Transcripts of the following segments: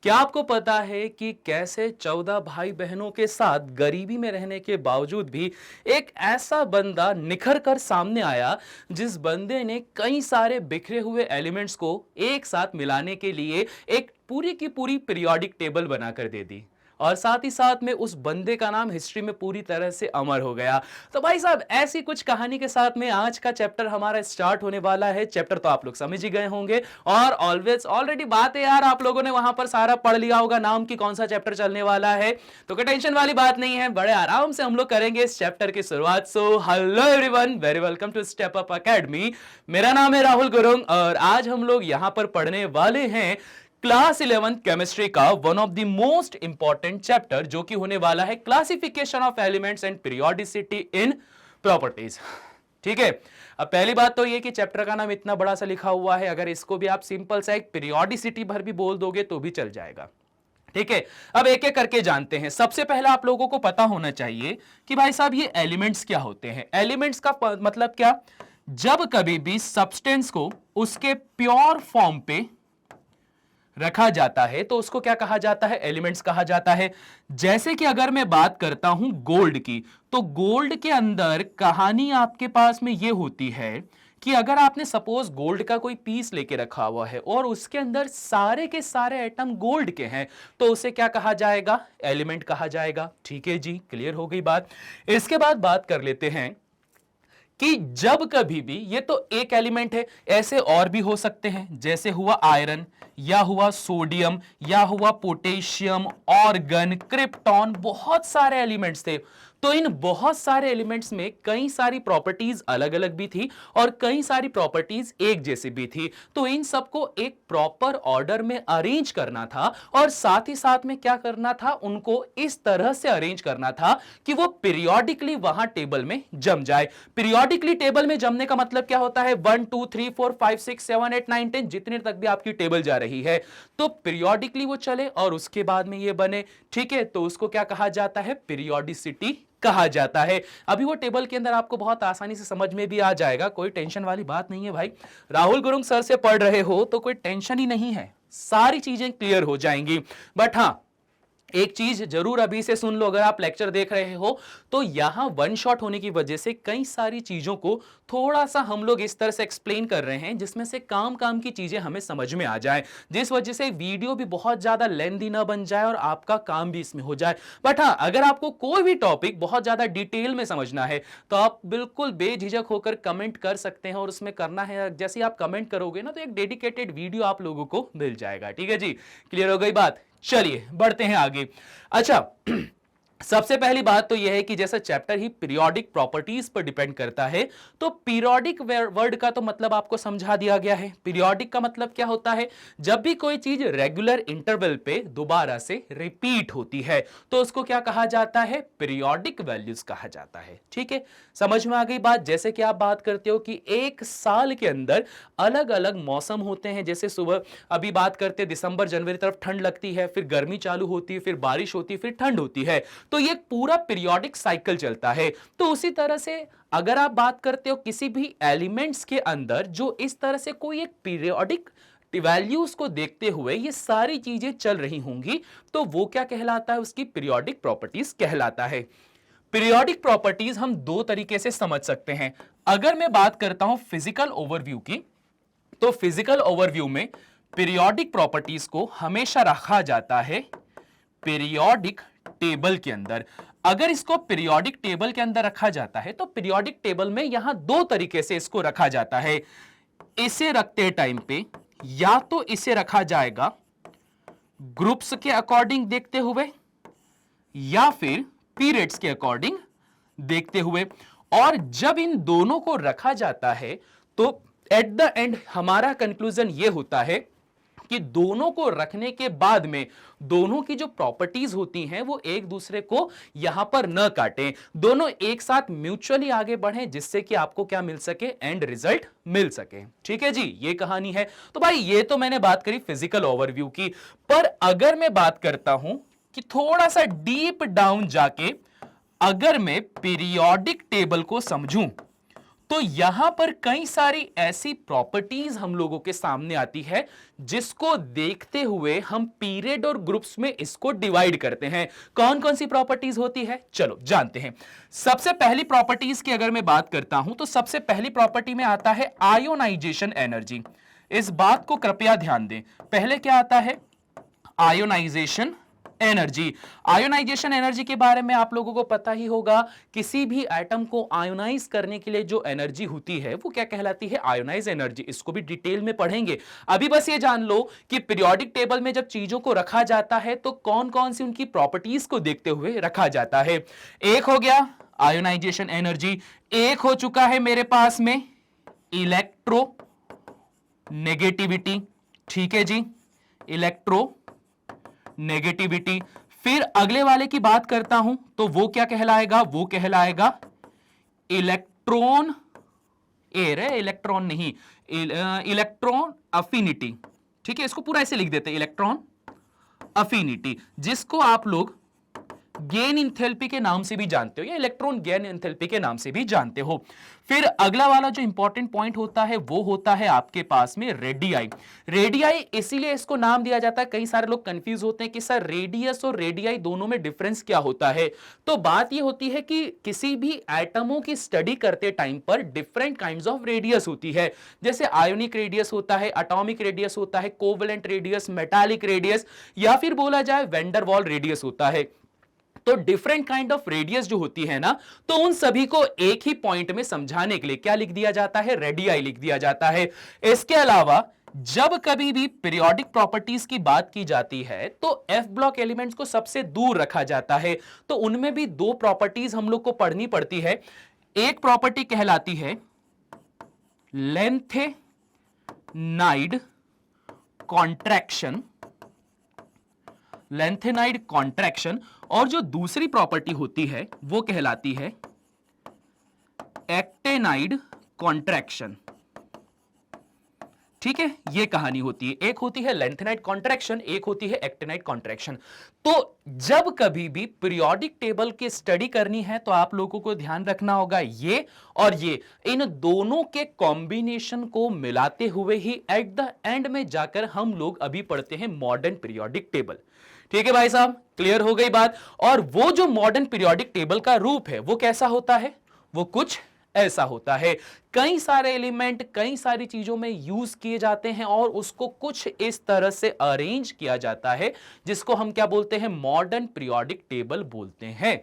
क्या आपको पता है कि कैसे 14 भाई बहनों के साथ गरीबी में रहने के बावजूद भी एक ऐसा बंदा निखर कर सामने आया जिस बंदे ने कई सारे बिखरे हुए एलिमेंट्स को एक साथ मिलाने के लिए एक पूरी की पूरी पीरियोडिक टेबल बनाकर दे दी और साथ ही साथ में उस बंदे का नाम हिस्ट्री में पूरी तरह से अमर हो गया। तो भाई साहब ऐसी कुछ कहानी के साथ में आज का चैप्टर हमारा स्टार्ट होने वाला है। चैप्टर तो आप लोग समझ ही गए होंगे और ऑलवेज ऑलरेडी बात है यार, आप लोगों ने वहां पर सारा पढ़ लिया होगा नाम की कौन सा चैप्टर चलने वाला है, तो कोई टेंशन वाली बात नहीं है, बड़े आराम से हम लोग करेंगे इस चैप्टर की शुरुआत। So hello everyone, very welcome to Step Up Academy. मेरा नाम है राहुल गुरुंग और आज हम लोग यहां पर पढ़ने वाले हैं क्लास 11 केमिस्ट्री का one of the most important chapter जो कि होने वाला है classification of elements and periodicity in properties. ठीक है, अब पहली बात तो ये कि चैप्टर का नाम इतना बड़ा सा लिखा हुआ है, अगर इसको भी आप सिंपल सा एक पीरियोडिसिटी भर भी बोल दोगे तो भी चल जाएगा। ठीक है, अब एक एक करके जानते हैं। सबसे पहला आप लोगों को पता होना चाहिए कि भाई साहब ये एलिमेंट्स क्या होते हैं। एलिमेंट्स का मतलब क्या, जब कभी भी सब्सटेंस को उसके प्योर फॉर्म पे रखा जाता है तो उसको क्या कहा जाता है, एलिमेंट्स कहा जाता है। जैसे कि अगर मैं बात करता हूं गोल्ड की, तो गोल्ड के अंदर कहानी आपके पास में यह होती है कि अगर आपने सपोज गोल्ड का कोई पीस लेके रखा हुआ है और उसके अंदर सारे के सारे एटम गोल्ड के हैं तो उसे क्या कहा जाएगा, एलिमेंट कहा जाएगा। ठीक है जी, क्लियर हो गई बात। इसके बाद बात कर लेते हैं कि जब कभी भी, ये तो एक एलिमेंट है, ऐसे और भी हो सकते हैं, जैसे हुआ आयरन या हुआ सोडियम या हुआ पोटेशियम, ऑर्गन, क्रिप्टॉन, बहुत सारे एलिमेंट्स थे। तो इन बहुत सारे एलिमेंट्स में कई सारी प्रॉपर्टीज अलग अलग भी थी और कई सारी प्रॉपर्टीज एक जैसी भी थी। तो इन सबको एक प्रॉपर ऑर्डर में अरेंज करना था और साथ ही साथ में क्या करना था, उनको इस तरह से अरेंज करना था कि वो पीरियोडिकली वहां टेबल में जम जाए। पीरियोडिकली टेबल में जमने का मतलब क्या होता है, 1 2 3 4 5 6 7 8 9 10 जितने तक भी आपकी टेबल जा रही है तो पीरियोडिकली वो चले और उसके बाद में ये बने। ठीक है, तो उसको क्या कहा जाता है, पीरियोडिसिटी कहा जाता है। अभी वो टेबल के अंदर आपको बहुत आसानी से समझ में भी आ जाएगा, कोई टेंशन वाली बात नहीं है भाई। राहुल गुरुंग सर से पढ़ रहे हो तो कोई टेंशन ही नहीं है, सारी चीजें क्लियर हो जाएंगी। बट हां, एक चीज जरूर अभी से सुन लो, अगर आप लेक्चर देख रहे हो तो यहां वन शॉट होने की वजह से कई सारी चीजों को थोड़ा सा हम लोग इस तरह से एक्सप्लेन कर रहे हैं जिसमें से काम काम की चीजें हमें समझ में आ जाए, जिस वजह से वीडियो भी बहुत ज्यादा लेंथी ना बन जाए और आपका काम भी इसमें हो जाए। बट हाँ, अगर आपको कोई भी टॉपिक बहुत ज्यादा डिटेल में समझना है तो आप बिल्कुल बेझिझक होकर कमेंट कर सकते हैं और उसमें करना है, जैसे आप कमेंट करोगे ना तो एक डेडिकेटेड वीडियो आप लोगों को मिल जाएगा। ठीक है जी, क्लियर हो गई बात। चलिए बढ़ते हैं आगे। अच्छा सबसे पहली बात तो यह है कि जैसा चैप्टर ही पीरियोडिक प्रॉपर्टीज पर डिपेंड करता है तो पीरियोडिक वर्ड का तो मतलब आपको समझा दिया गया है। पीरियोडिक का मतलब क्या होता है, जब भी कोई चीज रेगुलर इंटरवल पे दोबारा से रिपीट होती है तो उसको क्या कहा जाता है, पीरियोडिक वैल्यूज कहा जाता है। ठीक है, समझ में आ गई बात। जैसे कि आप बात करते हो कि एक साल के अंदर अलग अलग मौसम होते हैं, जैसे सुबह अभी बात करते हैं दिसंबर जनवरी तरफ ठंड लगती है, फिर गर्मी चालू होती है, फिर बारिश होती है, फिर ठंड होती है, तो ये पूरा पीरियोडिक साइकिल चलता है। तो उसी तरह से अगर आप बात करते हो किसी भी एलिमेंट्स के अंदर जो इस तरह से कोई एक पीरियोडिक वैल्यूज को देखते हुए ये सारी चीजें चल रही होंगी तो वो क्या कहलाता है, उसकी पीरियोडिक प्रॉपर्टीज कहलाता है। पीरियोडिक प्रॉपर्टीज हम दो तरीके से समझ सकते हैं। अगर मैं बात करता हूं फिजिकल ओवरव्यू की, तो फिजिकल ओवरव्यू में पीरियोडिक प्रॉपर्टीज को हमेशा रखा जाता है पीरियोडिक टेबल के अंदर। अगर इसको पीरियोडिक टेबल के अंदर रखा जाता है तो पीरियोडिक टेबल में यहां दो तरीके से इसको रखा जाता है। इसे रखते टाइम पे या तो इसे रखा जाएगा ग्रुप्स के अकॉर्डिंग देखते हुए या फिर पीरियड्स के अकॉर्डिंग देखते हुए, और जब इन दोनों को रखा जाता है तो एट द एंड हमारा कंक्लूजन यह होता है कि दोनों को रखने के बाद में दोनों की जो प्रॉपर्टीज होती हैं वो एक दूसरे को यहां पर न काटें, दोनों एक साथ म्यूचुअली आगे बढ़ें जिससे कि आपको क्या मिल सके, एंड रिजल्ट मिल सके। ठीक है जी, ये कहानी है। तो भाई ये तो मैंने बात करी फिजिकल ओवरव्यू की, पर अगर मैं बात करता हूं कि थोड़ा सा डीप डाउन जाके अगर मैं पीरियोडिक टेबल को समझूं तो यहां पर कई सारी ऐसी प्रॉपर्टीज हम लोगों के सामने आती है जिसको देखते हुए हम पीरियड और ग्रुप्स में इसको डिवाइड करते हैं। कौन कौन सी प्रॉपर्टीज होती है, चलो जानते हैं। सबसे पहली प्रॉपर्टीज की अगर मैं बात करता हूं तो सबसे पहली प्रॉपर्टी में आता है आयोनाइजेशन एनर्जी। इस बात को कृपया ध्यान दें, पहले क्या आता है, आयोनाइजेशन एनर्जी। आयोनाइजेशन एनर्जी के बारे में आप लोगों को पता ही होगा, किसी भी एटम को आयोनाइज करने के लिए जो एनर्जी होती है वो क्या कहलाती है, आयोनाइज एनर्जी। इसको भी डिटेल में पढ़ेंगे। अभी बस ये जान लो कि पीरियोडिक टेबल में जब चीजों को रखा जाता है तो कौन कौन सी उनकी प्रॉपर्टीज को देखते हुए रखा जाता है। एक हो गया आयोनाइजेशन एनर्जी, एक हो चुका है मेरे पास में इलेक्ट्रो नेगेटिविटी। ठीक है जी, इलेक्ट्रो नेगेटिविटी। फिर अगले वाले की बात करता हूं तो वो क्या कहलाएगा, वो कहलाएगा इलेक्ट्रॉन इलेक्ट्रॉन नहीं, इलेक्ट्रॉन अफिनिटी। ठीक है, इसको पूरा ऐसे लिख देते हैं, इलेक्ट्रॉन अफिनिटी, जिसको आप लोग गेन इंथैल्पी के नाम से भी जानते हो या इलेक्ट्रॉन गेन इंथैल्पी के नाम से भी जानते हो। फिर अगला वाला जो इंपॉर्टेंट पॉइंट होता है वो होता है आपके पास में रेडियाई। रेडियाई इसीलिए इसको नाम दिया जाता है, कई सारे लोग कंफ्यूज होते हैं कि सर रेडियस और रेडियाई दोनों में डिफरेंस क्या होता है। तो बात ये होती है कि किसी भी एटमों की स्टडी करते टाइम पर डिफरेंट काइंड्स ऑफ रेडियस होती है। जैसे आयोनिक रेडियस होता है, एटॉमिक रेडियस होता है, कोवेलेंट रेडियस, मेटालिक रेडियस, या फिर बोला जाए वैन वाल रेडियस होता है। तो डिफरेंट काइंड ऑफ रेडियस जो होती है ना, तो उन सभी को एक ही पॉइंट में समझाने के लिए क्या लिख दिया जाता है, रेडियाई लिख दिया जाता है। इसके अलावा जब कभी भी पीरियोडिक प्रॉपर्टीज की बात की जाती है तो एफ ब्लॉक एलिमेंट्स को सबसे दूर रखा जाता है। तो उनमें भी दो प्रॉपर्टीज हम लोग को पढ़नी पड़ती है। एक प्रॉपर्टी कहलाती है लेंथेनाइड कॉन्ट्रैक्शन, लेंथेनाइड कॉन्ट्रैक्शन, और जो दूसरी प्रॉपर्टी होती है वो कहलाती है एक्टेनाइड कॉन्ट्रैक्शन। ठीक है, ये कहानी होती है, एक होती है लेंथेनाइड कॉन्ट्रैक्शन, एक होती है एक्टेनाइड कॉन्ट्रैक्शन। तो जब कभी भी पीरियोडिक टेबल की स्टडी करनी है तो आप लोगों को ध्यान रखना होगा ये और ये, इन दोनों के कॉम्बिनेशन को मिलाते हुए ही एट द एंड में जाकर हम लोग अभी पढ़ते हैं मॉडर्न पीरियोडिक टेबल। ठीक है भाई साहब, क्लियर हो गई बात। और वो जो मॉडर्न पीरियोडिक टेबल का रूप है वो कैसा होता है, वो कुछ ऐसा होता है। कई सारे एलिमेंट कई सारी चीजों में यूज किए जाते हैं और उसको कुछ इस तरह से अरेंज किया जाता है जिसको हम क्या बोलते हैं, मॉडर्न पीरियोडिक टेबल बोलते हैं।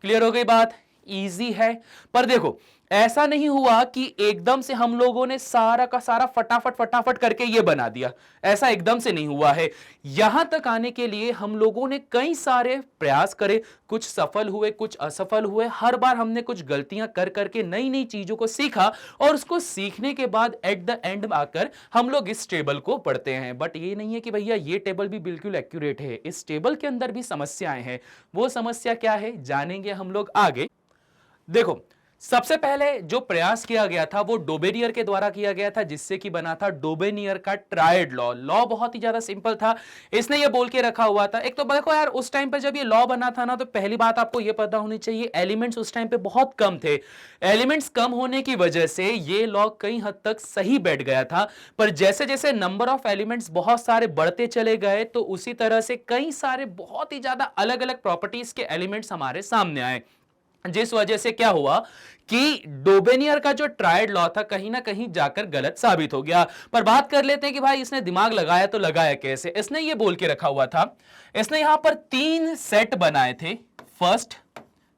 क्लियर हो गई बात, इजी है। पर देखो ऐसा नहीं हुआ कि एकदम से हम लोगों ने सारा का सारा फटाफट करके ये बना दिया, ऐसा एकदम से नहीं हुआ है। यहां तक आने के लिए हम लोगों ने कई सारे प्रयास करे, कुछ सफल हुए कुछ असफल हुए। हर बार हमने कुछ गलतियां कर करके नई नई चीजों को सीखा और उसको सीखने के बाद एट द एंड आकर हम लोग इस टेबल को पढ़ते हैं। बट ये नहीं है कि भैया ये टेबल भी बिल्कुल एक्यूरेट है, इस टेबल के अंदर भी समस्याएं हैं। वो समस्या क्या है जानेंगे हम लोग आगे। देखो सबसे पहले जो प्रयास किया गया था वो डोबेनियर के द्वारा किया गया था, जिससे कि बना था डोबेनियर का ट्रायड लॉ। लॉ बहुत ही ज्यादा सिंपल था, इसने ये बोल के रखा हुआ था। एक तो देखो यार, उस टाइम पे जब ये लॉ बना था ना, तो पहली बात आपको ये पता होनी चाहिए एलिमेंट्स उस टाइम पे बहुत कम थे। एलिमेंट्स कम होने की वजह से ये लॉ कई हद तक सही बैठ गया था। पर जैसे जैसे नंबर ऑफ एलिमेंट्स बहुत सारे बढ़ते चले गए तो उसी तरह से कई सारे बहुत ही ज्यादा अलग अलग प्रॉपर्टीज के एलिमेंट्स हमारे सामने आए, जिस वजह से क्या हुआ कि डोबेनियर का जो ट्रायड लॉ था कहीं ना कहीं जाकर गलत साबित हो गया। पर बात कर लेते हैं कि भाई इसने दिमाग लगाया तो लगाया कैसे। इसने ये बोल के रखा हुआ था, इसने यहां पर 3 सेट बनाए थे, फर्स्ट,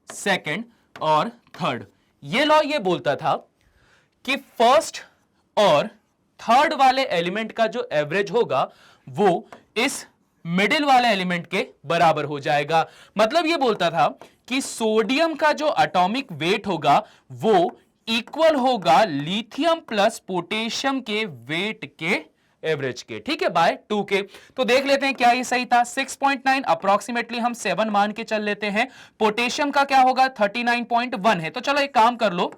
सेकंड और थर्ड। ये लॉ ये बोलता था कि फर्स्ट और थर्ड वाले एलिमेंट का जो एवरेज होगा वो इस मिडिल वाले एलिमेंट के बराबर हो जाएगा। मतलब ये बोलता था कि सोडियम का जो एटॉमिक वेट होगा वो इक्वल होगा लिथियम प्लस पोटेशियम के वेट के एवरेज के, ठीक है, बाय 2 के। तो देख लेते हैं क्या ये सही था। 6.9 अप्रोक्सीमेटली हम 7 मान के चल लेते हैं। पोटेशियम का क्या होगा, 39.1 है। तो चलो एक काम कर लो,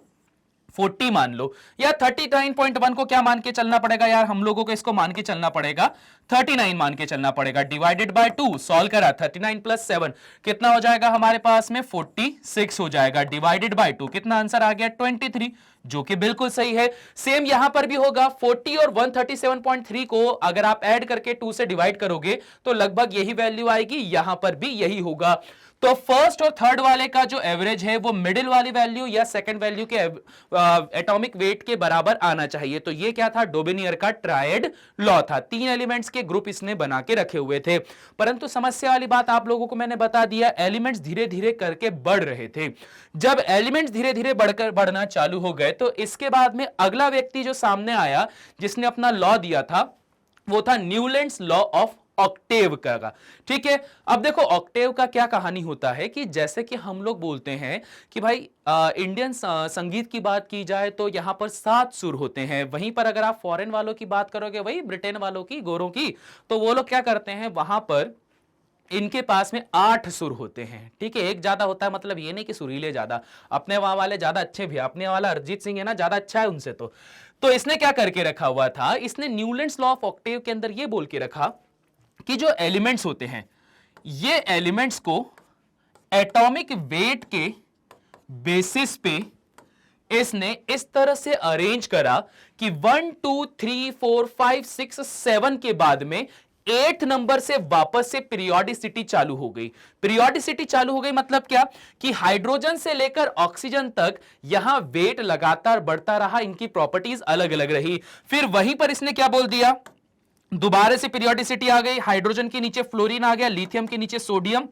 40 मान लो, या 39.1 को क्या मान के चलना पड़ेगा यार, हम लोगों को इसको मान के चलना पड़ेगा 39 मान के चलना पड़ेगा। डिवाइडेड बाय 2, सॉल्व करा, 39 प्लस 7 कितना हो जाएगा हमारे पास में 46 हो जाएगा। डिवाइडेड बाय 2 कितना आंसर आ गया 23। जो कि बिल्कुल सही है। सेम यहां पर भी होगा, 40 और 137.3 को अगर आप ऐड करके 2 से डिवाइड करोगे तो लगभग यही वैल्यू आएगी, यहां पर भी यही होगा। तो फर्स्ट और थर्ड वाले का जो एवरेज है वो मिडिल वाली वैल्यू या सेकंड वैल्यू के एटॉमिक वेट के बराबर आना चाहिए। तो ये क्या था, डोबेनियर का ट्रायड लॉ था। 3 एलिमेंट्स के ग्रुप इसने बना के रखे हुए थे। परंतु समस्या वाली बात आप लोगों को मैंने बता दिया, एलिमेंट्स धीरे धीरे करके बढ़ रहे थे। जब एलिमेंट्स धीरे धीरे बढ़ना चालू हो गए तो इसके बाद में अगला व्यक्ति जो सामने आया जिसने अपना लॉ दिया था वो था न्यूलैंड्स लॉ ऑफ ऑक्टेव का। ठीक है, अब देखो ऑक्टेव का क्या कहानी होता है कि जैसे कि हम लोग बोलते हैं कि भाई इंडियन संगीत की बात की जाए तो यहां पर 7 सुर होते हैं, वहीं पर अगर आप फॉरेन वालों की बात करोगे, वही ब्रिटेन वालों की, गोरों की, तो वो लोग क्या करते हैं, वहां पर इनके पास में 8 सुर होते हैं। ठीक है, एक ज्यादा होता है, मतलब ये नहीं कि सुरीले ज्यादा, अपने वहां वाले ज्यादा अच्छे भी, अपने वाला अरिजीत सिंह है ना, ज्यादा अच्छा है उनसे। तो इसने क्या करके रखा हुआ था, इसने न्यूलैंड्स लॉ ऑफ ऑक्टेव के अंदर ये बोल के रखा कि जो एलिमेंट्स होते हैं ये एलिमेंट्स को एटॉमिक वेट के बेसिस पे इसने इस तरह से अरेंज करा कि 1 2 3 4 5 6 7 के बाद में 8 नंबर से वापस से पीरियोडिसिटी चालू हो गई। पीरियोडिसिटी चालू हो गई मतलब क्या कि हाइड्रोजन से लेकर ऑक्सीजन तक यहां वेट लगातार बढ़ता रहा, इनकी प्रॉपर्टीज अलग अलग रही। फिर वहीं पर इसने क्या बोल दिया, दोबारा से पीरियोडिसिटी आ गई, हाइड्रोजन के नीचे फ्लोरीन आ गया, लिथियम के नीचे सोडियम,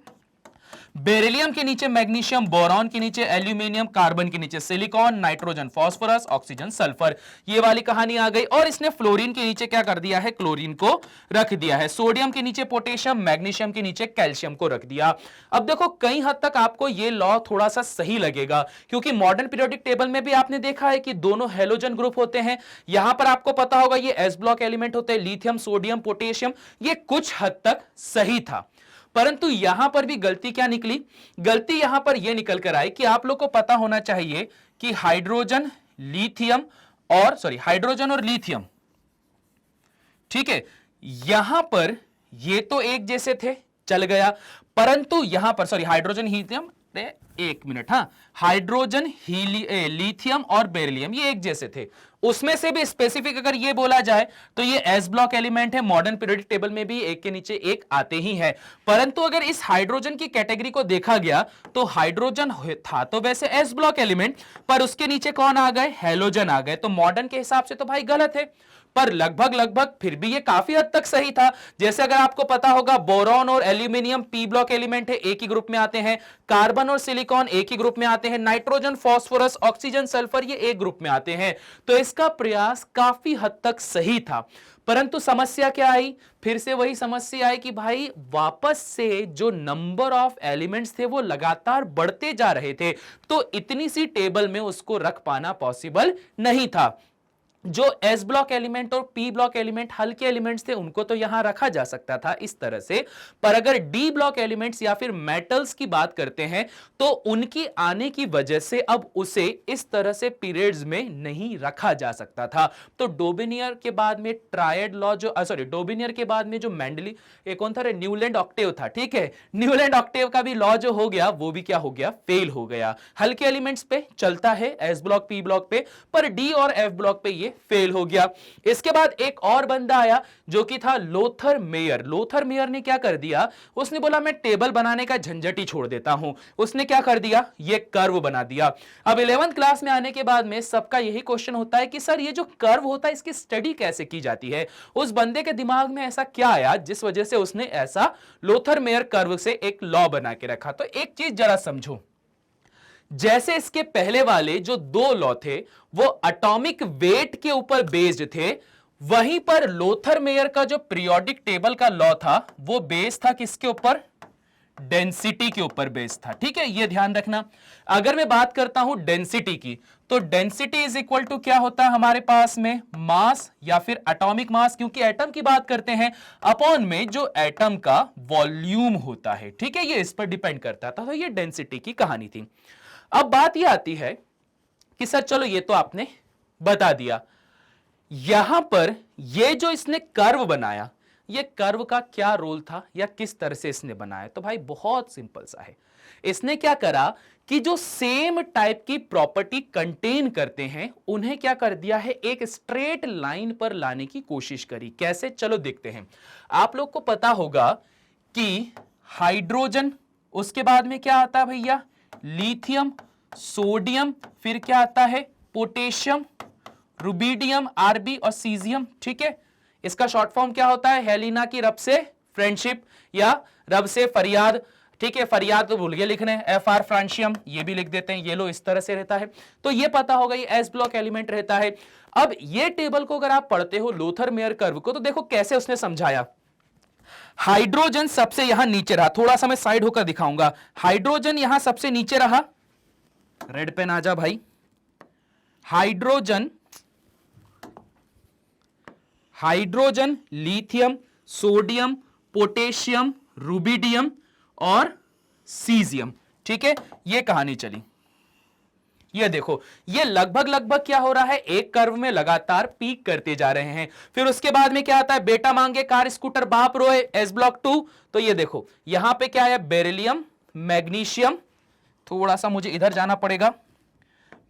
बेरिलियम के नीचे मैग्नीशियम, बोरॉन के नीचे एल्यूमिनियम, कार्बन के नीचे silicon, nitrogen phosphorus, oxygen sulphur. ये वाली कहानी आ गई। और इसने फ्लोरीन के नीचे क्या कर दिया है, क्लोरीन को रख दिया है, सोडियम के नीचे पोटेशियम, मैग्नीशियम के नीचे कैल्शियम को रख दिया। अब देखो कई हद तक आपको ये लॉ थोड़ा सा सही लगेगा, क्योंकि मॉडर्न पीरियोडिक टेबल में भी आपने देखा है कि दोनों हेलोजन ग्रुप होते हैं। यहां पर आपको पता होगा ये एस ब्लॉक एलिमेंट होते हैं, लिथियम, सोडियम, पोटेशियम। ये कुछ हद तक सही था, परंतु यहां पर भी गलती क्या निकली, गलती यहां पर यह निकल कर आई कि आप लोग को पता होना चाहिए कि हाइड्रोजन और लिथियम, ठीक है, यहां पर ये तो एक जैसे थे, चल गया, परंतु यहां पर हाइड्रोजन हीलियम, एक मिनट, हाँ, हाइड्रोजन लिथियम और बेरिलियम ये एक जैसे थे। उसमें से भी स्पेसिफिक अगर ये बोला जाए तो ये एस ब्लॉक एलिमेंट है, मॉडर्न पीरियोडिक टेबल में भी एक के नीचे एक आते ही हैं। परंतु अगर इस हाइड्रोजन की कैटेगरी को देखा गया तो हाइड्रोजन था तो वैसे एस ब्लॉक एलिमेंट, पर उसके नीचे कौन आ गए, हेलोजन आ गए। तो मॉडर्न के हिसाब से तो भाई गलत है, पर लगभग फिर भी ये काफी हद तक सही था। जैसे अगर आपको पता होगा बोरॉन और एल्यूमिनियम पी ब्लॉक एलिमेंट है, एक ही ग्रुप में आते हैं, कार्बन और सिलिकॉन एक ही ग्रुप में आते हैं, नाइट्रोजन फास्फोरस ऑक्सीजन सल्फर ये एक ग्रुप में आते हैं। तो इसका प्रयास काफी हद तक सही था। परंतु समस्या क्या आई, फिर से वही समस्या आई कि भाई वापस से जो नंबर ऑफ एलिमेंट्स थे वो लगातार बढ़ते जा रहे थे, तो इतनी सी टेबल में उसको रख पाना पॉसिबल नहीं था। जो एस ब्लॉक एलिमेंट और पी ब्लॉक एलिमेंट हल्के एलिमेंट्स थे उनको तो यहां रखा जा सकता था इस तरह से, पर अगर डी ब्लॉक एलिमेंट्स या फिर मेटल्स की बात करते हैं तो उनकी आने की वजह से अब उसे इस तरह से पीरियड्स में नहीं रखा जा सकता था। तो डोबेनियर के बाद में ट्रायड लॉ जो डोबेनियर के बाद में जो मेंडली एक कौन था, न्यूलैंड ऑक्टेव था, ठीक है, न्यूलैंड ऑक्टेव का भी लॉ जो हो गया वो भी क्या हो गया, फेल हो गया। हल्के एलिमेंट्स पे चलता है, एस ब्लॉक पी ब्लॉक पे, पर डी और एफ ब्लॉक पे ये फेल हो गया। इसके बाद एक और बंदा आया जो कि था लोथर मेयर। लोथर मेयर ने क्या कर दिया, उसने बोला मैं टेबल बनाने का झंझट ही छोड़ देता हूं। उसने क्या कर दिया, ये कर्व बना दिया। अब 11th क्लास में आने के बाद में सबका यही क्वेश्चन होता है कि सर ये जो कर्व होता है इसकी स्टडी कैसे की जाती है। उस बंदे के दिमाग में ऐसा क्या आया जिस वजह से उसने ऐसा लोथर मेयर कर्व से एक लॉ बना के रखा। तो एक चीज जरा समझो, जैसे इसके पहले वाले जो 2 लॉ थे वो एटॉमिक वेट के ऊपर बेस्ड थे, वहीं पर लोथर मेयर का जो पीरियोडिक टेबल का लॉ था वो बेस था किसके ऊपर, डेंसिटी के ऊपर बेस था। ठीक है, ये ध्यान रखना। अगर मैं बात करता हूं डेंसिटी की, तो डेंसिटी इज इक्वल टू क्या होता है हमारे पास में, मास या फिर एटॉमिक मास, क्योंकि एटम की बात करते हैं, अपॉन में जो एटम का वॉल्यूम होता है। ठीक है, ये इस पर डिपेंड करता था। तो ये डेंसिटी की कहानी थी। अब बात यह आती है कि सर चलो ये तो आपने बता दिया, यहां पर ये जो इसने कर्व बनाया, ये कर्व का क्या रोल था या किस तरह से इसने बनाया? तो भाई बहुत सिंपल सा है। इसने क्या करा कि जो सेम टाइप की प्रॉपर्टी कंटेन करते हैं उन्हें क्या कर दिया है, एक स्ट्रेट लाइन पर लाने की कोशिश करी। कैसे? चलो देखते हैं। आप लोग को पता होगा कि हाइड्रोजन, उसके बाद में क्या आता है भैया, लिथियम, सोडियम, फिर क्या आता है, पोटेशियम, रुबिडियम, आरबी और सीजियम। ठीक है, इसका शॉर्ट फॉर्म क्या होता है, हेलिना की रब से फ्रेंडशिप या रब से फरियाद। ठीक है, फरियाद तो भूल गए लिखने, एफ आर फ्रांशियम, ये भी लिख देते हैं, ये लो इस तरह से रहता है। तो ये पता होगा ये एस ब्लॉक एलिमेंट रहता है। अब ये टेबल को अगर आप पढ़ते हो लोथर मेयर कर्व को, तो देखो कैसे उसने समझाया। हाइड्रोजन सबसे यहां नीचे रहा, थोड़ा सा मैं साइड होकर दिखाऊंगा। हाइड्रोजन यहां सबसे नीचे रहा, रेड पेन आ जा भाई। Hydrogen, hydrogen, lithium, sodium, potassium, rubidium और सीजियम। ठीक है, ये कहानी चली। ये देखो, ये लगभग लगभग क्या हो रहा है, एक कर्व में लगातार पीक करते जा रहे हैं। फिर उसके बाद में क्या आता है, बेटा मांगे कार स्कूटर बाप रोए, एस ब्लॉक 2। तो ये देखो यहां पे क्या है, बेरिलियम, मैग्नीशियम, थोड़ा सा मुझे इधर जाना पड़ेगा,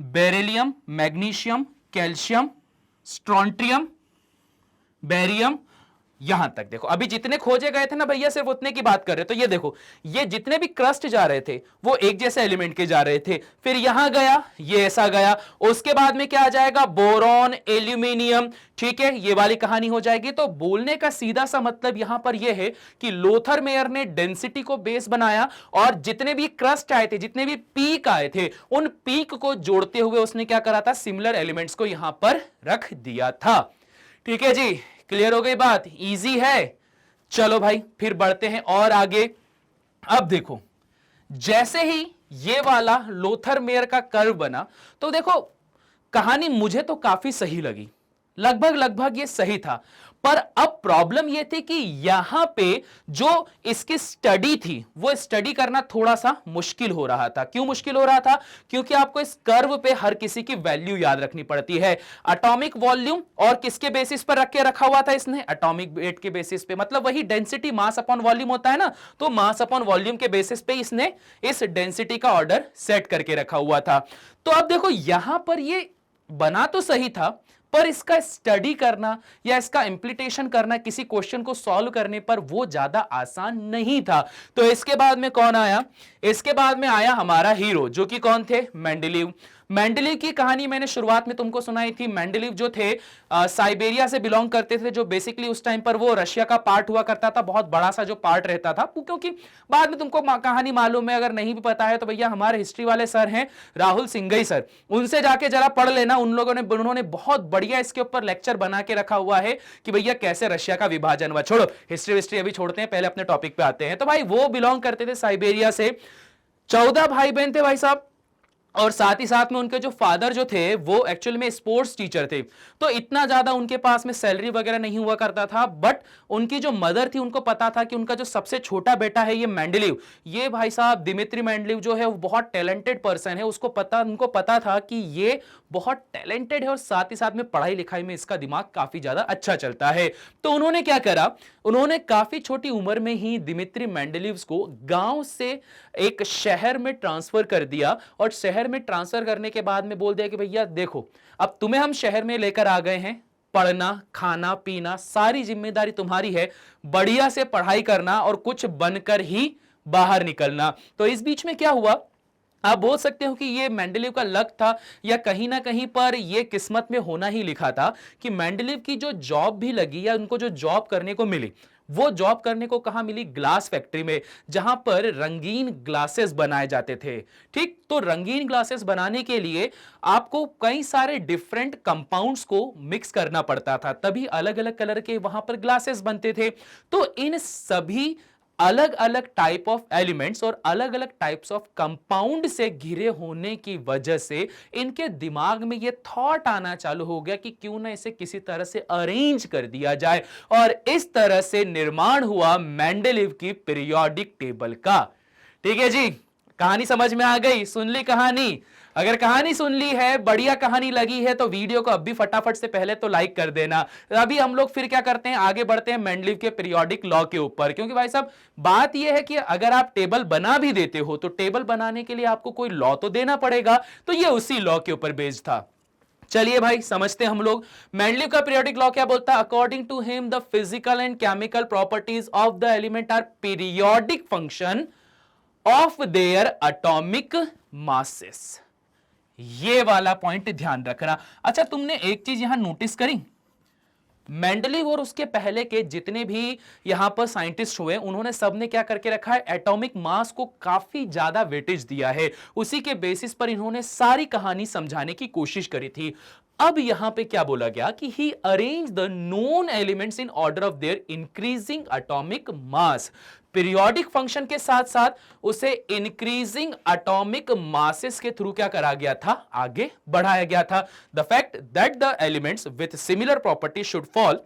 बेरिलियम, मैग्नीशियम, कैल्शियम, स्ट्रॉन्ट्रियम, बेरियम, यहां तक देखो। अभी जितने खोजे गए थे ना भैया, सिर्फ उतने की बात कर रहे। तो ये देखो, ये जितने भी क्रस्ट जा रहे थे वो एक जैसे एलिमेंट के जा रहे थे। फिर यहां गया, ये ऐसा गया, उसके बाद में क्या आ जाएगा, बोरॉन, एल्यूमिनियम। ठीक है, ये वाली कहानी हो जाएगी। तो बोलने का सीधा सा मतलब यहां पर यह है कि लोथर मेयर ने डेंसिटी को बेस बनाया और जितने भी क्रस्ट आए थे, जितने भी पीक आए थे, उन पीक को जोड़ते हुए उसने क्या करा था, सिमिलर एलिमेंट्स को यहां पर रख दिया था। ठीक है जी, क्लियर हो गई बात, इजी है। चलो भाई फिर बढ़ते हैं और आगे। अब देखो, जैसे ही ये वाला लोथर मेयर का कर्व बना, तो देखो कहानी मुझे तो काफी सही लगी, लगभग लगभग ये सही था। पर अब प्रॉब्लम ये थी कि यहां पे जो इसकी स्टडी थी, वो स्टडी करना थोड़ा सा मुश्किल हो रहा था। क्यों मुश्किल हो रहा था? क्योंकि आपको इस कर्व पे हर किसी की वैल्यू याद रखनी पड़ती है। एटॉमिक वॉल्यूम और किसके बेसिस पर रख के रखा हुआ था इसने, एटॉमिक वेट के बेसिस पे, मतलब वही डेंसिटी मास अपॉन वॉल्यूम होता है ना, तो मास अपॉन वॉल्यूम के बेसिस पे इसने इस डेंसिटी का ऑर्डर सेट करके रखा हुआ था। तो अब देखो यहां पर ये बना तो सही था, पर इसका स्टडी करना या इसका इंप्लीटेशन करना किसी क्वेश्चन को सॉल्व करने पर वो ज्यादा आसान नहीं था। तो इसके बाद में कौन आया, इसके बाद में आया हमारा हीरो, जो कि कौन थे, मेंडलीव। मेंडलीव की कहानी मैंने शुरुआत में तुमको सुनाई थी। मेंडलीव जो थे साइबेरिया से बिलोंग करते थे, जो बेसिकली उस टाइम पर वो रशिया का पार्ट हुआ करता था, बहुत बड़ा सा जो पार्ट रहता था। क्योंकि बाद में तुमको कहानी मालूम है, अगर नहीं भी पता है तो भैया हमारे हिस्ट्री वाले सर हैं राहुल सिंघई सर, उनसे जाके जरा पढ़ लेना। उन्होंने बहुत बढ़िया इसके ऊपर लेक्चर बना के रखा हुआ है कि भैया कैसे रशिया का विभाजन हुआ। छोड़ो हिस्ट्री अभी छोड़ते हैं, पहले अपने टॉपिक पे आते हैं। तो भाई वो बिलोंग करते थे साइबेरिया से, 14 भाई बहन थे भाई साहब, और साथ ही साथ में उनके जो फादर जो थे वो एक्चुअल में स्पोर्ट्स टीचर थे। तो इतना ज्यादा उनके पास में सैलरी वगैरह नहीं हुआ करता था, बट उनकी जो मदर थी उनको पता था कि उनका जो सबसे छोटा बेटा है ये मेंडलीव, ये भाई साहब दिमित्री मेंडलीव जो है वो बहुत टैलेंटेड पर्सन है। उनको पता था कि ये बहुत टैलेंटेड है और साथ ही साथ में पढ़ाई लिखाई में इसका दिमाग काफी ज्यादा अच्छा चलता है। तो उन्होंने क्या करा, उन्होंने काफी छोटी उम्र में ही दिमित्री मेंडलीव को गांव से एक शहर में ट्रांसफर कर दिया, और शहर में ट्रांसफर करने के बाद में बोल दिया कि भैया देखो, अब तुम्हें हम शहर में लेकर आ गए हैं, पढ़ना, खाना, पीना, सारी जिम्मेदारी तुम्हारी है, बढ़िया से पढ़ाई करना और कुछ बनकर ही बाहर निकलना। तो इस बीच में क्या हुआ, आप बोल सकते हो कि ये मेंडलीव का लक था, या कहीं ना कहीं पर ये किस्मत में होना ही लिखा था कि मेंडलीव की जो जॉब भी लगी या उनको जो जॉब करने को मिली, वो जॉब करने को कहां मिली, ग्लास फैक्ट्री में, जहां पर रंगीन ग्लासेस बनाए जाते थे। ठीक, तो रंगीन ग्लासेस बनाने के लिए आपको कई सारे डिफरेंट कंपाउंड्स को मिक्स करना पड़ता था, तभी अलग अलग कलर के वहां पर ग्लासेस बनते थे। तो इन सभी अलग अलग टाइप ऑफ एलिमेंट्स और अलग अलग टाइप्स ऑफ कंपाउंड से घिरे होने की वजह से इनके दिमाग में यह थॉट आना चालू हो गया कि क्यों ना इसे किसी तरह से अरेंज कर दिया जाए, और इस तरह से निर्माण हुआ मेंडलीव की पीरियोडिक टेबल का। ठीक है जी, कहानी समझ में आ गई? सुन ली कहानी? अगर कहानी सुन ली है, बढ़िया कहानी लगी है, तो वीडियो को अब भी फटाफट से पहले तो लाइक कर देना। अभी हम लोग फिर क्या करते हैं, आगे बढ़ते हैं मेंडलीव के पीरियोडिक लॉ के ऊपर। क्योंकि भाई साहब बात यह है कि अगर आप टेबल बना भी देते हो तो टेबल बनाने के लिए आपको कोई लॉ तो देना पड़ेगा, तो ये उसी लॉ के ऊपर बेस्ड था। चलिए भाई समझते हैं हम लोग मेंडलीव का पीरियोडिक लॉ क्या बोलता है। According to him the physical and chemical properties of the element are periodic function of their atomic masses. ये वाला पॉइंट ध्यान रखना। अच्छा, तुमने एक चीज यहां नोटिस करी, मेंडलीव और उसके पहले के जितने भी यहां पर साइंटिस्ट हुए, उन्होंने सबने क्या करके रखा है, एटॉमिक मास को काफी ज्यादा वेटेज दिया है। उसी के बेसिस पर इन्होंने सारी कहानी समझाने की कोशिश करी थी। अब यहां पे क्या बोला गया कि he arrange the known elements in order of their increasing atomic mass. Periodic function के साथ साथ उसे इंक्रीजिंग एटॉमिक मासेस के थ्रू क्या करा गया था, आगे बढ़ाया गया था। The fact that the elements with similar property should fall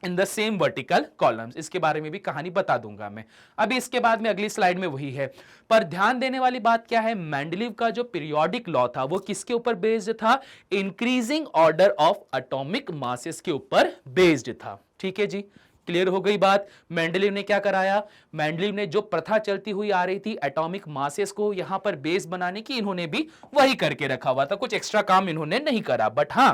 in the same vertical columns, इसके बारे में भी कहानी बता दूंगा मैं। अभी इसके बाद में अगली स्लाइड में वही है। पर ध्यान देने वाली बात क्या है, मेंडलीव का जो पीरियोडिक लॉ था वो किसके ऊपर बेस्ड था, increasing order of atomic masses के ऊपर बेस्ड था। ठीक है जी, क्लियर हो गई बात। मेंडलीव ने क्या कराया, मेंडलीव ने जो प्रथा चलती हुई आ रही थी एटॉमिक मासेस को यहां पर बेस बनाने की, इन्होंने भी वही करके रखा हुआ था। कुछ एक्स्ट्रा काम इन्होंने नहीं करा। बट हां,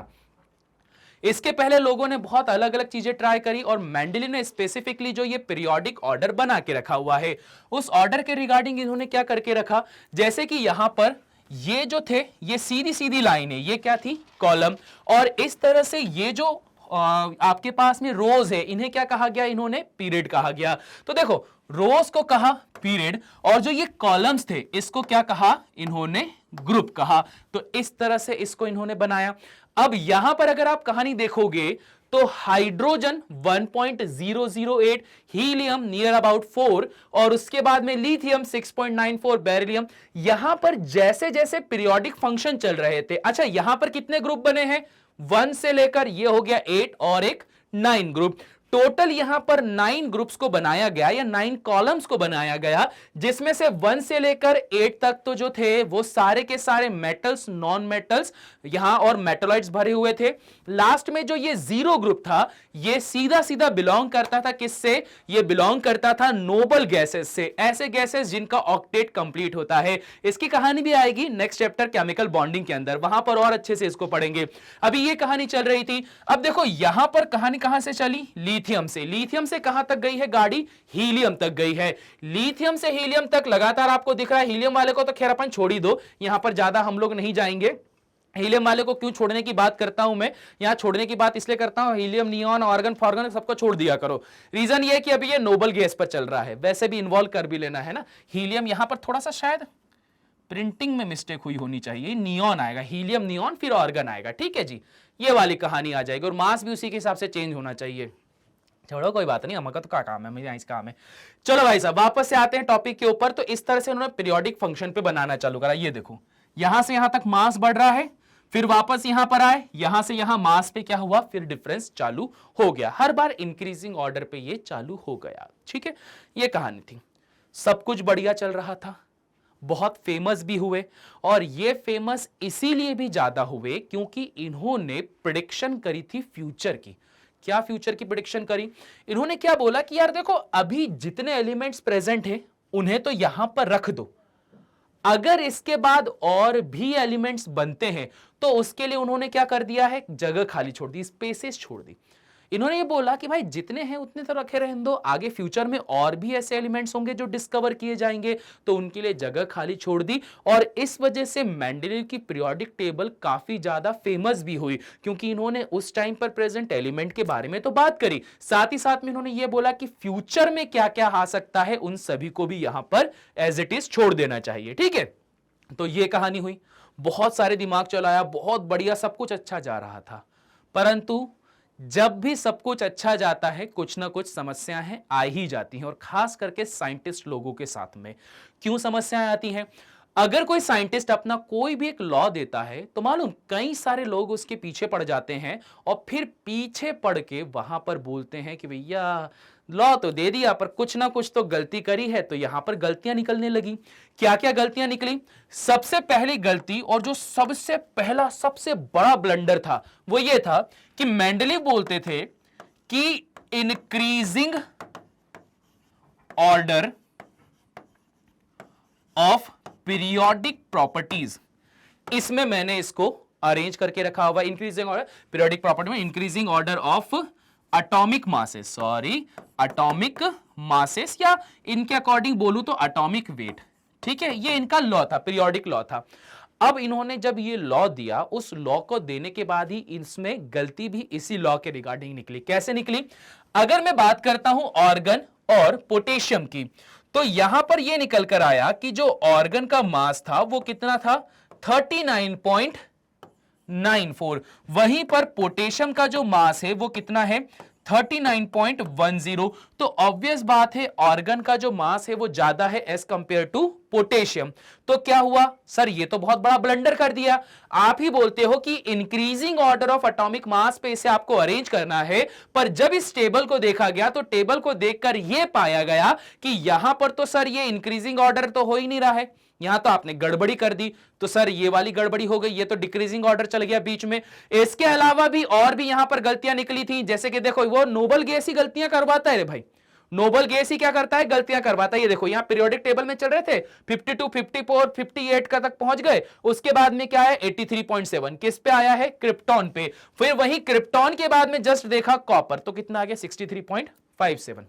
इसके पहले लोगों ने बहुत अलग अलग चीजें ट्राई करी और मेंडलीव ने स्पेसिफिकली जो ये पीरियोडिक ऑर्डर बना के रखा हुआ है, उस ऑर्डर के रिगार्डिंग इन्होंने क्या करके रखा, जैसे कि यहां पर ये जो थे, ये सीधी सीधी लाइन है, ये क्या थी, कॉलम। और इस तरह से ये जो आपके पास में रोज है, इन्हें क्या कहा गया, इन्होंने पीरियड कहा गया। तो देखो, रोज को कहा पीरियड, और जो ये कॉलम्स थे इसको क्या कहा, इन्होंने ग्रुप कहा। तो इस तरह से इसको इन्होंने बनाया। अब यहां पर अगर आप कहानी देखोगे तो हाइड्रोजन 1.008, हीलियम नियर अबाउट 4, और उसके बाद में लिथियम 6.94, बेरिलियम। यहां पर जैसे जैसे पीरियोडिक फंक्शन चल रहे थे, अच्छा यहां पर कितने ग्रुप बने हैं, 1 से लेकर ये हो गया 8 और एक 9 ग्रुप। टोटल यहां पर 9 ग्रुप्स को बनाया गया या 9 कॉलम्स को बनाया गया, जिसमें से 1 से लेकर 8 तक तो जो थे वो सारे के सारे मेटल्स, नॉन मेटल्स यहां और मेटलॉइड्स भरे हुए थे। लास्ट में जो ये 0 ग्रुप था, ये सीधा सीधा बिलोंग करता था किससे, ये बिलोंग करता था नोबल गैसेस से, ऐसे गैसेस जिनका ऑक्टेट कंप्लीट होता है। इसकी कहानी भी आएगी नेक्स्ट चैप्टर केमिकल बॉन्डिंग के अंदर, वहां पर और अच्छे से इसको पढ़ेंगे। अभी ये कहानी चल रही थी। अब देखो यहां पर कहानी कहां से चली, लिथियम से कहां तक गई है गाड़ी, हीलियम तक गई है। लिथियम से हीलियम तक लगातार आपको दिख रहा है। हीलियम वाले को तो खैर अपन छोड़ ही दो, यहां पर ज्यादा हम लोग नहीं जाएंगे। हीलियम वाले को क्यों छोड़ने की बात करता हूं मैं, यहां छोड़ने की बात इसलिए करता हूं, हीलियम, नियॉन, ऑर्गन फॉर्गन सबको छोड़ दिया करो। रीजन ये है कि अभी ये नोबल गैस पर चल रहा है, वैसे भी इन्वॉल्व कर भी लेना है ना। हीलियम यहां पर थोड़ा सा शायद प्रिंटिंग में मिस्टेक हुई होनी चाहिए, नियॉन आएगा, हीलियम नियॉन फिर ऑर्गन आएगा। ठीक है जी, ये वाली कहानी आ जाएगी, और मास भी उसी के हिसाब से चेंज होना चाहिए। छोड़ो कोई बात नहीं, हमका तो क्या काम है, मेरा इस काम है। चलो भाई साहब वापस से आते हैं टॉपिक के ऊपर। तो इस तरह से उन्होंने पीरियोडिक फंक्शन पे बनाना चालू करा। ये देखो यहां से यहां तक मास बढ़ रहा है, फिर वापस यहां पर आए, यहां से यहां मास पे क्या हुआ, फिर डिफरेंस चालू हो गया। हर बार इंक्रीजिंग ऑर्डर पे ये चालू हो गया। ठीक है, ये कहानी थी। सब कुछ बढ़िया चल रहा था, बहुत फेमस भी हुए, और ये फेमस इसीलिए भी ज्यादा हुए क्योंकि इन्होंने प्रेडिक्शन करी थी फ्यूचर की। क्या फ्यूचर की प्रेडिक्शन करी, इन्होंने क्या बोला कि यार देखो अभी जितने एलिमेंट्स प्रेजेंट हैं उन्हें तो यहां पर रख दो, अगर इसके बाद और भी एलिमेंट्स बनते हैं तो उसके लिए उन्होंने क्या कर दिया है, जगह खाली छोड़ दी, स्पेसेस छोड़ दी। इन्होंने ये बोला कि भाई जितने हैं उतने तो रखे रहने दो, आगे फ्यूचर में और भी ऐसे एलिमेंट्स होंगे जो डिस्कवर किए जाएंगे, तो उनके लिए जगह खाली छोड़ दी। और इस वजह से मेंडलीव की पीरियोडिक टेबल काफी ज्यादा फेमस भी हुई, क्योंकि इन्होंने उस टाइम पर प्रेजेंट एलिमेंट के बारे में तो बात करी, साथ ही साथ में इन्होंने ये बोला कि फ्यूचर में क्या क्या आ सकता है उन सभी को भी यहां पर एज इट इज छोड़ देना चाहिए। ठीक है, तो ये कहानी हुई। बहुत सारे दिमाग चलाया, बहुत बढ़िया, सब कुछ अच्छा जा रहा था। परंतु जब भी सब कुछ अच्छा जाता है कुछ ना कुछ समस्याएं आ ही जाती हैं, और खास करके साइंटिस्ट लोगों के साथ में। क्यों समस्याएं आती हैं, अगर कोई साइंटिस्ट अपना कोई भी एक लॉ देता है तो मालूम कई सारे लोग उसके पीछे पड़ जाते हैं, और फिर पीछे पड़ के वहां पर बोलते हैं कि भैया लॉ तो दे दिया पर कुछ ना कुछ तो गलती करी है, तो यहां पर गलतियां निकलने लगी। क्या क्या गलतियां निकली? सबसे पहली गलती और जो सबसे पहला सबसे बड़ा ब्लंडर था वो ये था कि मेंडलीव बोलते थे कि increasing order of periodic properties, इसमें मैंने इसको अरेंज करके रखा हुआ, इंक्रीजिंग ऑर्डर पीरियोडिक प्रॉपर्टी में increasing order of atomic masses, sorry atomic masses, या इनके अकॉर्डिंग बोलूं तो एटॉमिक वेट। ठीक है, ये इनका लॉ था, पीरियोडिक लॉ था। अब इन्होंने जब ये लॉ दिया, उस लॉ को देने के बाद ही इसमें गलती भी इसी लॉ के रिगार्डिंग निकली। कैसे निकली? अगर मैं बात करता हूं ऑर्गन और पोटेशियम की, तो यहां पर यह निकल कर आया कि जो ऑर्गन का मास था वो कितना था? 39.94। वहीं पर पोटेशियम का जो मास है वो कितना है? 39.10। तो ऑब्वियस बात है ऑर्गन का जो मास है वो ज्यादा है एज कंपेयर टू पोटेशियम। तो क्या हुआ? सर ये तो बहुत बड़ा ब्लंडर कर दिया। आप ही बोलते हो कि increasing order of atomic mass पे इसे आपको अरेंज करना है, पर जब इस टेबल को देखा गया तो टेबल को देखकर यह पाया गया कि यहां पर तो सर ये इंक्रीजिंग ऑर्डर तो हो ही नहीं रहा है, यहां तो आपने गड़बड़ी कर दी। तो सर ये वाली गड़बड़ी हो गई, ये तो डिक्रीजिंग ऑर्डर चल गया बीच में। इसके अलावा भी और भी यहां पर गलतियां निकली थी, जैसे कि देखो वो नोबल गैस ही गलतियां करवाता है रे भाई, नोबल गैस ही क्या करता है? गलतियां करवाता है। ये देखो यहां पीरियोडिक टेबल में चल रहे थे 52, 54, 58 का तक पहुंच गए, उसके बाद में क्या है? 83.7 किस पे आया है? क्रिप्टॉन पे। फिर वही क्रिप्टॉन के बाद में जस्ट देखा कॉपर, तो कितना आ गया? 63.57।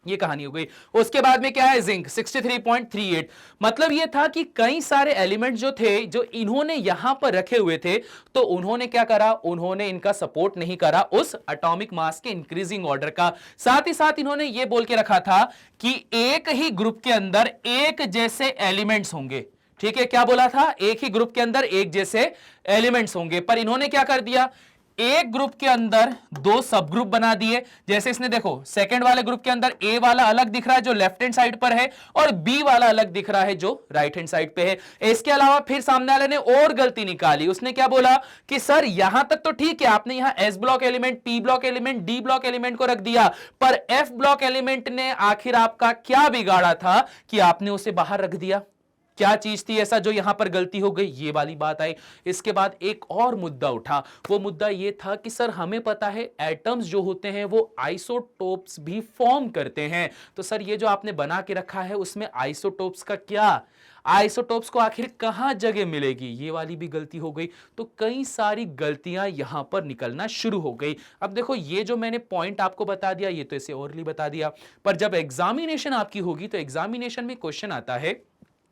ये कहानी हो गई। उसके बाद में क्या है? जिंक 63.38। मतलब ये था कि कई सारे एलिमेंट जो थे जो इन्होंने यहां पर रखे हुए थे, तो उन्होंने क्या करा? उन्होंने इनका सपोर्ट नहीं करा उस एटॉमिक मास के इंक्रीजिंग ऑर्डर का। साथ ही साथ इन्होंने ये बोल के रखा था कि एक ही ग्रुप के अंदर एक जैसे एलिमेंट्स होंगे। ठीक है, क्या बोला था? एक ही ग्रुप के अंदर एक जैसे एलिमेंट्स होंगे। पर इन्होंने क्या कर दिया? एक ग्रुप के अंदर दो सब ग्रुप बना दिए। जैसे इसने देखो सेकंड वाले ग्रुप के अंदर ए वाला अलग दिख रहा है जो लेफ्ट हैंड साइड पर है, और बी वाला अलग दिख रहा है जो राइट हैंड साइड पे है। इसके अलावा फिर सामने वाले ने और गलती निकाली, उसने क्या बोला कि सर यहां तक तो ठीक है, आपने यहां S block element, P block element, D block element को रख दिया, पर एफ ब्लॉक एलिमेंट ने आखिर आपका क्या बिगाड़ा था कि आपने उसे बाहर रख दिया? क्या चीज थी ऐसा जो यहां पर गलती हो गई? ये वाली बात आई। इसके बाद एक और मुद्दा उठा, वो मुद्दा ये था कि सर हमें पता है एटम्स जो होते हैं वो आइसोटोप्स भी फॉर्म करते हैं, तो सर ये जो आपने बना के रखा है उसमें आइसोटोप्स का क्या? आइसोटोप्स को आखिर कहां जगह मिलेगी? ये वाली भी गलती हो गई। तो कई सारी गलतियां यहां पर निकलना शुरू हो गई। अब देखो ये जो मैंने पॉइंट आपको बता दिया ये तो इसे ओरली बता दिया, पर जब एग्जामिनेशन आपकी होगी तो एग्जामिनेशन में क्वेश्चन आता है,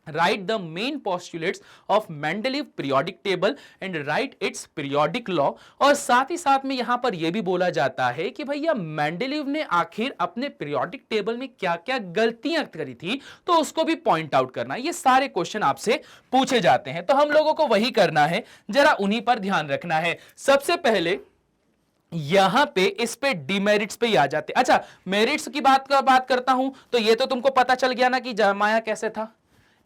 write the main postulates of Mendeleev periodic table and write its periodic law। और साथ ही साथ में यहां पर यह भी बोला जाता है कि भैया मेंडेलीव ने आखिर अपने पीरियोडिक टेबल में क्या क्या गलतियां करी थी, तो उसको भी पॉइंट आउट करना। ये सारे क्वेश्चन आपसे पूछे जाते हैं, तो हम लोगों को वही करना है, जरा उन्हीं पर ध्यान रखना है। सबसे पहले यहां पे इस पे डिमेरिट्स पे ही आ जाते। अच्छा, मेरिट्स की बात करता हूं, तो ये तो तुमको पता चल गया ना कि जमाया कैसे था,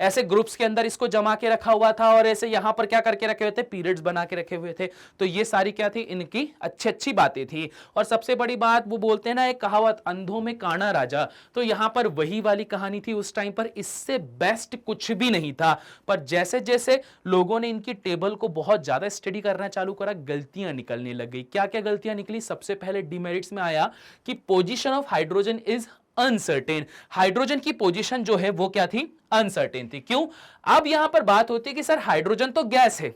ऐसे ग्रुप्स के अंदर इसको जमा के रखा हुआ था और ऐसे यहां पर क्या करके रखे हुए थे? पीरियड्स बना के रखे हुए थे। तो ये सारी क्या थी? इनकी अच्छी अच्छी बातें थी। और सबसे बड़ी बात वो बोलते हैं ना एक कहावत, अंधों में काना राजा, तो यहां पर वही वाली कहानी थी उस टाइम पर। इससे बेस्ट कुछ भी नहीं था, पर जैसे जैसे लोगों ने इनकी टेबल को बहुत ज्यादा स्टडी करना चालू करा, गलतियां निकलने लग गई। क्या क्या गलतियां निकली? सबसे पहले डिमेरिट्स में आया कि position of hydrogen is uncertain. Hydrogen की पोजीशन जो है वो क्या थी? अनसर्टेन थी। क्यों? अब यहां पर बात होती है कि सर हाइड्रोजन तो गैस है,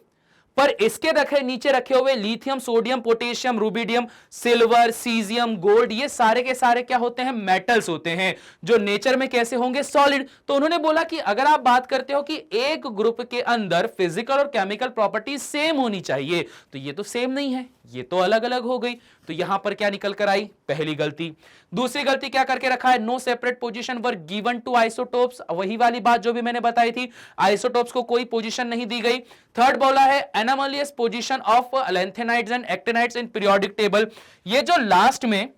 पर इसके नीचे रखे हुए lithium, sodium, potassium, rubidium, silver, caesium, gold, ये सारे के सारे क्या होते हैं? मेटल्स होते हैं, जो नेचर में कैसे होंगे? सॉलिड। तो उन्होंने बोला कि अगर आप बात करते हो कि एक ग्रुप के अंदर फिजिकल और केमिकल प्रॉपर्टी सेम होनी चाहिए, तो ये तो सेम नहीं है, ये तो अलग अलग हो गई। तो यहां पर क्या निकल कर आई? पहली गलती। दूसरी गलती क्या करके रखा है? No separate position were given to isotopes. वही वाली बात जो भी मैंने बताई थी, आइसोटोप्स को कोई पोजीशन नहीं दी गई। थर्ड बोला है anomalous position of lanthanides and actinides in periodic table. ये जो लास्ट में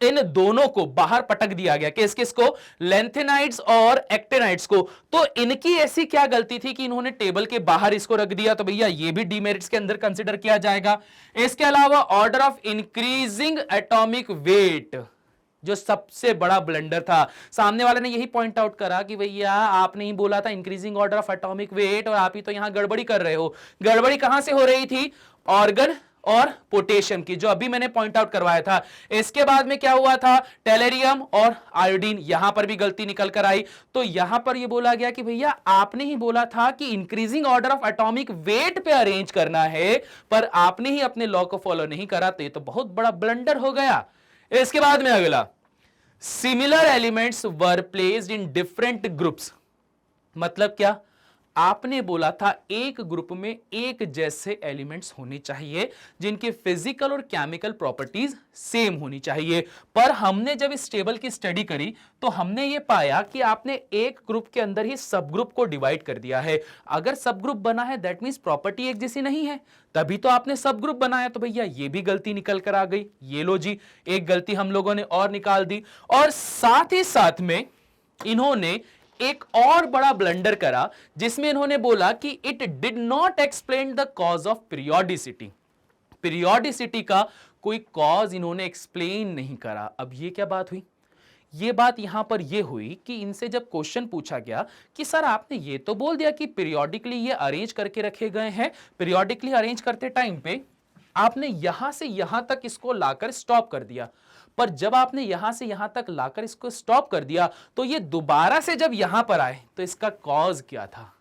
इन दोनों को बाहर पटक दिया गया, किस किस को? लेंथेनाइड्स और एक्टिनाइड्स को। तो इनकी ऐसी क्या गलती थी कि इन्होंने टेबल के बाहर इसको रख दिया? तो भैया ये भी डीमेरिट्स के अंदर कंसीडर किया जाएगा। इसके अलावा order of increasing atomic weight, जो सबसे बड़ा ब्लंडर था। सामने वाले ने यही पॉइंट आउट करा कि भैया आपने ही बोला था increasing order of atomic weight, और आप ही तो यहां गड़बड़ी कर रहे हो। गड़बड़ी कहां से हो रही थी? ऑर्गन और पोटेशियम की, जो अभी मैंने पॉइंट आउट करवाया था। इसके बाद में क्या हुआ था? टेलेरियम और आयोडीन, यहां पर भी गलती निकल कर आई। तो यहां पर यह बोला गया कि भैया आपने ही बोला था कि increasing order of atomic weight पे अरेंज करना है, पर आपने ही अपने लॉ को फॉलो नहीं करा, तो ये तो बहुत बड़ा ब्लंडर हो गया। इसके बाद में अगला, similar elements were placed in different groups. मतलब क्या? आपने बोला था एक ग्रुप में एक जैसे एलिमेंट्स होने चाहिए जिनके फिजिकल और केमिकल प्रॉपर्टीज सेम होनी चाहिए, पर हमने जब इस टेबल की स्टडी करी तो हमने ये पाया कि आपने एक ग्रुप के अंदर ही सब ग्रुप को डिवाइड कर दिया है। अगर सब ग्रुप बना है दैट मींस प्रॉपर्टी एक जैसी नहीं है, तभी तो आपने सब ग्रुप बनाया। तो भैया ये भी गलती निकल कर आ गई। ये लो जी, एक गलती हम लोगों ने और निकाल दी। और साथ ही साथ में इन्होंने एक और बड़ा ब्लंडर करा, जिसमें इन्होंने बोला कि it did not explain the cause of periodicity. Periodicity का कोई कॉज इन्होंने एक्सप्लेन नहीं करा। अब ये क्या बात हुई? ये बात यहां पर ये हुई कि इनसे जब क्वेश्चन पूछा गया कि सर आपने ये तो बोल दिया कि पीरियोडिकली ये अरेंज करके रखे गए हैं, पीरियोडिकली अरेंज करते टाइम पे आपने यहां से यहां तक इसको लाकर स्टॉप कर दिया, पर जब आपने यहां से यहां तक लाकर इसको स्टॉप कर दिया तो ये दोबारा से जब यहां पर आए तो इसका कॉज क्या था?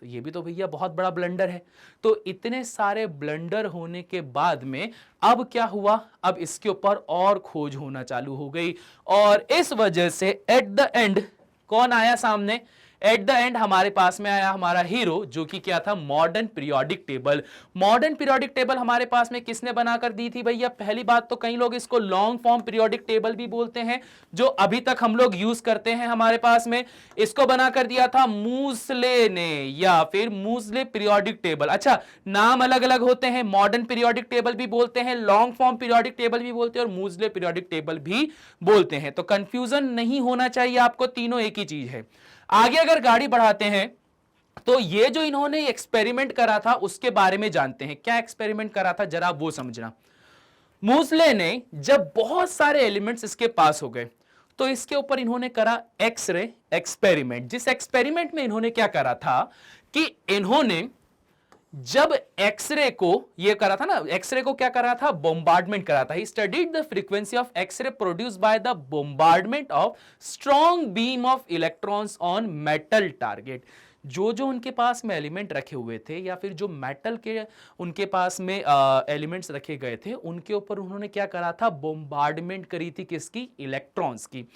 तो ये भी तो भैया बहुत बड़ा ब्लंडर है। तो इतने सारे ब्लंडर होने के बाद में अब क्या हुआ? अब इसके ऊपर और खोज होना चालू हो गई, और इस वजह से एट द एंड कौन आया सामने? एट द एंड हमारे पास में आया हमारा हीरो, जो कि क्या था? Modern periodic table. Modern periodic table हमारे पास में किसने बनाकर दी थी भैया? पहली बात तो कई लोग इसको लॉन्ग फॉर्म पीरियोडिक टेबल भी बोलते हैं, जो अभी तक हम लोग यूज करते हैं हमारे पास में। इसको बनाकर दिया था मूसले ने, या फिर मूसले पीरियोडिक टेबल। अच्छा, नाम अलग अलग होते हैं, मॉडर्न पीरियोडिक टेबल भी बोलते हैं, लॉन्ग फॉर्म पीरियोडिक टेबल भी बोलते हैं, और मूसले पीरियोडिक टेबल भी बोलते हैं। तो कंफ्यूजन नहीं होना चाहिए आपको, तीनों एक ही चीज है। आगे अगर गाड़ी बढ़ाते हैं तो ये जो इन्होंने एक्सपेरिमेंट करा था उसके बारे में जानते हैं। क्या एक्सपेरिमेंट करा था जरा वो समझना। मूसले ने जब बहुत सारे एलिमेंट्स इसके पास हो गए तो इसके ऊपर इन्होंने करा एक्सरे एक्सपेरिमेंट। जिस एक्सपेरिमेंट में इन्होंने क्या करा था कि इन्होंने जब एक्सरे को ये करा था ना, एक्सरे को क्या करा था? बोम्बार्डमेंट करा था। He studied the frequency of X ray produced by the bombardment of strong beam of electrons on metal target. जो जो उनके पास में एलिमेंट रखे हुए थे, या फिर जो मेटल के उनके पास में एलिमेंट्स रखे गए थे, उनके ऊपर उन्होंने क्या करा था? बोम्बार्डमेंट करी थी। किसकी? इलेक्ट्रॉन्स की।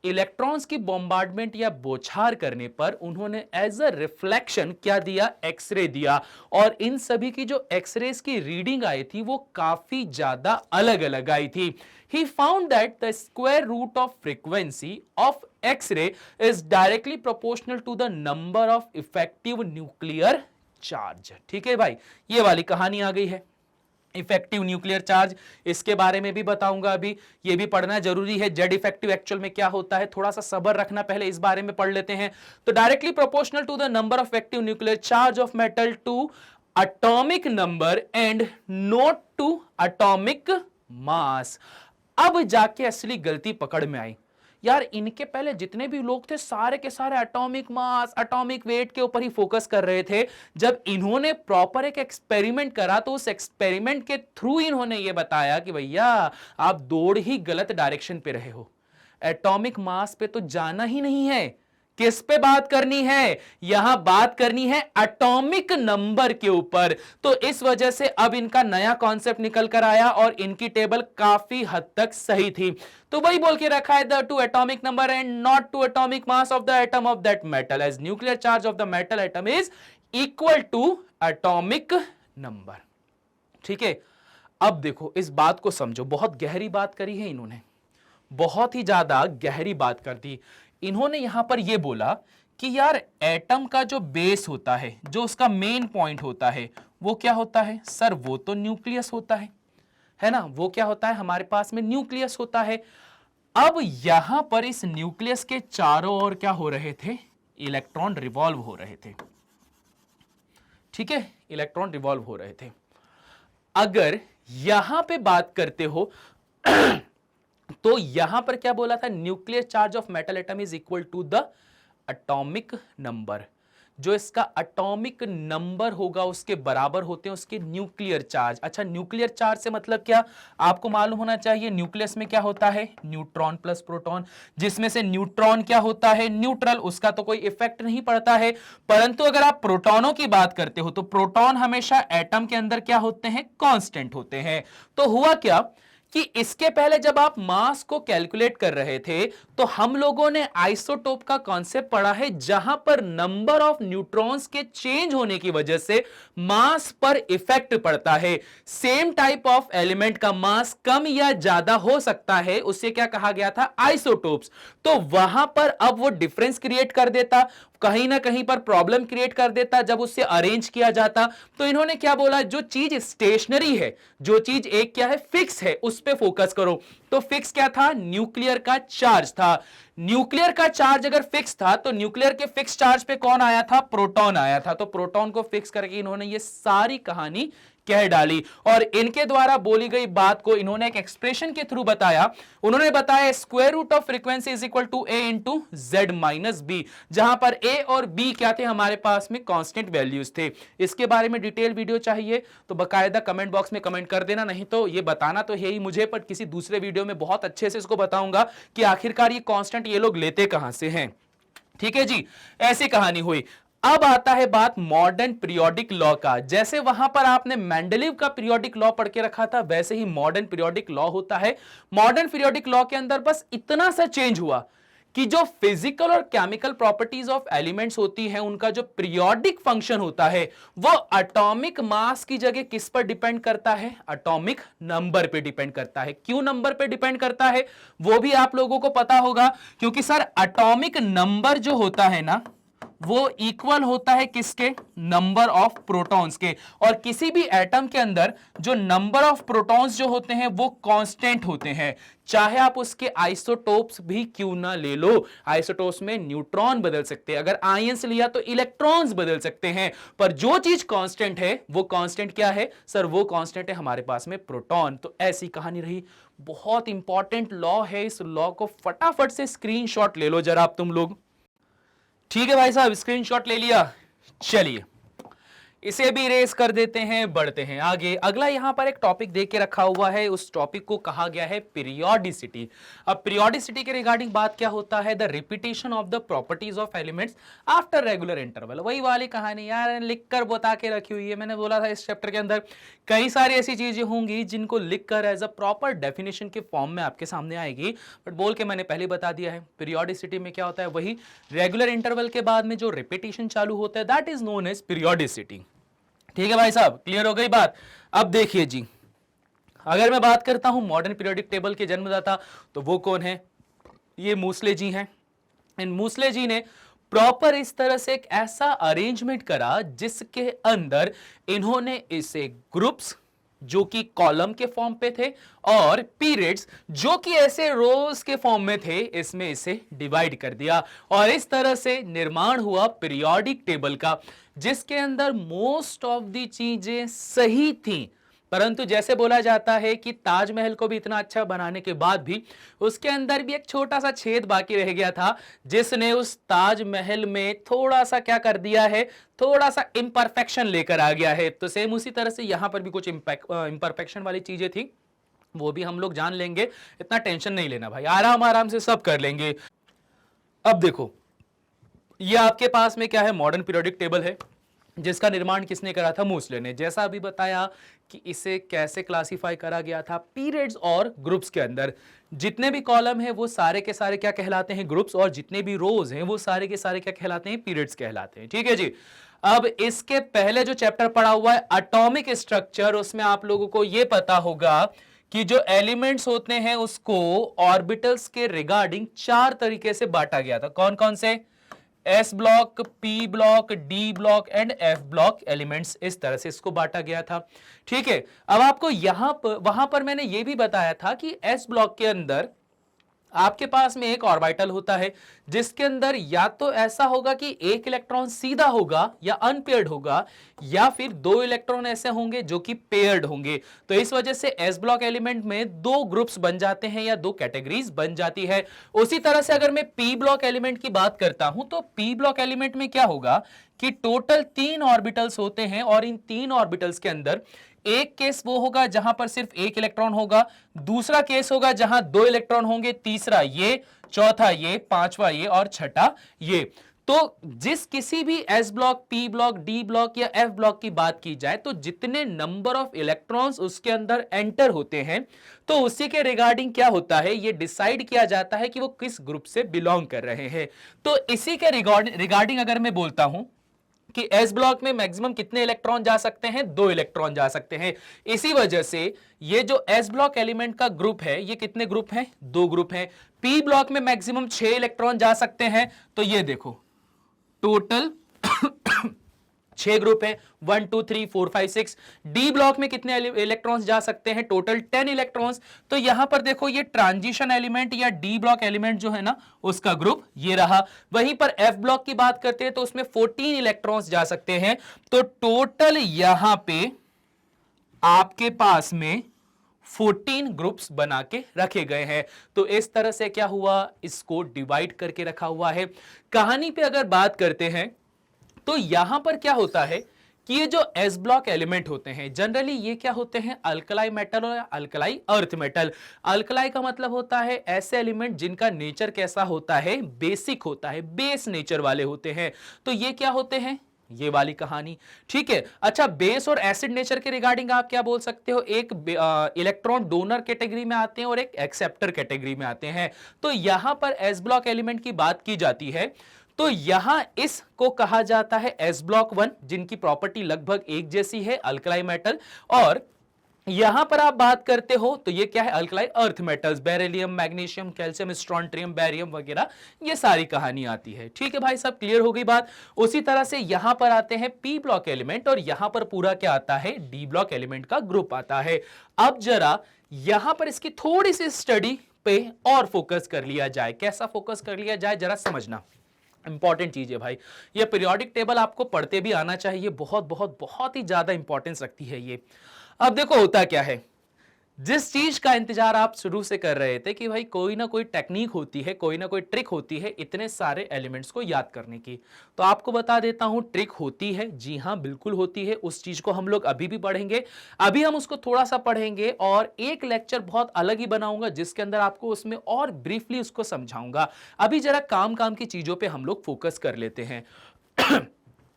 इलेक्ट्रॉन्स की बॉम्बार्डमेंट या बौछार करने पर उन्होंने एज अ रिफ्लेक्शन क्या दिया? एक्सरे दिया। और इन सभी की जो एक्सरेज की रीडिंग आई थी वो काफी ज्यादा अलग अलग आई थी। He found that the square root of frequency of X-ray is directly proportional to the number of effective nuclear charge। ठीक है भाई, ये वाली कहानी आ गई है। इफेक्टिव न्यूक्लियर चार्ज, इसके बारे में भी बताऊंगा अभी, ये भी पढ़ना जरूरी है। जेड इफेक्टिव एक्चुअल में क्या होता है, थोड़ा सा सब्र रखना, पहले इस बारे में पढ़ लेते हैं। तो directly proportional to the number of effective nuclear charge of metal to atomic number and not to atomic mass. अब जाके असली गलती पकड़ में आई। यार इनके पहले जितने भी लोग थे सारे के सारे एटॉमिक मास, एटॉमिक वेट के ऊपर ही फोकस कर रहे थे। जब इन्होंने प्रॉपर एक एक्सपेरिमेंट करा तो उस एक्सपेरिमेंट के थ्रू इन्होंने ये बताया कि भैया आप दौड़ ही गलत डायरेक्शन पे रहे हो। एटॉमिक मास पे तो जाना ही नहीं है। किस पे बात करनी है? यहां बात करनी है एटॉमिक नंबर के ऊपर। तो इस वजह से अब इनका नया कॉन्सेप्ट निकल कर आया और इनकी टेबल काफी हद तक सही थी। तो वही बोल के रखा है, the to atomic number and not to atomic mass of the atom of that metal, as nuclear charge of the metal atom is equal to atomic number. ठीक है, अब देखो इस बात को समझो, बहुत गहरी बात करी है इन्होंने, बहुत ही ज्यादा गहरी बात कर दी। इन्होंने यहां पर यह बोला कि यार एटम का जो बेस होता है, जो उसका मेन पॉइंट होता है, वो क्या होता है? सर वो तो न्यूक्लियस होता है ना? वो क्या होता है? हमारे पास में न्यूक्लियस होता है। अब यहां पर इस न्यूक्लियस के चारों ओर क्या हो रहे थे? इलेक्ट्रॉन रिवॉल्व हो रहे थे। ठीक है, इलेक्ट्रॉन रिवॉल्व हो रहे थे। अगर यहां पे बात करते हो तो यहां पर क्या बोला था, nuclear charge of metal atom is equal to the atomic number. जो इसका एटॉमिक नंबर होगा उसके बराबर होते हैं उसके न्यूक्लियर चार्ज। अच्छा, न्यूक्लियर चार्ज से मतलब क्या, आपको मालूम होना चाहिए न्यूक्लियस में क्या होता है, न्यूट्रॉन प्लस प्रोटॉन, जिसमें से न्यूट्रॉन क्या होता है, न्यूट्रल, उसका तो कोई इफेक्ट नहीं पड़ता है। परंतु अगर आप प्रोटॉनों की बात करते हो तो प्रोटॉन हमेशा एटम के अंदर क्या होते हैं, कांस्टेंट होते हैं। तो हुआ क्या कि इसके पहले जब आप मास को कैलकुलेट कर रहे थे तो हम लोगों ने आइसोटोप का कॉन्सेप्ट पढ़ा है, जहां पर नंबर ऑफ न्यूट्रॉन्स के चेंज होने की वजह से मास पर इफेक्ट पड़ता है। सेम टाइप ऑफ एलिमेंट का मास कम या ज्यादा हो सकता है, उससे क्या कहा गया था, आइसोटोप्स। तो वहां पर अब वो डिफरेंस क्रिएट कर देता, कहीं ना कहीं पर प्रॉब्लम क्रिएट कर देता जब उससे अरेंज किया जाता। तो इन्होंने क्या बोला, जो चीज स्टेशनरी है, जो चीज एक क्या है, फिक्स है, उस पे फोकस करो। तो फिक्स क्या था, न्यूक्लियर का चार्ज था। न्यूक्लियर का चार्ज अगर फिक्स था तो न्यूक्लियर के फिक्स चार्ज पे कौन आया था, प्रोटॉन आया था। तो प्रोटॉन को फिक्स करके इन्होंने ये सारी कहानी कह डाली। और इनके द्वारा बोली गई बात को इन्होंने एक एक्सप्रेशन के थ्रू बताया। उन्होंने बताया square root of frequency is equal to A into Z minus B, जहां पर ए और बी क्या थे, हमारे पास में कांस्टेंट वैल्यूज थे। इसके बारे में डिटेल वीडियो चाहिए तो बकायदा कमेंट बॉक्स में कमेंट कर देना, नहीं तो ये बताना तो है ही मुझे, पर किसी दूसरे वीडियो में बहुत अच्छे से इसको बताऊंगा कि आखिरकार ये कांस्टेंट ये लोग लेते कहां से हैं। ठीक है जी, ऐसी कहानी हुई। अब आता है बात मॉडर्न पीरियोडिक लॉ का। जैसे वहां पर आपने मेंडलीव का पीरियोडिक लॉ पढ़ के रखा था, वैसे ही मॉडर्न पीरियोडिक लॉ होता है। मॉडर्न पीरियोडिक लॉ के अंदर बस इतना सा चेंज हुआ कि जो फिजिकल और केमिकल प्रॉपर्टीज ऑफ एलिमेंट्स होती हैं, उनका जो पीरियोडिक फंक्शन होता है वो एटॉमिक मास की जगह किस पर डिपेंड करता है, एटॉमिक नंबर पे डिपेंड करता है। क्यों नंबर पे डिपेंड करता है वो भी आप लोगों को पता होगा, क्योंकि सर एटॉमिक नंबर जो होता है ना वो इक्वल होता है किसके, नंबर ऑफ प्रोटॉन्स के। और किसी भी एटम के अंदर जो नंबर ऑफ प्रोटॉन्स जो होते हैं वो कांस्टेंट होते हैं, चाहे आप उसके आइसोटोप्स भी क्यों ना ले लो। आइसोटोप्स में न्यूट्रॉन बदल सकते हैं, अगर आयंस लिया तो इलेक्ट्रॉन्स बदल सकते हैं, पर जो चीज कांस्टेंट है वो कांस्टेंट क्या है सर, वो कांस्टेंट है हमारे पास में प्रोटॉन। तो ऐसी कहानी रही, बहुत इंपॉर्टेंट लॉ है। इस लॉ को फटाफट से स्क्रीनशॉट ले लो जरा आप तुम लोग। ठीक है भाई साहब, स्क्रीनशॉट ले लिया, चलिए इसे भी इरेज कर देते हैं, बढ़ते हैं आगे। अगला यहां पर एक टॉपिक दे के रखा हुआ है, उस टॉपिक को कहा गया है पीरियोडिसिटी। अब पीरियोडिसिटी के रिगार्डिंग बात क्या होता है, the repetition of the properties of elements after regular interval. वही वाली कहानी यार, लिख कर बता के रखी हुई है। मैंने बोला था इस चैप्टर के अंदर कई सारी ऐसी चीजें होंगी जिनको लिखकर एज अ प्रॉपर डेफिनेशन के फॉर्म में आपके सामने आएगी, बट बोल के मैंने पहले बता दिया है। पीरियोडिसिटी में क्या होता है, वही रेगुलर इंटरवल के बाद में जो रिपीटेशन चालू होता है, that is known as periodicity. ठीक है भाई साहब, क्लियर हो गई बात। अब देखिए जी, अगर मैं बात करता हूं मॉडर्न पीरियोडिक टेबल के जन्मदाता, तो वो कौन है, ये मूसले जी हैं। इन मूसले जी ने प्रॉपर इस तरह से एक ऐसा अरेंजमेंट करा जिसके अंदर इन्होंने इसे ग्रुप्स जो कि कॉलम के फॉर्म पे थे और पीरियड्स जो कि ऐसे रोज के फॉर्म में थे, इसमें इसे डिवाइड कर दिया। और इस तरह से निर्माण हुआ पीरियोडिक टेबल का, जिसके अंदर मोस्ट ऑफ दी चीजें सही थी। परंतु जैसे बोला जाता है कि ताजमहल को भी इतना अच्छा बनाने के बाद भी उसके अंदर भी एक छोटा सा छेद बाकी रह गया था, जिसने उस ताजमहल में थोड़ा सा क्या कर दिया है, थोड़ा सा इंपरफेक्शन लेकर आ गया है। तो सेम उसी तरह से यहां पर भी कुछ इंपरफेक्शन वाली चीजें थी, वो भी हम लोग जान लेंगे, इतना टेंशन नहीं लेना भाई, आराम आराम से सब कर लेंगे। अब देखो, ये आपके पास में क्या है, मॉडर्न पीरियोडिक टेबल है, जिसका निर्माण किसने करा था, मूसले ने। जैसा अभी बताया कि इसे कैसे क्लासिफाई करा गया था, पीरियड्स और ग्रुप्स के अंदर। जितने भी कॉलम है वो सारे के सारे क्या कहलाते हैं, ग्रुप्स, और जितने भी रोज हैं वो सारे के सारे क्या कहलाते हैं, पीरियड्स कहलाते हैं। ठीक है जी। अब इसके पहले जो चैप्टर पढ़ा हुआ है एटॉमिक स्ट्रक्चर, उसमें आप लोगों को यह पता होगा कि जो एलिमेंट्स होते हैं उसको ऑर्बिटल्स के रिगार्डिंग चार तरीके से बांटा गया था। कौन कौन से, S block, P block, D block and F block elements, इस तरह से इसको बांटा गया था। ठीक है। अब आपको यहां पर वहां पर मैंने यह भी बताया था कि एस ब्लॉक के अंदर आपके पास में एक ऑर्बिटल होता है जिसके अंदर या तो ऐसा होगा कि एक इलेक्ट्रॉन सीधा होगा या अनपेयर्ड होगा, या फिर दो इलेक्ट्रॉन ऐसे होंगे जो कि पेयर्ड होंगे। तो इस वजह से एस ब्लॉक एलिमेंट में दो ग्रुप्स बन जाते हैं या दो कैटेगरीज बन जाती है। उसी तरह से अगर मैं पी ब्लॉक एलिमेंट की बात करता हूं तो पी ब्लॉक एलिमेंट में क्या होगा कि टोटल 3 ऑर्बिटल्स होते हैं, और इन 3 ऑर्बिटल्स के अंदर एक केस वो होगा जहां पर सिर्फ एक इलेक्ट्रॉन होगा, दूसरा केस होगा जहां दो इलेक्ट्रॉन होंगे, तीसरा ये, चौथा ये, पांचवा ये और छठा ये। तो जिस किसी भी S block, P block, D block या एफ ब्लॉक की बात की जाए तो जितने नंबर ऑफ इलेक्ट्रॉन्स उसके अंदर एंटर होते हैं तो उसी के रिगार्डिंग क्या होता है, ये डिसाइड किया जाता है कि वो किस ग्रुप से बिलोंग कर रहे हैं। तो इसी के रिगार्डिंग अगर मैं बोलता हूं कि एस ब्लॉक में मैक्सिमम कितने इलेक्ट्रॉन जा सकते हैं, 2 इलेक्ट्रॉन जा सकते हैं। इसी वजह से ये जो एस ब्लॉक एलिमेंट का ग्रुप है ये कितने ग्रुप हैं, 2 ग्रुप हैं। पी ब्लॉक में मैक्सिमम 6 इलेक्ट्रॉन जा सकते हैं, तो ये देखो टोटल 6 ग्रुप है, 1 2 3 4 5 6। डी ब्लॉक में कितने इलेक्ट्रॉन्स जा सकते हैं, टोटल 10 इलेक्ट्रॉन्स। तो यहां पर देखो ये ट्रांजिशन एलिमेंट या डी ब्लॉक एलिमेंट जो है ना उसका ग्रुप ये रहा। वहीं पर एफ ब्लॉक की बात करते हैं तो उसमें 14 इलेक्ट्रॉन्स जा सकते हैं। तो टोटल यहां पे आपके पास में 14 ग्रुप्स बना के रखे गए हैं। तो इस तरह से क्या हुआ, इसको डिवाइड करके रखा हुआ है। कहानी पे अगर बात करते हैं तो यहां पर क्या होता है कि ये जो एस ब्लॉक एलिमेंट होते हैं जनरली ये क्या होते हैं, अल्कलाई मेटल और अल्कलाई अर्थ मेटल। अल्कलाई का मतलब होता है ऐसे एलिमेंट जिनका नेचर कैसा होता है, बेसिक होता है, बेस नेचर वाले होते हैं। तो ये क्या होते हैं, ये वाली कहानी, ठीक है। अच्छा, बेस और एसिड नेचर के रिगार्डिंग आप क्या बोल सकते हो, एक इलेक्ट्रॉन डोनर कैटेगरी में आते हैं और एक एक्सेप्टर कैटेगरी में आते हैं। तो यहां पर एस ब्लॉक एलिमेंट की बात की जाती है तो यहां इसको कहा जाता है एस ब्लॉक 1, जिनकी प्रॉपर्टी लगभग एक जैसी है, अल्कलाई मेटल। और यहां पर आप बात करते हो तो ये क्या है, alkali earth metals, beryllium, magnesium, calcium, strontium, barium वगैरह, ये सारी कहानी आती है। ठीक है भाई, सब क्लियर हो गई बात। उसी तरह से यहां पर आते हैं पी ब्लॉक एलिमेंट और यहां पर पूरा क्या आता है, डी ब्लॉक एलिमेंट का ग्रुप आता है। अब जरा यहां पर इसकी थोड़ी सी स्टडी पे और फोकस कर लिया जाए। कैसा फोकस कर लिया जाए जरा समझना, इंपॉर्टेंट चीज है भाई। ये पीरियोडिक टेबल आपको पढ़ते भी आना चाहिए, बहुत बहुत बहुत ही ज्यादा इंपॉर्टेंस रखती है ये। अब देखो होता क्या है, जिस चीज का इंतजार आप शुरू से कर रहे थे कि भाई कोई ना कोई टेक्निक होती है, कोई ना कोई ट्रिक होती है इतने सारे एलिमेंट्स को याद करने की, तो आपको बता देता हूं ट्रिक होती है। जी हां, बिल्कुल होती है। उस चीज को हम लोग अभी भी पढ़ेंगे। अभी हम उसको थोड़ा सा पढ़ेंगे और एक लेक्चर बहुत अलग ही बनाऊंगा जिसके अंदर आपको उसमें और ब्रीफली उसको समझाऊंगा। अभी जरा काम काम की चीजों पर हम लोग फोकस कर लेते हैं।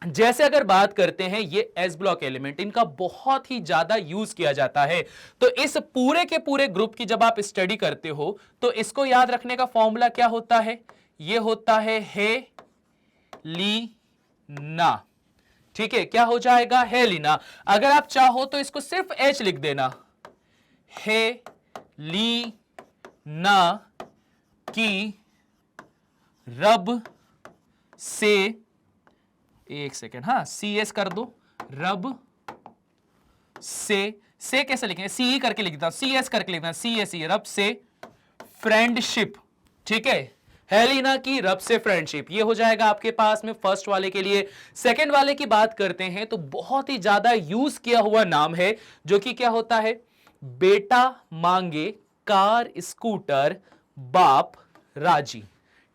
जैसे अगर बात करते हैं ये एस ब्लॉक एलिमेंट, इनका बहुत ही ज्यादा यूज किया जाता है। तो इस पूरे के पूरे ग्रुप की जब आप स्टडी करते हो तो इसको याद रखने का फॉर्मूला क्या होता है, ये होता है हेलिना। ठीक है, क्या हो जाएगा, हेलिना। अगर आप चाहो तो इसको सिर्फ एच लिख देना, हेलिना की रब से, एक सेकेंड, हाँ सी एस कर दो, रब से कैसे लिखेंगे, सी करके लिखता हूं, सी एस करके लिखता हूं, सी एस ई, रब से फ्रेंडशिप। ठीक है, हेलिना की रब से फ्रेंडशिप, ये हो जाएगा आपके पास में फर्स्ट वाले के लिए। सेकंड वाले की बात करते हैं तो बहुत ही ज्यादा यूज किया हुआ नाम है, जो कि क्या होता है, बेटा मांगे कार स्कूटर बाप राजी।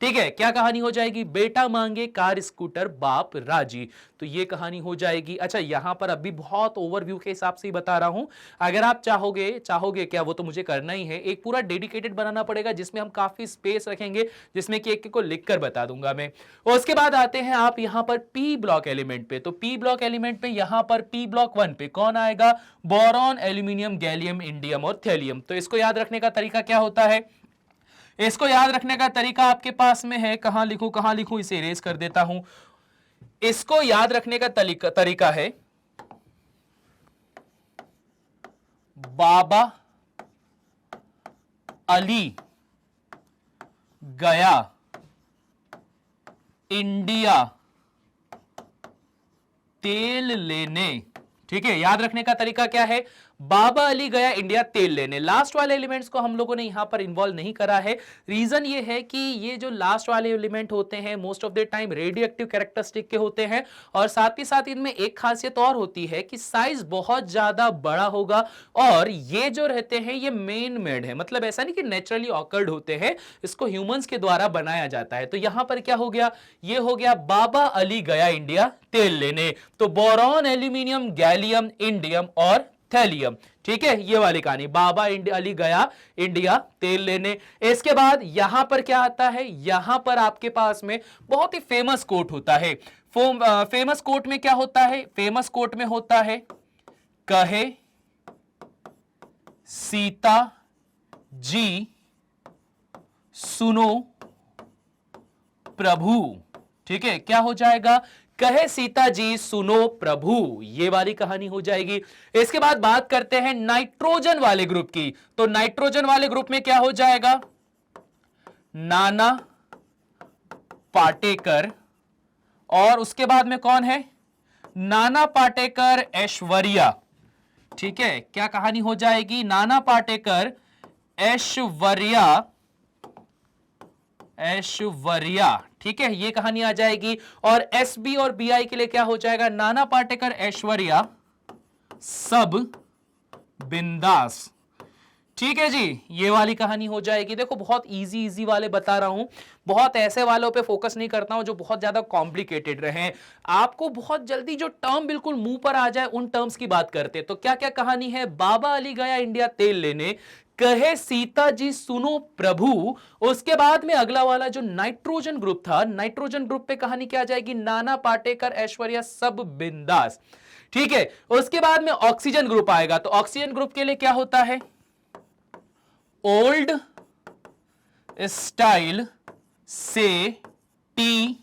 ठीक है, क्या कहानी हो जाएगी, बेटा मांगे कार स्कूटर बाप राजी, तो ये कहानी हो जाएगी। अच्छा, यहां पर अभी बहुत ओवरव्यू के हिसाब से ही बता रहा हूं। अगर आप चाहोगे क्या, वो तो मुझे करना ही है, एक पूरा डेडिकेटेड बनाना पड़ेगा जिसमें हम काफी स्पेस रखेंगे, जिसमें कि एक को लिखकर बता दूंगा मैं। और उसके बाद आते हैं आप यहां पर पी ब्लॉक एलिमेंट पे। तो पी ब्लॉक एलिमेंट पे यहां पर पी ब्लॉक 1 पे कौन आएगा, बोरॉन, एल्यूमिनियम, गैलियम, इंडियम और थैलियम। तो इसको याद रखने का तरीका क्या होता है, इसको याद रखने का तरीका आपके पास में है, कहां लिखूं, इसे इरेज कर देता हूं। इसको याद रखने का तरीका है, बाबा अली गया इंडिया तेल लेने। ठीक है, याद रखने का तरीका क्या है, बाबा अली गया इंडिया तेल लेने। लास्ट वाले एलिमेंट्स को हम लोगों ने यहां पर इन्वॉल्व नहीं करा है। रीजन ये है कि ये जो लास्ट वाले एलिमेंट होते हैं most of the time radio active characteristic के होते हैं, और साथ ही साथ इनमें एक खासियत और होती है कि साइज बहुत ज्यादा बड़ा होगा, और ये जो रहते हैं ये मेन मेड है, मतलब ऐसा नहीं कि नेचुरली ऑकर्ड होते हैं, इसको ह्यूमंस के द्वारा बनाया जाता है। तो यहां पर क्या हो गया, ये हो गया बाबा अली गया इंडिया तेल लेने। तो बोरॉन, एल्यूमिनियम, गैलियम, इंडियम और थैलियम, ठीक है, ये वाली कहानी, बाबा अली गया इंडिया तेल लेने। इसके बाद यहां पर क्या आता है, यहां पर आपके पास में बहुत ही फेमस कोट होता है। फेमस कोट में क्या होता है, फेमस कोट में होता है कहे सीता जी सुनो प्रभु, ठीक है, क्या हो जाएगा, कहे सीता जी सुनो प्रभु, ये वाली कहानी हो जाएगी। इसके बाद बात करते हैं नाइट्रोजन वाले ग्रुप की। तो नाइट्रोजन वाले ग्रुप में क्या हो जाएगा, नाना पाटेकर, और उसके बाद में कौन है, नाना पाटेकर, ऐश्वर्या, ठीक है, क्या कहानी हो जाएगी, नाना पाटेकर, ऐश्वर्या, ऐश्वर्या, ठीक है, ये कहानी आ जाएगी। और एसबी और बीआई के लिए क्या हो जाएगा, नाना पाटेकर, ऐश्वर्या, सब बिंदास, ठीक है जी, ये वाली कहानी हो जाएगी। देखो बहुत इजी इजी वाले बता रहा हूं, बहुत ऐसे वालों पे फोकस नहीं करता हूं जो बहुत ज्यादा कॉम्प्लिकेटेड रहे। आपको बहुत जल्दी जो टर्म बिल्कुल मुंह पर आ जाए उन टर्म्स की बात करते। तो क्या क्या कहानी है, बाबा अली गया इंडिया तेल लेने, कहे सीता जी सुनो प्रभु। उसके बाद में अगला वाला जो नाइट्रोजन ग्रुप था, नाइट्रोजन ग्रुप पे कहानी क्या आ जाएगी, नाना पाटेकर, ऐश्वर्या, सब बिंदास, ठीक है। उसके बाद में ऑक्सीजन ग्रुप आएगा। तो ऑक्सीजन ग्रुप के लिए क्या होता है, ओल्ड स्टाइल से टी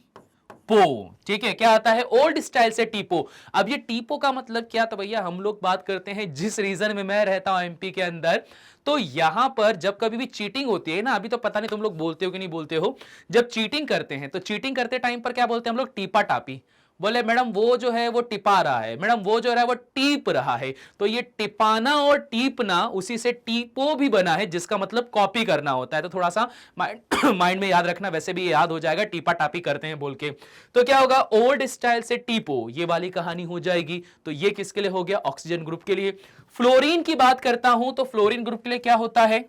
पो, ठीक है, क्या आता है, ओल्ड स्टाइल से टीपो। अब ये टीपो का मतलब क्या, तो भैया हम लोग बात करते हैं जिस रीजन में मैं रहता हूं एमपी के अंदर, तो यहां पर जब कभी भी चीटिंग होती है ना, अभी तो पता नहीं तुम लोग बोलते हो कि नहीं बोलते हो, जब चीटिंग करते हैं तो चीटिंग करते टाइम पर क्या बोलते हैं हम लोग, टीपा टापी। बोले मैडम वो जो है वो टिपा रहा है, मैडम वो जो है वो टीप रहा है। तो ये टिपाना और टीपना उसी से टीपो भी बना है, जिसका मतलब कॉपी करना होता है। तो थोड़ा सा माइंड में याद रखना, वैसे भी ये याद हो जाएगा, टीपा टापी करते हैं बोल के। तो क्या होगा, ओल्ड स्टाइल से टीपो, ये वाली कहानी हो जाएगी। तो ये किसके लिए हो गया, ऑक्सीजन ग्रुप के लिए। फ्लोरीन की बात करता हूं तो फ्लोरीन ग्रुप के लिए क्या होता है,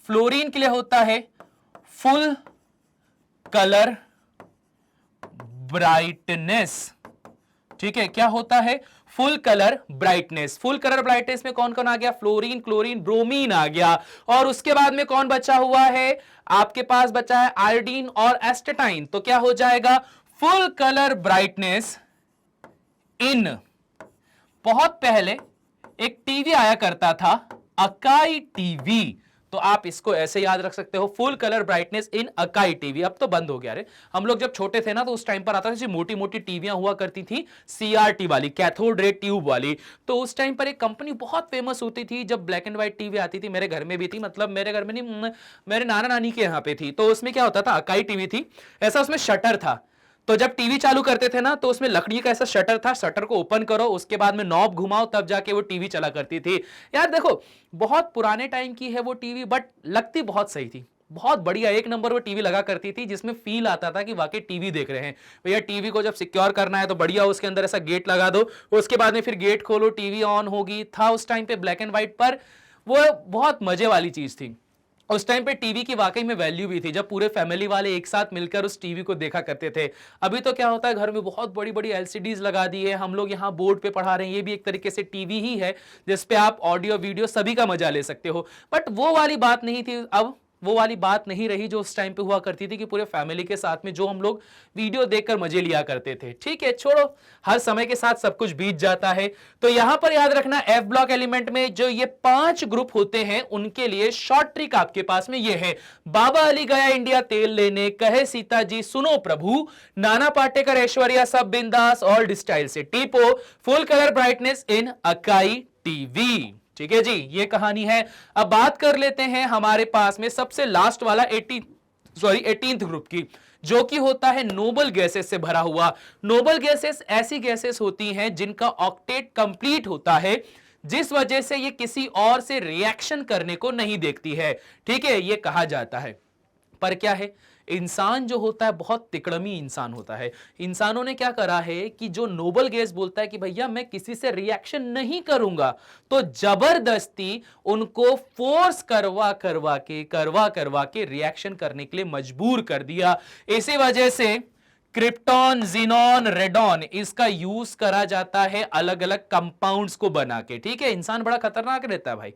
फ्लोरीन के लिए होता है फुल कलर ब्राइटनेस, ठीक है, क्या होता है, full colour brightness. Full colour brightness में कौन कौन आ गया, फ्लोरीन, क्लोरीन, ब्रोमीन आ गया। और उसके बाद में कौन बचा हुआ है, आपके पास बचा है आयोडीन और एस्टेटाइन। तो क्या हो जाएगा, फुल कलर ब्राइटनेस इन, बहुत पहले एक टीवी आया करता था, अकाई टीवी, तो आप इसको ऐसे याद रख सकते हो, फुल कलर ब्राइटनेस इन अकाई टीवी। अब तो बंद हो गया रे, हम लोग जब छोटे थे ना तो उस टाइम पर आता था, मोटी मोटी टीवियां हुआ करती थी, सीआरटी वाली, कैथोड रे ट्यूब वाली। तो उस टाइम पर एक कंपनी बहुत फेमस होती थी, जब ब्लैक एंड व्हाइट टीवी आती थी, मेरे घर में भी थी, मतलब मेरे घर में नहीं, मेरे नाना नानी के यहाँ पे थी। तो उसमें क्या होता था, अकाई टीवी थी, ऐसा उसमें शटर था। तो जब टीवी चालू करते थे ना तो उसमें लकड़ी का ऐसा शटर था, शटर को ओपन करो, उसके बाद में नॉब घुमाओ, तब जाके वो टीवी चला करती थी। यार देखो बहुत पुराने टाइम की है वो टीवी, बट लगती बहुत सही थी, बहुत बढ़िया, एक नंबर वो टीवी लगा करती थी, जिसमें फील आता था कि वाकई टीवी देख रहे हैं। भैया टीवी को जब सिक्योर करना है तो बढ़िया उसके अंदर ऐसा गेट लगा दो, उसके बाद में फिर गेट खोलो, टीवी ऑन होगी। था उस टाइम पे ब्लैक एंड व्हाइट पर, वो बहुत मजे वाली चीज थी। उस टाइम पे टीवी की वाकई में वैल्यू भी थी, जब पूरे फैमिली वाले एक साथ मिलकर उस टीवी को देखा करते थे। अभी तो क्या होता है, घर में बहुत बड़ी बड़ी एलसीडीज लगा दी है, हम लोग यहाँ बोर्ड पे पढ़ा रहे हैं, ये भी एक तरीके से टीवी ही है, जिसपे आप ऑडियो वीडियो सभी का मजा ले सकते हो। बट वो वाली बात नहीं थी, अब वो वाली बात नहीं रही जो उस टाइम पे हुआ करती थी, कि पूरे फैमिली के साथ में जो हम लोग वीडियो देखकर मजे लिया करते थे। ठीक है, छोड़ो, हर समय के साथ सब कुछ बीत जाता है। तो यहां पर याद रखना, एफ ब्लॉक एलिमेंट में जो ये 5 ग्रुप होते हैं उनके लिए शॉर्ट ट्रिक आपके पास में ये है, बाबा अली गया इंडिया तेल लेने, कहे सीता जी सुनो प्रभु, नाना पाटेकर, ऐश्वर्या, सब बिंदास, ओल्ड स्टाइल से टीपो, फुल कलर ब्राइटनेस इन अकाई टीवी। ठीक है जी, ये कहानी है। अब बात कर लेते हैं हमारे पास में सबसे लास्ट वाला 18th ग्रुप की, जो कि होता है नोबल गैसेस से भरा हुआ। नोबल गैसेस ऐसी गैसेस होती हैं जिनका ऑक्टेट कंप्लीट होता है जिस वजह से ये किसी और से रिएक्शन करने को नहीं देखती है। ठीक है, ये कहा जाता है। पर क्या है, इंसान जो होता है बहुत तिकड़मी इंसान होता है। इंसानों ने क्या करा है कि जो नोबल गैस बोलता है कि भैया मैं किसी से रिएक्शन नहीं करूंगा, तो जबरदस्ती उनको फोर्स करवा के रिएक्शन करने के लिए मजबूर कर दिया। इसी वजह से क्रिप्टॉन, जीनॉन, रेडॉन इसका यूज करा जाता है अलग अलग कंपाउंड्स को बना के। ठीक है, इंसान बड़ा खतरनाक रहता है भाई।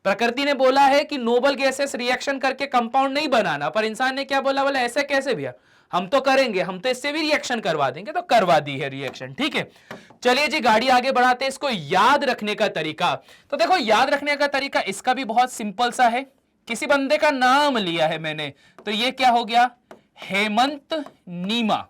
प्रकृति ने बोला है कि नोबल गैसेस रिएक्शन करके कंपाउंड नहीं बनाना, पर इंसान ने क्या बोला, बोला ऐसे कैसे भैया, हम तो करेंगे, हम तो इससे भी रिएक्शन करवा देंगे, तो करवा दी है रिएक्शन। ठीक है, चलिए जी गाड़ी आगे बढ़ाते हैं। इसको याद रखने का तरीका, तो देखो याद रखने का तरीका इसका भी बहुत सिंपल सा है। किसी बंदे का नाम लिया है मैंने, तो ये क्या हो गया, हेमंत नीमा।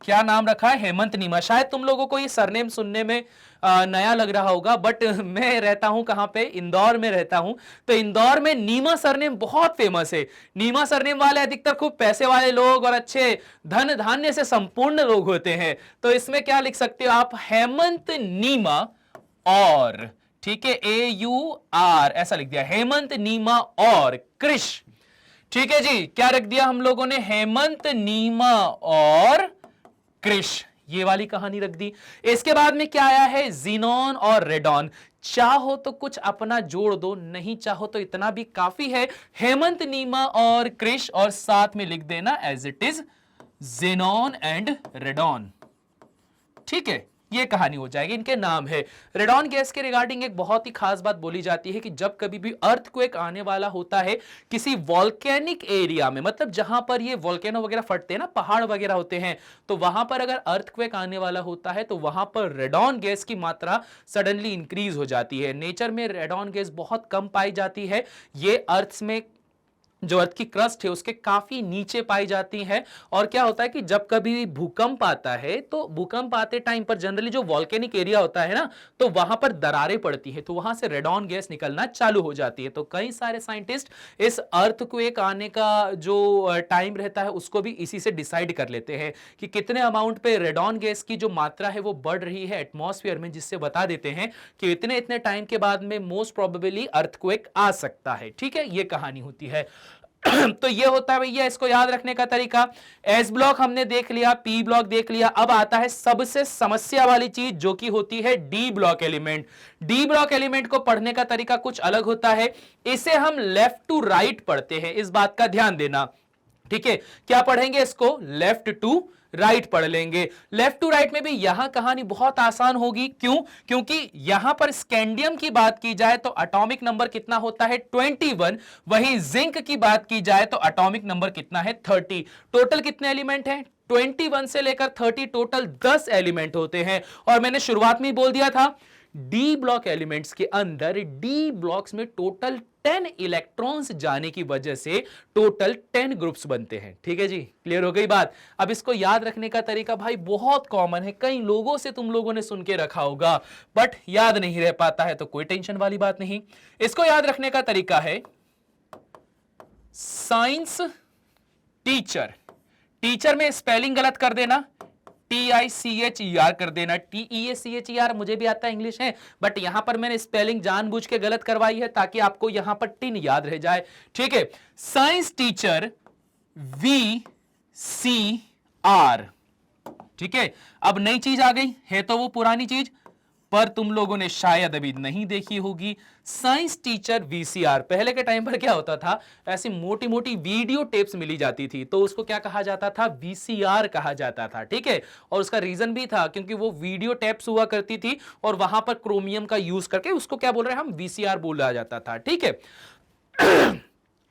क्या नाम रखा है, हेमंत नीमा। शायद तुम लोगों को ये सरनेम सुनने में नया लग रहा होगा, बट मैं रहता हूं कहां पे, इंदौर में रहता हूं। तो इंदौर में नीमा सरनेम बहुत फेमस है। नीमा सरनेम वाले अधिकतर खूब पैसे वाले लोग और अच्छे धन धान्य से संपूर्ण लोग होते हैं। तो इसमें क्या लिख सकते हो आप, हेमंत नीमा और, ठीक है, AUR ऐसा लिख दिया, हेमंत नीमा और कृष। ठीक है जी, क्या रख दिया हम लोगों ने, हेमंत नीमा और कृष, ये वाली कहानी रख दी। इसके बाद में क्या आया है, जीनॉन और रेडॉन। चाहो तो कुछ अपना जोड़ दो, नहीं चाहो तो इतना भी काफी है, हेमंत नीमा और कृष, और साथ में लिख देना as it is xenon and radon. ठीक है, ये कहानी हो जाएगी, इनके नाम है। रेडॉन गैस के रिगार्डिंग एक बहुत ही खास बात बोली जाती है कि जब कभी भी अर्थक्वेक आने वाला होता है किसी वॉल्केनिक एरिया में, मतलब जहां पर ये वॉल्केनो वगैरह फटते हैं ना, पहाड़ वगैरह होते हैं, तो वहां पर अगर अर्थक्वेक आने वाला होता है तो वहां पर रेडॉन गैस की मात्रा सडनली इंक्रीज हो जाती है। नेचर में रेडॉन गैस बहुत कम पाई जाती है। ये अर्थ में जो अर्थ की क्रस्ट है उसके काफी नीचे पाई जाती है। और क्या होता है कि जब कभी भूकंप आता है, तो भूकंप आते टाइम पर जनरली जो वॉल्केनिक एरिया होता है ना, तो वहां पर दरारें पड़ती है, तो वहां से रेडॉन गैस निकलना चालू हो जाती है। तो कई सारे साइंटिस्ट इस अर्थक्वेक आने का जो टाइम रहता है उसको भी इसी से डिसाइड कर लेते हैं कि कितने अमाउंट पे रेडॉन गैस की जो मात्रा है वो बढ़ रही है एटमॉस्फेयर में, जिससे बता देते हैं कि इतने इतने टाइम के बाद में मोस्ट प्रोबेबली अर्थक्वेक आ सकता है। ठीक है, ये कहानी होती है। तो ये होता है भैया इसको याद रखने का तरीका। एस ब्लॉक हमने देख लिया, पी ब्लॉक देख लिया, अब आता है सबसे समस्या वाली चीज जो कि होती है D block element. D block element को पढ़ने का तरीका कुछ अलग होता है, इसे हम लेफ्ट टू राइट पढ़ते हैं, इस बात का ध्यान देना। ठीक है, क्या पढ़ेंगे इसको, लेफ्ट टू राइट पढ़ लेंगे। लेफ्ट टू राइट में भी यहां कहानी बहुत आसान होगी, क्यों, क्योंकि यहां पर स्कैंडियम की बात की जाए तो एटॉमिक नंबर कितना होता है 21, वहीं जिंक की बात की जाए तो एटॉमिक नंबर कितना है 30। टोटल कितने एलिमेंट हैं, 21 से लेकर 30, टोटल 10 एलिमेंट होते हैं। और मैंने शुरुआत में ही बोल दिया था डी ब्लॉक एलिमेंट्स के अंदर, डी ब्लॉक्स में टोटल 10 इलेक्ट्रॉन्स जाने की वजह से टोटल 10 ग्रुप्स बनते हैं। ठीक है जी, क्लियर हो गई बात। अब इसको याद रखने का तरीका भाई बहुत कॉमन है, कई लोगों से तुम लोगों ने सुन के रखा होगा, बट याद नहीं रह पाता है तो कोई टेंशन वाली बात नहीं। इसको याद रखने का तरीका है, साइंस टीचर, टीचर में स्पेलिंग गलत कर देना, TICHER कर देना, TEACHER मुझे भी आता है, इंग्लिश है, बट यहां पर मैंने स्पेलिंग जानबूझ के गलत करवाई है ताकि आपको यहां पर टिन याद रह जाए। ठीक है, साइंस टीचर VCR। ठीक है, अब नई चीज आ गई है, तो वो पुरानी चीज पर तुम लोगों ने शायद अभी नहीं देखी होगी। साइंस टीचर VCR, पहले के टाइम पर क्या होता था, ऐसी मोटी मोटी वीडियो टेप्स मिली जाती थी, तो उसको क्या कहा जाता था, VCR कहा जाता था। ठीक है, और उसका रीजन भी था क्योंकि वो वीडियो टेप्स हुआ करती थी और वहां पर क्रोमियम का यूज करके उसको क्या बोल रहे हैं हम, VCR बोला जाता था। ठीक है,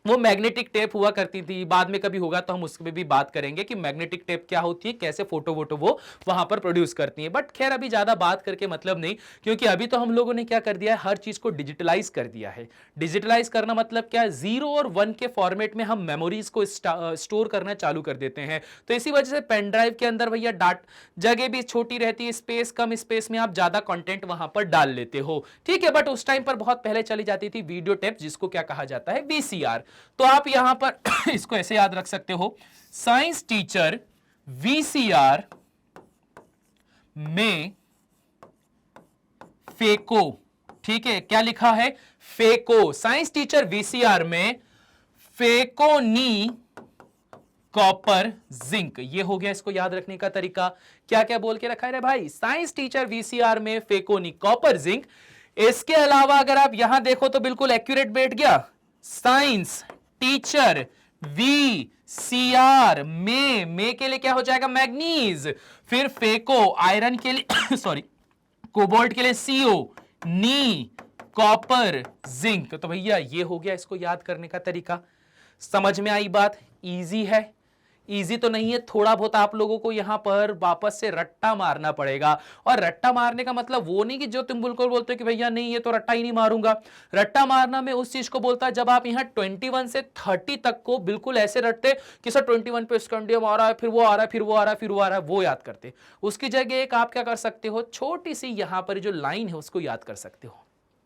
वो मैग्नेटिक टेप हुआ करती थी, बाद में कभी होगा तो हम उसमें भी बात करेंगे कि मैग्नेटिक टेप क्या होती है, कैसे फोटो वोटो वो वहां पर प्रोड्यूस करती है। बट खैर अभी ज्यादा बात करके मतलब नहीं, क्योंकि अभी तो हम लोगों ने क्या कर दिया है, हर चीज को डिजिटलाइज कर दिया है। डिजिटलाइज करना मतलब क्या, 0 और 1 के फॉर्मेट में हम मेमोरीज को स्टोर करना चालू कर देते हैं। तो इसी वजह से पेन ड्राइव के अंदर भैया जगह भी छोटी रहती है, स्पेस कम, स्पेस में आप ज्यादा कंटेंट वहां पर डाल लेते हो। ठीक है, बट उस टाइम पर बहुत पहले चली जाती थी वीडियो टेप, जिसको क्या कहा जाता है, VCR। तो आप यहां पर इसको ऐसे याद रख सकते हो, साइंस टीचर VCR में फेको, ठीक है, क्या लिखा है? फेको। साइंस टीचर वीसीआर में फेकोनी कॉपर जिंक, ये हो गया इसको याद रखने का तरीका। क्या क्या बोल के रखा है रे भाई? साइंस टीचर वीसीआर में फेकोनी कॉपर जिंक। इसके अलावा अगर आप यहां देखो तो बिल्कुल एक्यूरेट बैठ गया। साइंस टीचर वीसीआर में के लिए क्या हो जाएगा? मैग्नीज। फिर फेको आयरन के लिए सॉरी कोबाल्ट के लिए सीओ, नी कॉपर जिंक। तो भैया ये हो गया इसको याद करने का तरीका। समझ में आई बात? इजी है? इजी तो नहीं है, थोड़ा बहुत आप लोगों को यहां पर वापस से रट्टा मारना पड़ेगा। और रट्टा मारने का मतलब वो नहीं कि जो तुम बिल्कुल बोलते हो कि भैया नहीं ये तो रट्टा ही नहीं मारूंगा। रट्टा मारना में उस चीज को बोलता है जब आप यहां 21 से 30 तक को बिल्कुल ऐसे रटते कि सर 21 पे स्कैंडियम आ रहा है, फिर वो आ रहा है, फिर वो आ रहा है, फिर वो आ रहा है, वो याद करते। उसकी जगह एक आप क्या कर सकते हो, छोटी सी यहां पर जो लाइन है उसको याद कर सकते हो,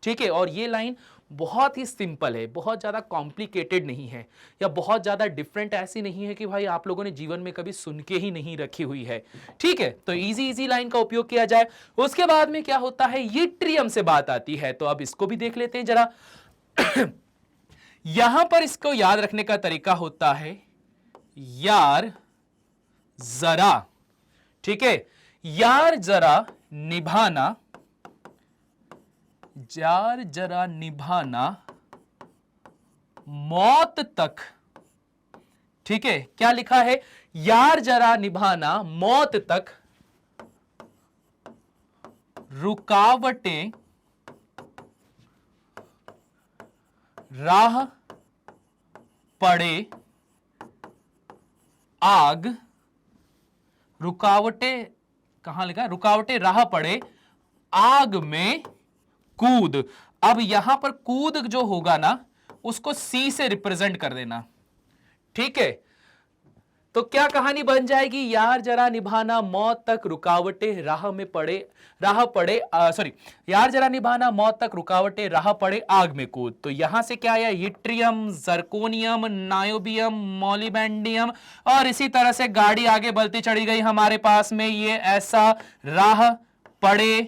ठीक है। और ये लाइन बहुत ही सिंपल है, बहुत ज्यादा कॉम्प्लिकेटेड नहीं है, या बहुत ज्यादा डिफरेंट ऐसी नहीं है कि भाई आप लोगों ने जीवन में कभी सुन के ही नहीं रखी हुई है, ठीक है। तो इजी इजी लाइन का उपयोग किया जाए। उसके बाद में क्या होता है, यट्रियम से बात आती है, तो अब इसको भी देख लेते हैं जरा। यहां पर इसको याद रखने का तरीका होता है यार जरा, ठीक है। यार जरा निभाना, यार जरा निभाना मौत तक, ठीक है। क्या लिखा है? यार जरा निभाना मौत तक रुकावटें राह पड़े आग, रुकावटें कहां लिखा है? रुकावटें राह पड़े आग में कूद। अब यहां पर कूद जो होगा ना उसको सी से रिप्रेजेंट कर देना, ठीक है। तो क्या कहानी बन जाएगी? यार जरा निभाना मौत तक रुकावटें राह में पड़े, राह पड़े सॉरी यार जरा निभाना मौत तक रुकावटें राह पड़े आग में कूद। तो यहां से क्या आया? यट्रियम, जर्कोनियम, नायोबियम, मोलिबेंडियम, और इसी तरह से गाड़ी आगे बढ़ती चढ़ी गई हमारे पास में। ये ऐसा राह पड़े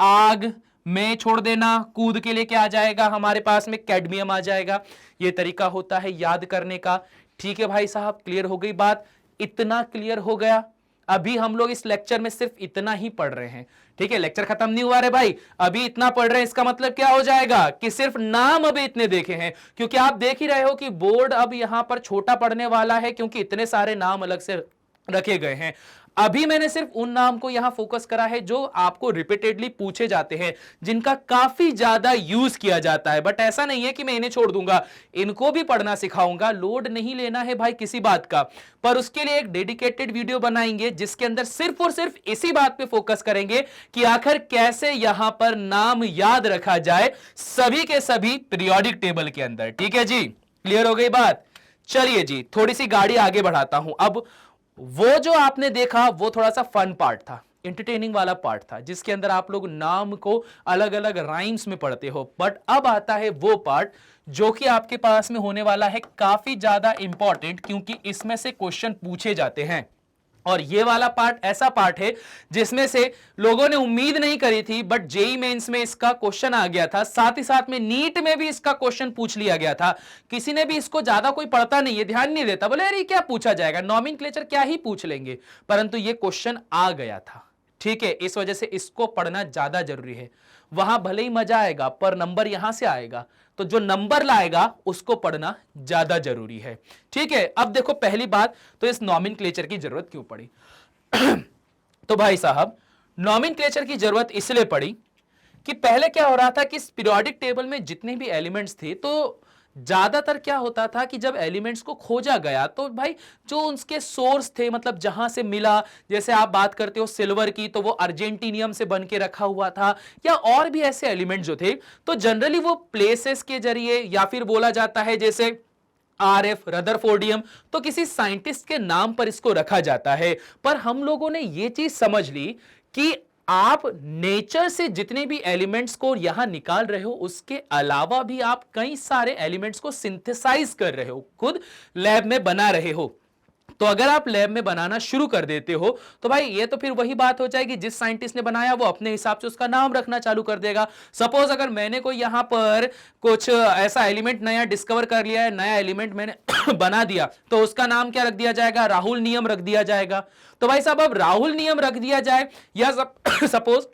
आग में छोड़ देना, कूद के लिए क्या आ जाएगा हमारे पास में? कैडमियम आ जाएगा। ये तरीका होता है याद करने का, ठीक है भाई साहब। क्लियर हो गई बात? इतना क्लियर हो गया? अभी हम लोग इस लेक्चर में सिर्फ इतना ही पढ़ रहे हैं, ठीक है। लेक्चर खत्म नहीं हुआ रे भाई, अभी इतना पढ़ रहे हैं। इसका मतलब क्या हो जाएगा कि सिर्फ नाम अभी इतने देखे हैं, क्योंकि आप देख ही रहे हो कि बोर्ड अब यहां पर छोटा पढ़ने वाला है, क्योंकि इतने सारे नाम अलग से रखे गए हैं। अभी मैंने सिर्फ उन नाम को यहां फोकस करा है जो आपको रिपीटेडली पूछे जाते हैं, जिनका काफी ज्यादा यूज किया जाता है। बट ऐसा नहीं है कि मैं इन्हें छोड़ दूंगा, इनको भी पढ़ना सिखाऊंगा। लोड नहीं लेना है भाई किसी बात का, पर उसके लिए एक डेडिकेटेड वीडियो बनाएंगे जिसके अंदर सिर्फ और सिर्फ इसी बात पे फोकस करेंगे कि आखिर कैसे यहां पर नाम याद रखा जाए सभी के सभी पीरियोडिक टेबल के अंदर, ठीक है जी। क्लियर हो गई बात? चलिए जी, थोड़ी सी गाड़ी आगे बढ़ाता हूं। अब वो जो आपने देखा वो थोड़ा सा फन पार्ट था, इंटरटेनिंग वाला पार्ट था, जिसके अंदर आप लोग नाम को अलग अलग राइम्स में पढ़ते हो। बट अब आता है वो पार्ट जो कि आपके पास में होने वाला है काफी ज्यादा इंपॉर्टेंट, क्योंकि इसमें से क्वेश्चन पूछे जाते हैं। और ये वाला पार्ट ऐसा पार्ट है जिसमें से लोगों ने उम्मीद नहीं करी थी, बट जेईई मेंस में इसका क्वेश्चन आ गया था, साथ ही साथ में नीट में भी इसका क्वेश्चन पूछ लिया गया था। किसी ने भी इसको ज्यादा कोई पढ़ता नहीं है, ध्यान नहीं देता, बोले अरे क्या पूछा जाएगा, नॉमेनक्लेचर क्या ही पूछ लेंगे, परंतु ये क्वेश्चन आ गया था, ठीक है। इस वजह से इसको पढ़ना ज्यादा जरूरी है। वहां भले ही मजा आएगा पर नंबर यहां से आएगा, तो जो नंबर लाएगा उसको पढ़ना ज्यादा जरूरी है, ठीक है। अब देखो पहली बात तो इस नॉमेनक्लेचर की जरूरत क्यों पड़ी? तो भाई साहब नॉमेनक्लेचर की जरूरत इसलिए पड़ी कि पहले क्या हो रहा था कि इस पीरियोडिक टेबल में जितने भी एलिमेंट्स थे, तो ज्यादातर क्या होता था कि जब एलिमेंट्स को खोजा गया तो भाई जो उसके सोर्स थे, मतलब जहां से मिला, जैसे आप बात करते हो सिल्वर की तो वो अर्जेंटीनियम से बन के रखा हुआ था, या और भी ऐसे एलिमेंट जो थे, तो जनरली वो प्लेसेस के जरिए, या फिर बोला जाता है जैसे RF रदरफोर्डियम, तो किसी साइंटिस्ट के नाम पर इसको रखा जाता है। पर हम लोगों ने ये चीज समझ ली कि आप नेचर से जितने भी एलिमेंट्स को यहां निकाल रहे हो, उसके अलावा भी आप कई सारे एलिमेंट्स को सिंथेसाइज कर रहे हो, खुद लैब में बना रहे हो। तो अगर आप लैब में बनाना शुरू कर देते हो तो भाई ये तो फिर वही बात हो जाएगी, जिस साइंटिस्ट ने बनाया वो अपने हिसाब से उसका नाम रखना चालू कर देगा। सपोज अगर मैंने कोई यहां पर कुछ ऐसा एलिमेंट नया डिस्कवर कर लिया है, नया एलिमेंट मैंने बना दिया, तो उसका नाम क्या रख दिया जाएगा? राहुल नियम रख दिया जाएगा। तो भाई साहब अब राहुल नियम रख दिया जाए, या सपोज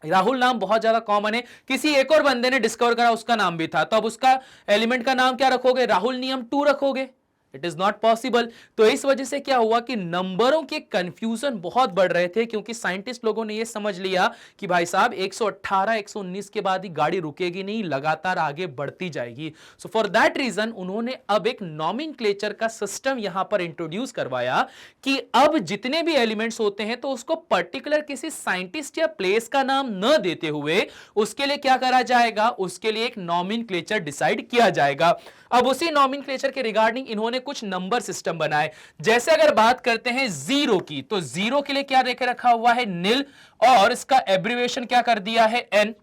राहुल नाम बहुत ज्यादा कॉमन है, किसी एक और बंदे ने डिस्कवर करा उसका नाम भी था, तो अब उसका एलिमेंट का नाम क्या रखोगे? राहुल नियम 2 रखोगे। It is not possible. तो इस वजह से क्या हुआ कि नंबरों के कंफ्यूजन बहुत बढ़ रहे थे, क्योंकि साइंटिस्ट लोगों ने यह समझ लिया कि भाई साहब 118 119 के बाद ही गाड़ी रुकेगी नहीं, लगातार आगे बढ़ती जाएगी। सो फॉर दैट रीजन उन्होंने अब एक नॉमेनक्लेचर का सिस्टम यहां पर इंट्रोड्यूस करवाया कि अब जितने भी एलिमेंट्स होते हैं तो उसको पर्टिकुलर किसी साइंटिस्ट या प्लेस का नाम न देते हुए उसके लिए क्या करा जाएगा? उसके लिए एक नॉमेनक्लेचर डिसाइड किया जाएगा। अब उसी नॉमेनक्लेचर के रिगार्डिंग इन्होंने कुछ नंबर सिस्टम बनाए। जैसे अगर बात करते हैं जीरो की, तो जीरो के लिए क्या लेकर रखा हुआ है? नील, और इसका एब्रिविएशन क्या कर दिया है? एन।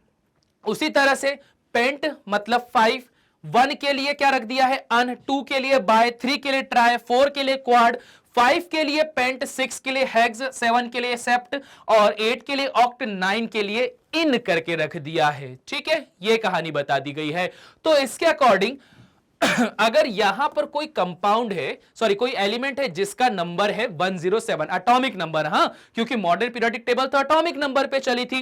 उसी तरह से पेंट मतलब 5, 1 के लिए क्या रख दिया है? अन, 2 के लिए बाय, 3 के लिए ट्राई, 4 के लिए क्वाड, 5 के लिए पेंट, 6 के लिए हेक्स, 7 के लिए सेप्ट और 8 के लिए ऑक्ट, 9 के लिए इन करके रख दिया है। ठीक है, यह कहानी बता दी गई है। तो इसके अकॉर्डिंग अगर यहां पर कोई कंपाउंड है, सॉरी कोई एलिमेंट है जिसका नंबर है 107, एटॉमिक नंबर, हां, क्योंकि मॉडर्न पीरियोडिक टेबल तो एटॉमिक नंबर पे चली थी,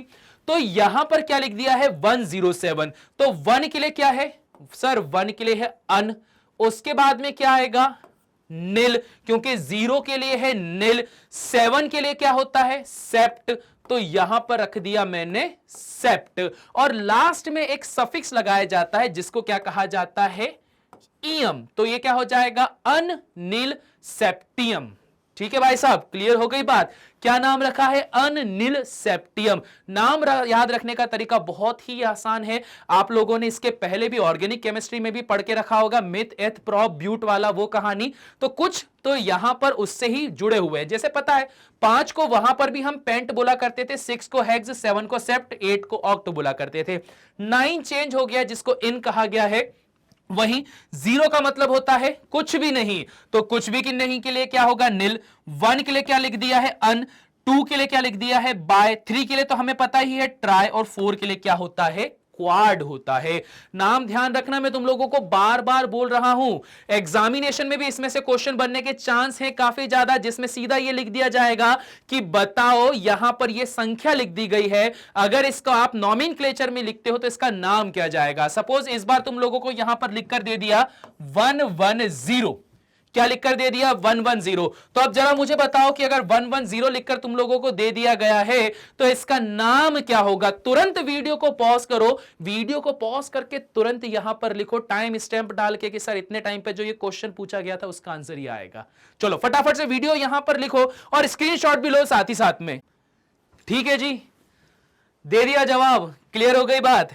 तो यहां पर क्या लिख दिया है? 107। तो 1 के लिए क्या है सर? 1 के लिए है अन, उसके बाद में क्या आएगा? नील, क्योंकि 0 के लिए है नील, 7 के लिए क्या होता है? सेप्ट, तो यहां पर रख दिया मैंने सेप्ट, और लास्ट में एक सफिक्स लगाया जाता है जिसको क्या कहा जाता है? ईयम। तो ये क्या हो जाएगा? अन नील सेप्टियम। ठीक है भाई साहब, क्लियर हो गई बात? क्या नाम रखा है? अन नील सेप्टियम। नाम याद रखने का तरीका बहुत ही आसान है। आप लोगों ने इसके पहले भी ऑर्गेनिक केमिस्ट्री में भी पढ़ के रखा होगा, मिथ एथ प्रोप ब्यूट वाला वो कहानी, तो कुछ तो यहां पर उससे ही जुड़े हुए हैं। जैसे पता है 5 को वहां पर भी हम पेंट बोला करते थे, 6 को हेक्स, 7 को सेप्ट, 8 को ऑक्ट बोला करते थे। 9 चेंज हो गया जिसको इन कहा गया है। वहीं 0 का मतलब होता है कुछ भी नहीं, तो कुछ भी की नहीं के लिए क्या होगा? नील। 1 के लिए क्या लिख दिया है? अन। 2 के लिए क्या लिख दिया है? बाय। 3 के लिए तो हमें पता ही है ट्राई, और 4 के लिए क्या होता है? क्वाड होता है। नाम ध्यान रखना, मैं तुम लोगों को बार बार बोल रहा हूं, एग्जामिनेशन में भी इसमें से क्वेश्चन बनने के चांस हैं काफी ज्यादा, जिसमें सीधा ये लिख दिया जाएगा कि बताओ यहां पर ये संख्या लिख दी गई है, अगर इसको आप नॉमेनक्लेचर में लिखते हो तो इसका नाम क्या जाएगा? सपोज इस बार तुम लोगों को यहां पर लिखकर दे दिया 110, क्या लिखकर दे दिया? 110। तो अब जरा मुझे बताओ कि अगर 110 लिखकर तुम लोगों को दे दिया गया है तो इसका नाम क्या होगा? तुरंत वीडियो को पॉज करो, वीडियो को पॉज करके तुरंत यहां पर लिखो टाइम स्टैंप डाल के कि सर इतने टाइम पे जो ये क्वेश्चन पूछा गया था उसका आंसर ये आएगा। चलो फटाफट से वीडियो यहां पर लिखो और स्क्रीनशॉट भी लो साथ ही साथ में। ठीक है जी, दे दिया जवाब, क्लियर हो गई बात?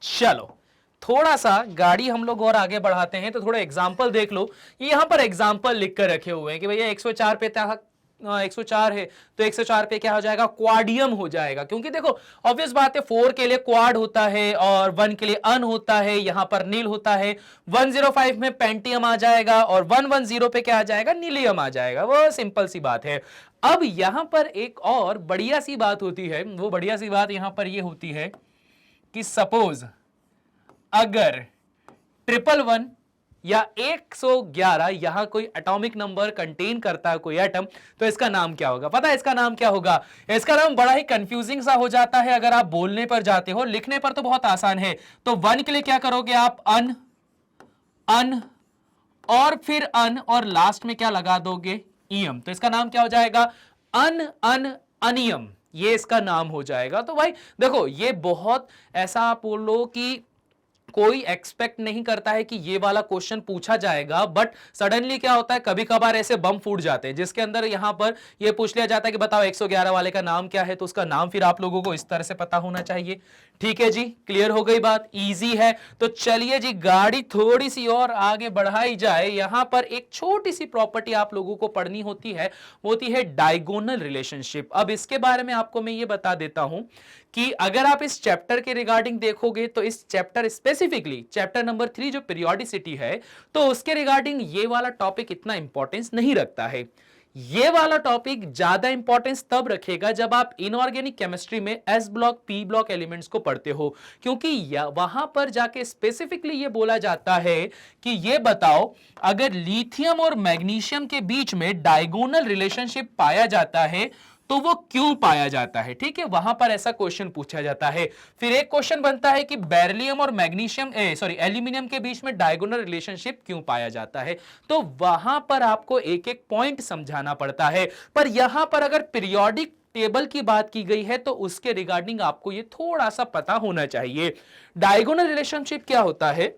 चलो थोड़ा सा गाड़ी हम लोग और आगे बढ़ाते हैं, तो थोड़ा एग्जाम्पल देख लो। यहां पर एग्जाम्पल लिख कर रखे हुए हैं कि भैया 104 पे 104 है, तो 104 पे क्या हो जाएगा? क्वाडियम हो जाएगा, क्योंकि देखो ऑब्वियस बात है 4 के लिए क्वाड होता है और 1 के लिए अन होता है, यहां पर नील होता है। 105 में पेंटियम आ जाएगा और 110 पे क्या आ जाएगा? नीलियम आ जाएगा। वो सिंपल सी बात है। अब यहां पर एक और बढ़िया सी बात होती है, वो बढ़िया सी बात यहां पर ये होती है कि सपोज अगर 111 या 111 यहां कोई एटॉमिक नंबर कंटेन करता है कोई एटम, तो इसका नाम क्या होगा? पता है इसका नाम क्या होगा? इसका नाम बड़ा ही कंफ्यूजिंग सा हो जाता है अगर आप बोलने पर जाते हो, लिखने पर तो बहुत आसान है। तो 1 के लिए क्या करोगे आप? अन, अन और फिर अन, और लास्ट में क्या लगा दोगे? ईयम। तो इसका नाम क्या हो जाएगा? अन अन अनियम, ये इसका नाम हो जाएगा। तो भाई देखो ये बहुत ऐसा आप बोलो कि कोई एक्सपेक्ट नहीं करता है कि ये वाला क्वेश्चन पूछा जाएगा, बट सडनली क्या होता है कभी कभार ऐसे बम फूट जाते हैं जिसके अंदर यहां पर ये पूछ लिया जाता है कि बताओ 111 वाले का नाम क्या है, तो उसका नाम फिर आप लोगों को इस तरह से पता होना चाहिए। ठीक है जी, क्लियर हो गई बात? इजी है। तो चलिए जी गाड़ी थोड़ी सी और आगे बढ़ाई जाए। यहां पर एक छोटी सी प्रॉपर्टी आप लोगों को पढ़नी होती है, वो होती है डायगोनल रिलेशनशिप। अब इसके बारे में आपको मैं ये बता देता हूं कि अगर आप इस चैप्टर के रिगार्डिंग देखोगे तो इस chapter specific specifically chapter number 3 जो पीरियोडिसिटी है, तो उसके रिगार्डिंग ये वाला टॉपिक इतना इंपॉर्टेंस नहीं रखता है। ये वाला टॉपिक ज्यादा इंपॉर्टेंस तब रखेगा जब आप इनऑर्गेनिक केमिस्ट्री में S block P block elements को पढ़ते हो, क्योंकि वहां पर जाके स्पेसिफिकली ये बोला जाता है कि ये बताओ अगर लिथियम और मैग्नीशियम के बीच में डायगोनल रिलेशनशिप पाया जाता है तो वो क्यों पाया जाता है। ठीक है, वहां पर ऐसा क्वेश्चन पूछा जाता है। फिर एक क्वेश्चन बनता है कि बेरिलियम और मैग्नीशियम एल्यूमिनियम के बीच में डायगोनल रिलेशनशिप क्यों पाया जाता है। तो वहां पर आपको एक एक पॉइंट समझाना पड़ता है। पर यहां पर अगर पीरियोडिक टेबल की बात की गई है तो उसके रिगार्डिंग आपको ये थोड़ा सा पता होना चाहिए। डायगोनल रिलेशनशिप क्या होता है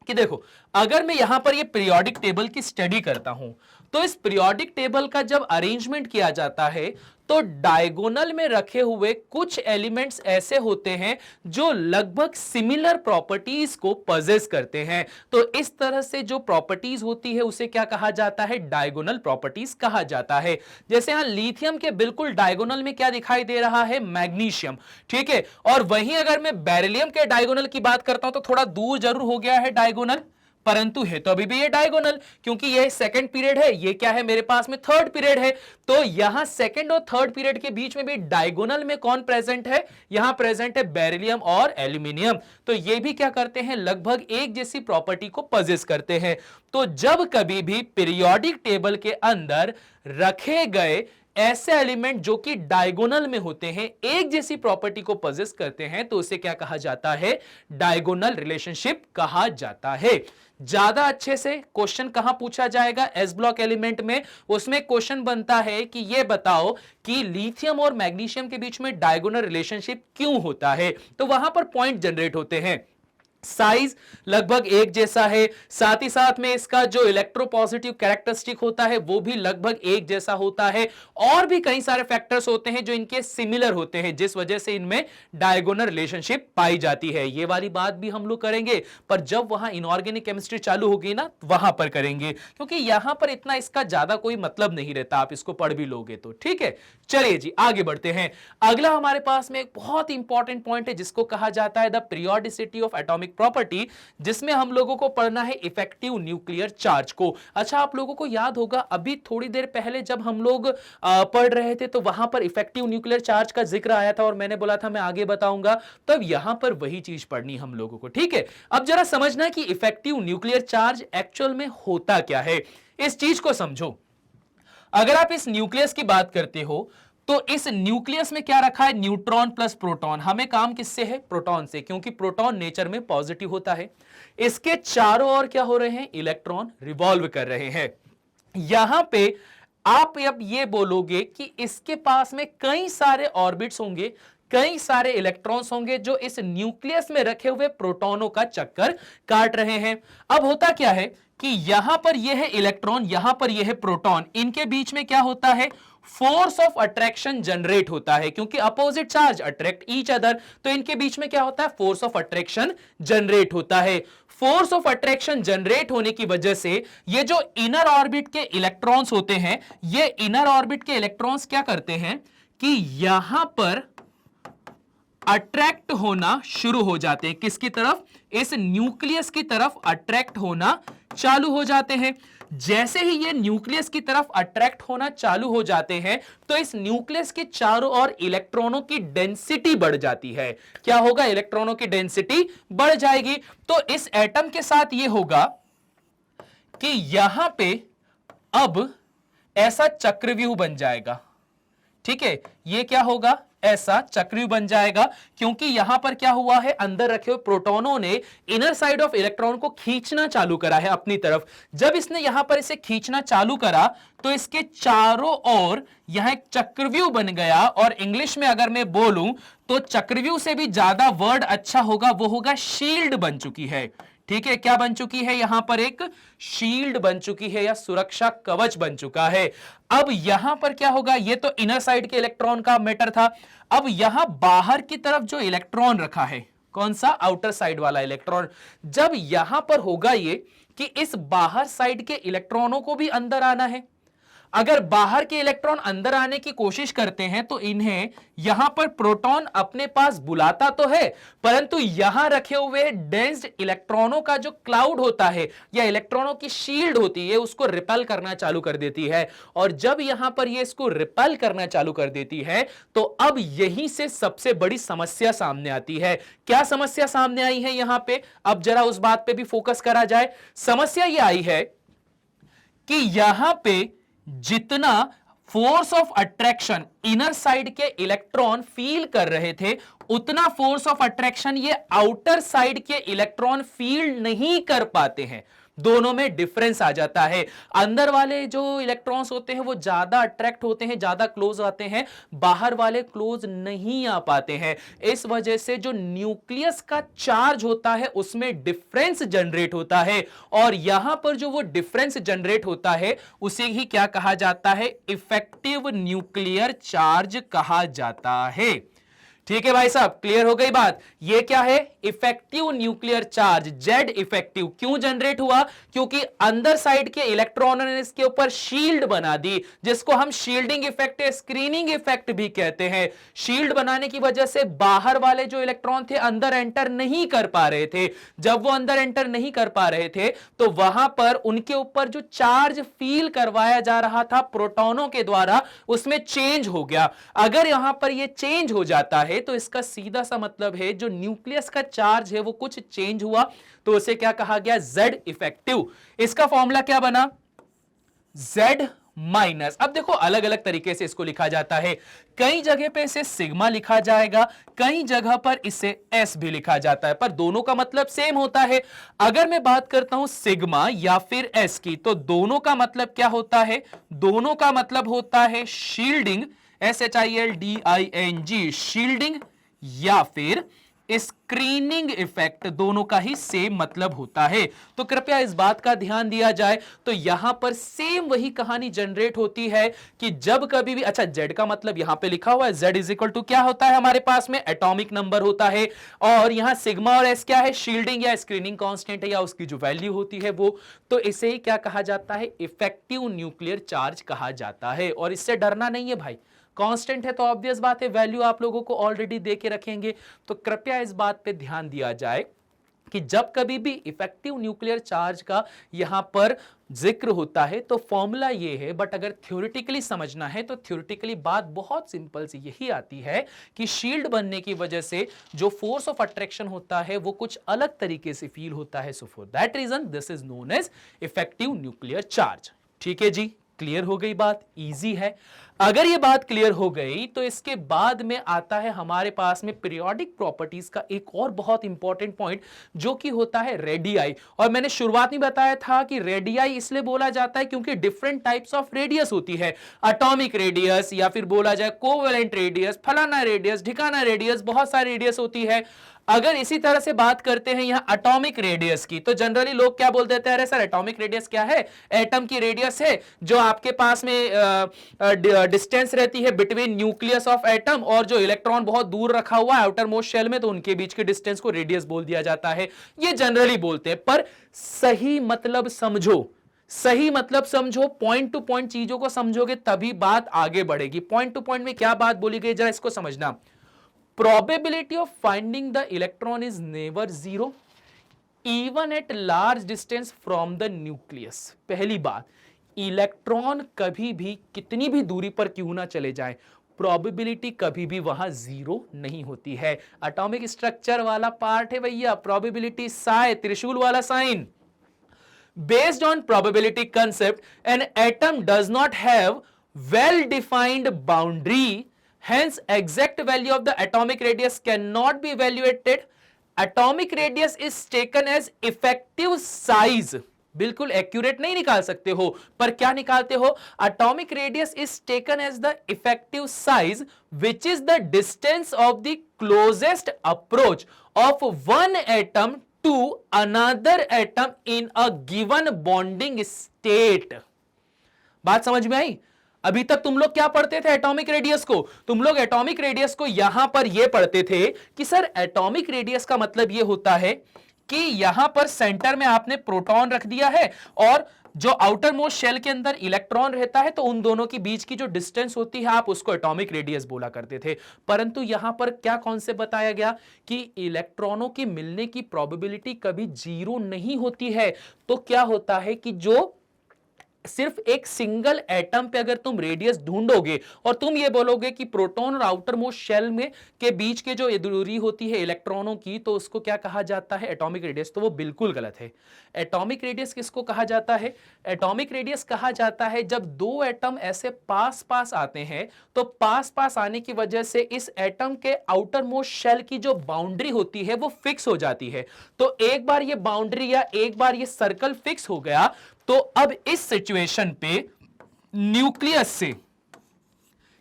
कि देखो, अगर मैं यहां पर ये पीरियोडिक टेबल की स्टडी करता हूं तो इस पीरियोडिक टेबल का जब अरेंजमेंट किया जाता है तो डायगोनल में रखे हुए कुछ एलिमेंट्स ऐसे होते हैं जो लगभग सिमिलर प्रॉपर्टीज को पजेस करते हैं। तो इस तरह से जो प्रॉपर्टीज होती है उसे क्या कहा जाता है, डायगोनल प्रॉपर्टीज कहा जाता है। जैसे यहां लिथियम के बिल्कुल डायगोनल में क्या दिखाई दे रहा है, मैग्नीशियम। ठीक है, और वहीं अगर मैं बेरिलियम के डायगोनल की बात करता हूं तो थोड़ा दूर जरूर हो गया है डायगोनल, परंतु है तो अभी भी ये डायगोनल, क्योंकि ये सेकंड पीरियड है, ये क्या है मेरे पास में थर्ड पीरियड है। तो यहां सेकंड और थर्ड पीरियड के बीच में भी डायगोनल में कौन प्रेजेंट है, यहां प्रेजेंट है बेरिलियम और एल्यूमिनियम। तो ये भी क्या करते हैं, लगभग एक जैसी प्रॉपर्टी को पजेस करते हैं। तो जब कभी भी पीरियोडिक टेबल के अंदर रखे गए ऐसे एलिमेंट जो कि डायगोनल में होते हैं, एक जैसी प्रॉपर्टी को पजेस करते हैं, तो उसे क्या कहा जाता है, डायगोनल रिलेशनशिप कहा जाता है। ज्यादा अच्छे से क्वेश्चन कहां पूछा जाएगा, एस ब्लॉक एलिमेंट में। उसमें क्वेश्चन बनता है कि यह बताओ कि लिथियम और मैग्नीशियम के बीच में डायगोनल रिलेशनशिप क्यों होता है। तो वहां पर पॉइंट जनरेट होते हैं। साइज लगभग एक जैसा है, साथ ही साथ में इसका जो इलेक्ट्रोपॉजिटिव कैरेक्टरिस्टिक होता है वो भी लगभग एक जैसा होता है, और भी कई सारे फैक्टर्स होते हैं जो इनके सिमिलर होते हैं, जिस वजह से इनमें डायगोनल रिलेशनशिप पाई जाती है। ये वाली बात भी हम लोग करेंगे, पर जब वहां इनऑर्गेनिक केमिस्ट्री चालू होगी ना वहां पर करेंगे, क्योंकि यहां पर इतना इसका ज्यादा कोई मतलब नहीं रहता, आप इसको पढ़ भी लोगे तो। ठीक है, चलिए जी आगे बढ़ते हैं। अगला हमारे पास में एक बहुत इंपॉर्टेंट पॉइंट है जिसको कहा जाता है the periodicity of atomic property, जिसमें हम लोगों को पढ़ना है इफेक्टिव न्यूक्लियर चार्ज को। अच्छा, आप लोगों को याद होगा अभी थोड़ी देर पहले जब हम लोग पढ़ रहे थे तो वहां पर इफेक्टिव न्यूक्लियर चार्ज का जिक्र आया था और मैंने बोला था मैं आगे बताऊंगा, तब यहां पर वही चीज पढ़नी हम लोगों को। ठीक है, अब जरा समझना कि इफेक्टिव न्यूक्लियर चार्ज एक्चुअल में होता क्या है, इस चीज को समझो। अगर आप इस न्यूक्लियस की बात करते हो तो इस न्यूक्लियस में क्या रखा है, न्यूट्रॉन प्लस प्रोटॉन। हमें काम किससे है, प्रोटॉन से, क्योंकि प्रोटॉन नेचर में पॉजिटिव होता है। इसके चारों ओर क्या हो रहे हैं, इलेक्ट्रॉन रिवॉल्व कर रहे हैं। यहां पे आप अब ये बोलोगे कि इसके पास में कई सारे ऑर्बिट्स होंगे, कई सारे इलेक्ट्रॉन्स होंगे जो इस न्यूक्लियस में रखे हुए प्रोटॉनों का चक्कर काट रहे हैं। अब होता क्या है कि यहां पर यह है इलेक्ट्रॉन, यहां पर यह है प्रोटॉन, इनके बीच में क्या होता है, फोर्स ऑफ अट्रैक्शन जनरेट होता है, क्योंकि opposite charge attract each other. तो इनके बीच में क्या होता है, फोर्स ऑफ अट्रैक्शन जनरेट होता है। फोर्स ऑफ अट्रैक्शन जनरेट होने की वजह से ये जो इनर ऑर्बिट के इलेक्ट्रॉन्स होते हैं, ये इनर ऑर्बिट के इलेक्ट्रॉन्स क्या करते हैं कि यहां पर अट्रैक्ट होना शुरू हो जाते हैं, किसकी तरफ, इस न्यूक्लियस की तरफ अट्रैक्ट होना चालू हो जाते हैं। जैसे ही ये न्यूक्लियस की तरफ अट्रैक्ट होना चालू हो जाते हैं तो इस न्यूक्लियस के चारों ओर इलेक्ट्रॉनों की डेंसिटी बढ़ जाती है। क्या होगा, इलेक्ट्रॉनों की डेंसिटी बढ़ जाएगी। तो इस एटम के साथ ये होगा कि यहां पे अब ऐसा चक्रव्यूह बन जाएगा। ठीक है, ये क्या होगा, ऐसा चक्रव्यूह बन जाएगा, क्योंकि यहां पर क्या हुआ है, अंदर रखे हुए प्रोटॉनों ने इनर साइड ऑफ इलेक्ट्रॉन को खींचना चालू करा है अपनी तरफ। जब इसने यहां पर इसे खींचना चालू करा तो इसके चारों ओर यहां एक चक्रव्यूह बन गया, और इंग्लिश में अगर मैं बोलूं तो चक्रव्यूह से भी ज्यादा वर्ड अच्छा होगा, वो होगा शील्ड बन चुकी है। ठीक है, क्या बन चुकी है, यहां पर एक शील्ड बन चुकी है या सुरक्षा कवच बन चुका है। अब यहां पर क्या होगा, ये तो इनर साइड के इलेक्ट्रॉन का मैटर था। अब यहां बाहर की तरफ जो इलेक्ट्रॉन रखा है, कौन सा, आउटर साइड वाला इलेक्ट्रॉन, जब यहां पर होगा ये कि इस बाहर साइड के इलेक्ट्रॉनों को भी अंदर आना है। अगर बाहर के इलेक्ट्रॉन अंदर आने की कोशिश करते हैं तो इन्हें यहां पर प्रोटॉन अपने पास बुलाता तो है, परंतु यहां रखे हुए डेंस्ड इलेक्ट्रॉनों का जो क्लाउड होता है या इलेक्ट्रॉनों की शील्ड होती है उसको रिपेल करना चालू कर देती है। और जब यहां पर ये इसको रिपेल करना चालू कर देती है तो अब यहीं से सबसे बड़ी समस्या सामने आती है। क्या समस्या सामने आई है यहां पे, अब जरा उस बात पे भी फोकस करा जाए। समस्या यह आई है कि यहां पे जितना force of attraction inner side के इलेक्ट्रॉन फील कर रहे थे उतना फोर्स ऑफ अट्रैक्शन ये आउटर साइड के इलेक्ट्रॉन फील नहीं कर पाते हैं। दोनों में डिफरेंस आ जाता है। अंदर वाले जो इलेक्ट्रॉन्स होते हैं वो ज्यादा अट्रैक्ट होते हैं, ज्यादा क्लोज आते हैं, बाहर वाले क्लोज नहीं आ पाते हैं। इस वजह से जो न्यूक्लियस का चार्ज होता है उसमें डिफरेंस जनरेट होता है और यहां पर जो वो डिफरेंस जनरेट होता है उसे ही क्या कहा जाता है, इफेक्टिव न्यूक्लियर चार्ज कहा जाता है। ठीक है भाई साहब, क्लियर हो गई बात। ये क्या है, effective nuclear charge, Z effective. क्यों जनरेट हुआ, क्योंकि अंदर साइड के इलेक्ट्रॉनों ने इसके ऊपर शील्ड बना दी, जिसको हम शील्डिंग इफेक्ट या स्क्रीनिंग इफेक्ट भी कहते हैं। शील्ड बनाने की वजह से बाहर वाले जो इलेक्ट्रॉन थे अंदर एंटर नहीं कर पा रहे थे। जब वो अंदर एंटर नहीं कर पा रहे थे तो वहां पर उनके ऊपर जो चार्ज फील करवाया जा रहा था प्रोटॉनों के द्वारा उसमें चेंज हो गया। अगर यहां पर ये चेंज हो जाता है तो इसका सीधा सा मतलब है जो न्यूक्लियस का चार्ज है वो कुछ चेंज हुआ, तो उसे क्या कहा गया, जेड इफेक्टिव। इसका फॉर्मूला क्या बना, जेड माइनस। अब देखो अलग अलग तरीके से इसको लिखा जाता है। कई जगह पे इसे सिग्मा लिखा जाएगा, कई जगह पर इसे एस भी लिखा जाता है, पर दोनों का मतलब सेम होता है। अगर मैं बात करता हूं सिग्मा या फिर एस की तो दोनों का मतलब क्या होता है, दोनों का मतलब होता है शील्डिंग, SHILDING, शील्डिंग, या फिर स्क्रीनिंग इफेक्ट। दोनों का ही सेम मतलब होता है। तो कृपया इस बात का ध्यान दिया जाए। तो यहां पर सेम वही कहानी जनरेट होती है कि जब कभी भी, अच्छा जेड का मतलब यहां पे लिखा हुआ है, जेड इज इक्वल टू क्या होता है हमारे पास में, एटॉमिक नंबर होता है। और यहां सिग्मा और एस क्या है, शील्डिंग या स्क्रीनिंग कांस्टेंट है या उसकी जो वैल्यू होती है वो। तो इसे ही क्या कहा जाता है, इफेक्टिव न्यूक्लियर चार्ज कहा जाता है। और इससे डरना नहीं है भाई, कांस्टेंट है तो ऑब्वियस बात है वैल्यू आप लोगों को ऑलरेडी दे के रखेंगे। तो कृपया इस बात पे ध्यान दिया जाए कि जब कभी भी इफेक्टिव न्यूक्लियर चार्ज का यहां पर जिक्र होता है तो फॉर्मूला ये है, बट अगर थ्योरेटिकली समझना है तो थ्योरेटिकली बात बहुत सिंपल सी यही आती है कि शील्ड बनने की वजह से जो फोर्स ऑफ अट्रैक्शन होता है वो कुछ अलग तरीके से फील होता है। So for that reason this is known as effective nuclear charge. ठीक है जी, क्लियर हो गई बात, इजी है। अगर ये बात क्लियर हो गई तो इसके बाद में आता है हमारे पास में पीरियोडिक प्रॉपर्टीज का एक और बहुत इंपॉर्टेंट पॉइंट जो कि होता है रेडियाई। और मैंने शुरुआत में बताया था कि रेडियाई इसलिए बोला जाता है क्योंकि डिफरेंट टाइप्स ऑफ रेडियस होती है, एटॉमिक रेडियस या फिर बोला जाए कोवेलेंट रेडियस, फलाना रेडियस, ढिकाना रेडियस, बहुत सारी रेडियस होती है। अगर इसी तरह से बात करते हैं यहां एटॉमिक रेडियस की तो जनरली लोग क्या बोल देते हैं, अरे सर एटॉमिक रेडियस क्या है, एटम की रेडियस है जो आपके पास में डिस्टेंस रहती है बिटवीन न्यूक्लियस ऑफ एटम और जो इलेक्ट्रॉन बहुत दूर रखा हुआ है आउटर मोस्ट शेल में, तो उनके बीच के डिस्टेंस को रेडियस बोल दिया जाता है। ये जनरली बोलते हैं, पर सही मतलब समझो, सही मतलब समझो, पॉइंट टू पॉइंट चीजों को समझोगे तभी बात आगे बढ़ेगी। पॉइंट टू पॉइंट में क्या बात बोली गई जरा इसको समझना। Probability of finding the electron is never zero even at large distance from the nucleus। पहली बात, इलेक्ट्रॉन कभी भी कितनी भी दूरी पर क्यों ना चले जाए, प्रोबेबिलिटी कभी भी वहां जीरो नहीं होती है। एटॉमिक स्ट्रक्चर वाला पार्ट है भैया, प्रोबेबिलिटी साइ, त्रिशूल वाला sign. Based on probability concept, an atom does not have well defined boundary, hence exact value of the atomic radius cannot be evaluated. Atomic radius is taken as effective size। बिल्कुल accurate नहीं निकाल सकते हो, पर क्या निकालते हो, atomic radius is taken as the effective size which is the distance of the closest approach of one atom to another atom in a given bonding state। बात समझ में आई? अभी तक तुम लोग क्या पढ़ते थे एटॉमिक रेडियस को, तुम लोग एटॉमिक रेडियस को यहां पर यह पढ़ते थे कि सर एटॉमिक रेडियस का मतलब यह होता है कि यहां पर सेंटर में आपने प्रोटॉन रख दिया है और जो आउटर मोस्ट शेल के अंदर इलेक्ट्रॉन रहता है तो उन दोनों के बीच की जो डिस्टेंस होती है आप उसको एटॉमिक रेडियस बोला करते थे। परंतु यहां पर क्या कॉन्सेप्ट बताया गया कि इलेक्ट्रॉनों के मिलने की प्रोबेबिलिटी कभी जीरो नहीं होती है। तो क्या होता है कि जो सिर्फ एक सिंगल एटम पे अगर तुम रेडियस ढूंढोगे और तुम ये बोलोगे कि प्रोटॉन और आउटर मोस्ट शेल में के बीच के जो दूरी होती है इलेक्ट्रॉनों की, तो उसको क्या कहा जाता है? Atomic radius. तो वो बिल्कुल गलत है। एटॉमिक रेडियस किसको कहा जाता है? एटॉमिक रेडियस कहा जाता है जब दो एटम ऐसे पास पास आते हैं, तो पास पास आने की वजह से इस एटम के आउटर मोस्ट शेल की जो बाउंड्री होती है वो फिक्स हो जाती है। तो एक बार ये बाउंड्री या एक बार ये सर्कल फिक्स हो गया, तो अब इस सिचुएशन पे न्यूक्लियस से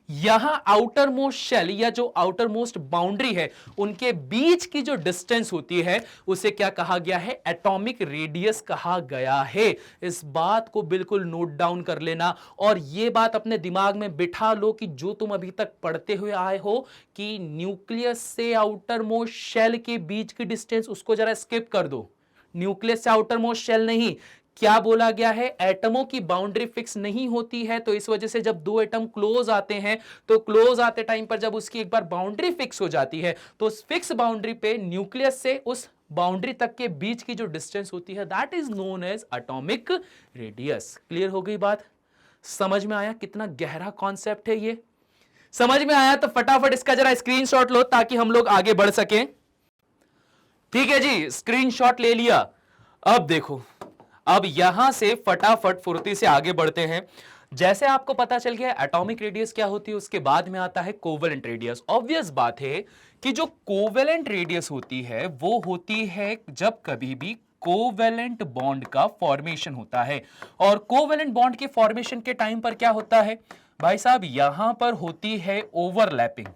यहां आउटर मोस्ट शेल या जो आउटर मोस्ट बाउंड्री है उनके बीच की जो डिस्टेंस होती है उसे क्या कहा गया है? एटॉमिक रेडियस कहा गया है। इस बात को बिल्कुल नोट डाउन कर लेना और यह बात अपने दिमाग में बिठा लो कि जो तुम अभी तक पढ़ते हुए आए हो कि न्यूक्लियस से आउटर मोस्ट शेल के बीच की डिस्टेंस, उसको जरा स्किप कर दो। न्यूक्लियस से आउटर मोस्ट शेल नहीं, क्या बोला गया है? एटमों की बाउंड्री फिक्स नहीं होती है। तो इस वजह से जब दो एटम क्लोज आते हैं तो क्लोज आते टाइम पर जब उसकी एक बार बाउंड्री फिक्स हो जाती है तो उस फिक्स बाउंड्री पे न्यूक्लियस से उस बाउंड्री तक के बीच की जो डिस्टेंस होती है that is known as atomic radius. Clear हो गई बात? समझ में आया कितना गहरा कॉन्सेप्ट है ये? समझ में आया तो फटाफट इसका जरा स्क्रीनशॉट लो ताकि हम लोग आगे बढ़ सकें। ठीक है जी, स्क्रीनशॉट ले लिया। अब देखो, अब यहां से फटाफट फुर्ती से आगे बढ़ते हैं। जैसे आपको पता चल गया एटॉमिक रेडियस क्या होती है, उसके बाद में आता है कोवेलेंट रेडियस। ऑब्वियस बात है कि जो कोवेलेंट रेडियस होती है वो होती है जब कभी भी कोवेलेंट बॉन्ड का फॉर्मेशन होता है। और कोवेलेंट बॉन्ड के फॉर्मेशन के टाइम पर क्या होता है भाई साहब? यहां पर होती है ओवरलैपिंग।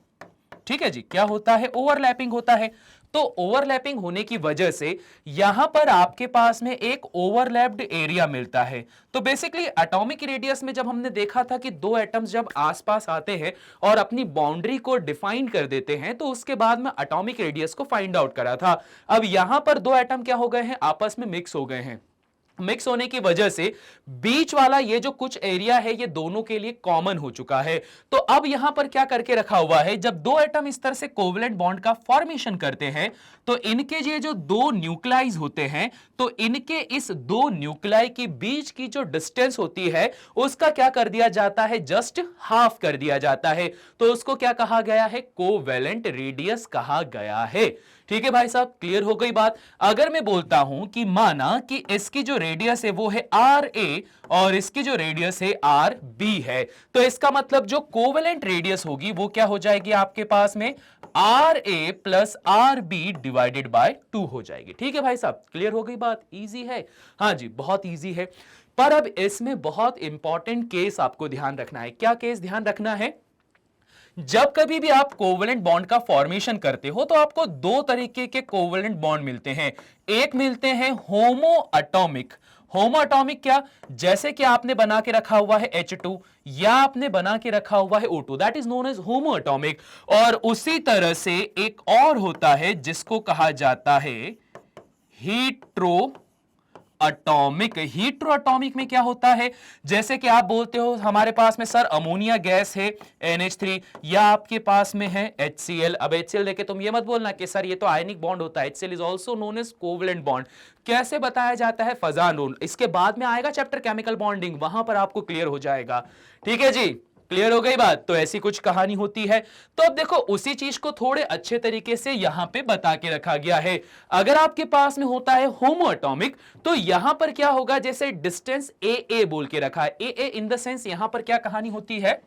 ठीक है जी, क्या होता है? ओवरलैपिंग होता है। तो ओवरलैपिंग होने की वजह से यहां पर आपके पास में एक ओवरलैप्ड एरिया मिलता है। तो बेसिकली एटॉमिक रेडियस में जब हमने देखा था कि दो एटम्स जब आसपास आते हैं और अपनी बाउंड्री को डिफाइन कर देते हैं तो उसके बाद में एटॉमिक रेडियस को फाइंड आउट करा था। अब यहां पर दो एटम क्या हो गए हैं? आपस में मिक्स हो गए हैं। मिक्स होने की वजह से बीच वाला ये जो कुछ एरिया है ये दोनों के लिए कॉमन हो चुका है। तो अब यहां पर क्या करके रखा हुआ है? जब दो एटम इस तरह से कोवेलेंट बॉन्ड का फॉर्मेशन करते हैं तो इनके ये जो दो न्यूक्लियाइज होते हैं तो इनके इस दो न्यूक्लियाई के बीच की जो डिस्टेंस होती है उसका क्या कर दिया जाता है? जस्ट हाफ कर दिया जाता है। तो उसको क्या कहा गया है? कोवेलेंट रेडियस कहा गया है। ठीक है भाई साहब, क्लियर हो गई बात? अगर मैं बोलता हूं कि माना कि इसकी जो रेडियस है वो है आर ए और इसकी जो रेडियस है आर बी है, तो इसका मतलब जो कोवेलेंट रेडियस होगी वो क्या हो जाएगी आपके पास में? R A plus R B divided by 2 हो जाएगी। ठीक है भाई साहब, क्लियर हो गई बात? इजी है? हाँ जी, बहुत इजी है। पर अब इसमें बहुत इंपॉर्टेंट केस आपको ध्यान रखना है। क्या केस ध्यान रखना है? जब कभी भी आप कोवेलेंट बॉन्ड का फॉर्मेशन करते हो तो आपको दो तरीके के कोवेलेंट बॉन्ड मिलते हैं। एक मिलते हैं होमो एटॉमिक। होमो एटॉमिक क्या? जैसे कि आपने बना के रखा हुआ है H2 या आपने बना के रखा हुआ है O2, that is known as homo atomic. और उसी तरह से एक और होता है जिसको कहा जाता है हीट्रो एटॉमिक। हीट्रो एटॉमिक में क्या होता है? जैसे कि आप बोलते हो हमारे पास में सर अमोनिया गैस है NH3 या आपके पास में है HCl। अब HCl देखे तुम ये मत बोलना कि सर ये तो आयनिक बॉन्ड होता है। HCl is also known as covalent bond. कैसे बताया जाता है? Fajans rule. इसके बाद में आएगा चैप्टर केमिकल बॉन्डिंग, वहां पर आपको क्लियर हो जाएगा। ठीक है जी, क्लियर हो गई बात? तो ऐसी कुछ कहानी होती है। तो अब देखो उसी चीज को थोड़े अच्छे तरीके से यहां पे बता के रखा गया है। अगर आपके पास में होता है होमो एटॉमिक तो यहां पर क्या होगा? जैसे डिस्टेंस ए ए बोल के रखा है। ए ए इन द सेंस यहां पर क्या कहानी होती है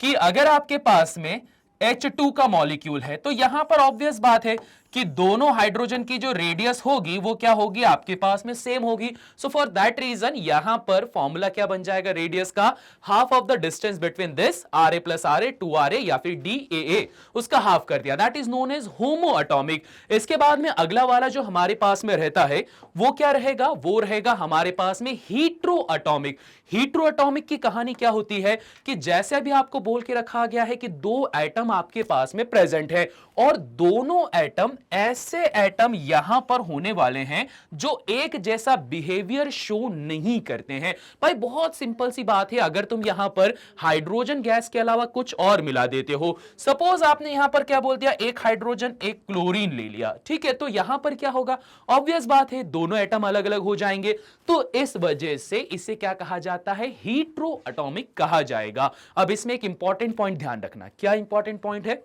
कि अगर आपके पास में H2 का मॉलिक्यूल है तो यहां पर ऑब्वियस बात है कि दोनों हाइड्रोजन की जो रेडियस होगी वो क्या होगी? आपके पास में सेम होगी। सो फॉर दैट रीजन यहां पर फॉर्मूला क्या बन जाएगा रेडियस का? Half of the distance between this R A plus R A 2 या फिर डी ए ए, उसका हाफ कर दिया। That is known as homo atomic. इसके बाद में अगला वाला जो हमारे पास में रहता है वो क्या रहेगा? वो रहेगा हमारे पास में हीट्रो एटॉमिक। हीट्रो एटॉमिक की कहानी क्या होती है कि जैसे अभी आपको बोल के रखा गया है कि दो एटम आपके पास में प्रेजेंट है और दोनों एटम ऐसे एटम यहां पर होने वाले हैं जो एक जैसा बिहेवियर शो नहीं करते हैं। भाई बहुत सिंपल सी बात है, अगर तुम यहां पर हाइड्रोजन गैस के अलावा कुछ और मिला देते हो, सपोज आपने यहां पर क्या बोल दिया, एक हाइड्रोजन एक क्लोरीन ले लिया, ठीक है, तो यहां पर क्या होगा, ऑब्वियस बात है दोनों एटम अलग अलग हो जाएंगे। तो इस वजह से इसे क्या कहा जाता है, हीट्रो एटॉमिक कहा जाएगा। अब इसमें एक इंपॉर्टेंट पॉइंट ध्यान रखना, क्या इंपॉर्टेंट पॉइंट है,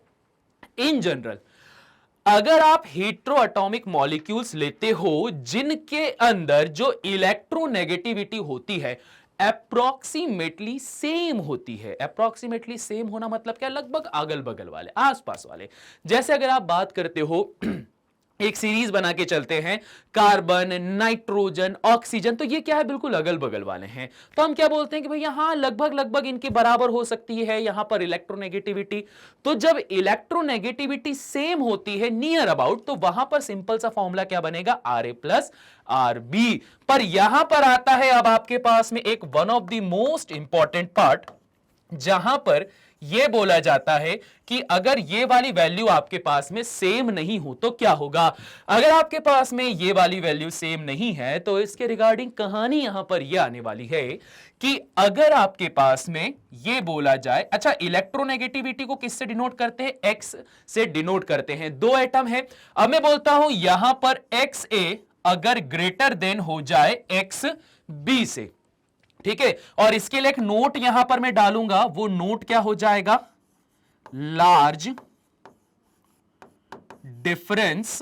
इन जनरल अगर आप हेट्रो एटॉमिक मॉलिक्यूल्स लेते हो जिनके अंदर जो इलेक्ट्रोनेगेटिविटी होती है अप्रोक्सीमेटली सेम होती है, अप्रोक्सीमेटली सेम होना मतलब क्या, लगभग अगल बगल वाले, आसपास वाले। जैसे अगर आप बात करते हो एक सीरीज बना के चलते हैं, कार्बन, नाइट्रोजन, ऑक्सीजन, तो ये क्या है, बिल्कुल अगल बगल वाले हैं। तो हम क्या बोलते हैं कि भाई यहां लगभग लगभग इनके बराबर हो सकती है यहां पर इलेक्ट्रोनेगेटिविटी। तो जब इलेक्ट्रोनेगेटिविटी सेम होती है नियर अबाउट, तो वहां पर सिंपल सा फॉर्मूला क्या बनेगा, Ra प्लस Rb। पर यहां पर आता है अब आपके पास में एक one of the most important part, जहां पर यह बोला जाता है कि अगर ये वाली वैल्यू आपके पास में सेम नहीं हो तो क्या होगा। अगर आपके पास में ये वाली वैल्यू सेम नहीं है तो इसके रिगार्डिंग कहानी यहां पर यह आने वाली है कि अगर आपके पास में ये बोला जाए, अच्छा इलेक्ट्रोनेगेटिविटी को किससे डिनोट करते हैं, एक्स से डिनोट करते हैं। दो एटम है, अब मैं बोलता हूं यहां पर एक्स ए अगर ग्रेटर देन हो जाए एक्स बी से, ठीक है, और इसके लिए एक नोट यहां पर मैं डालूंगा, वो नोट क्या हो जाएगा, large difference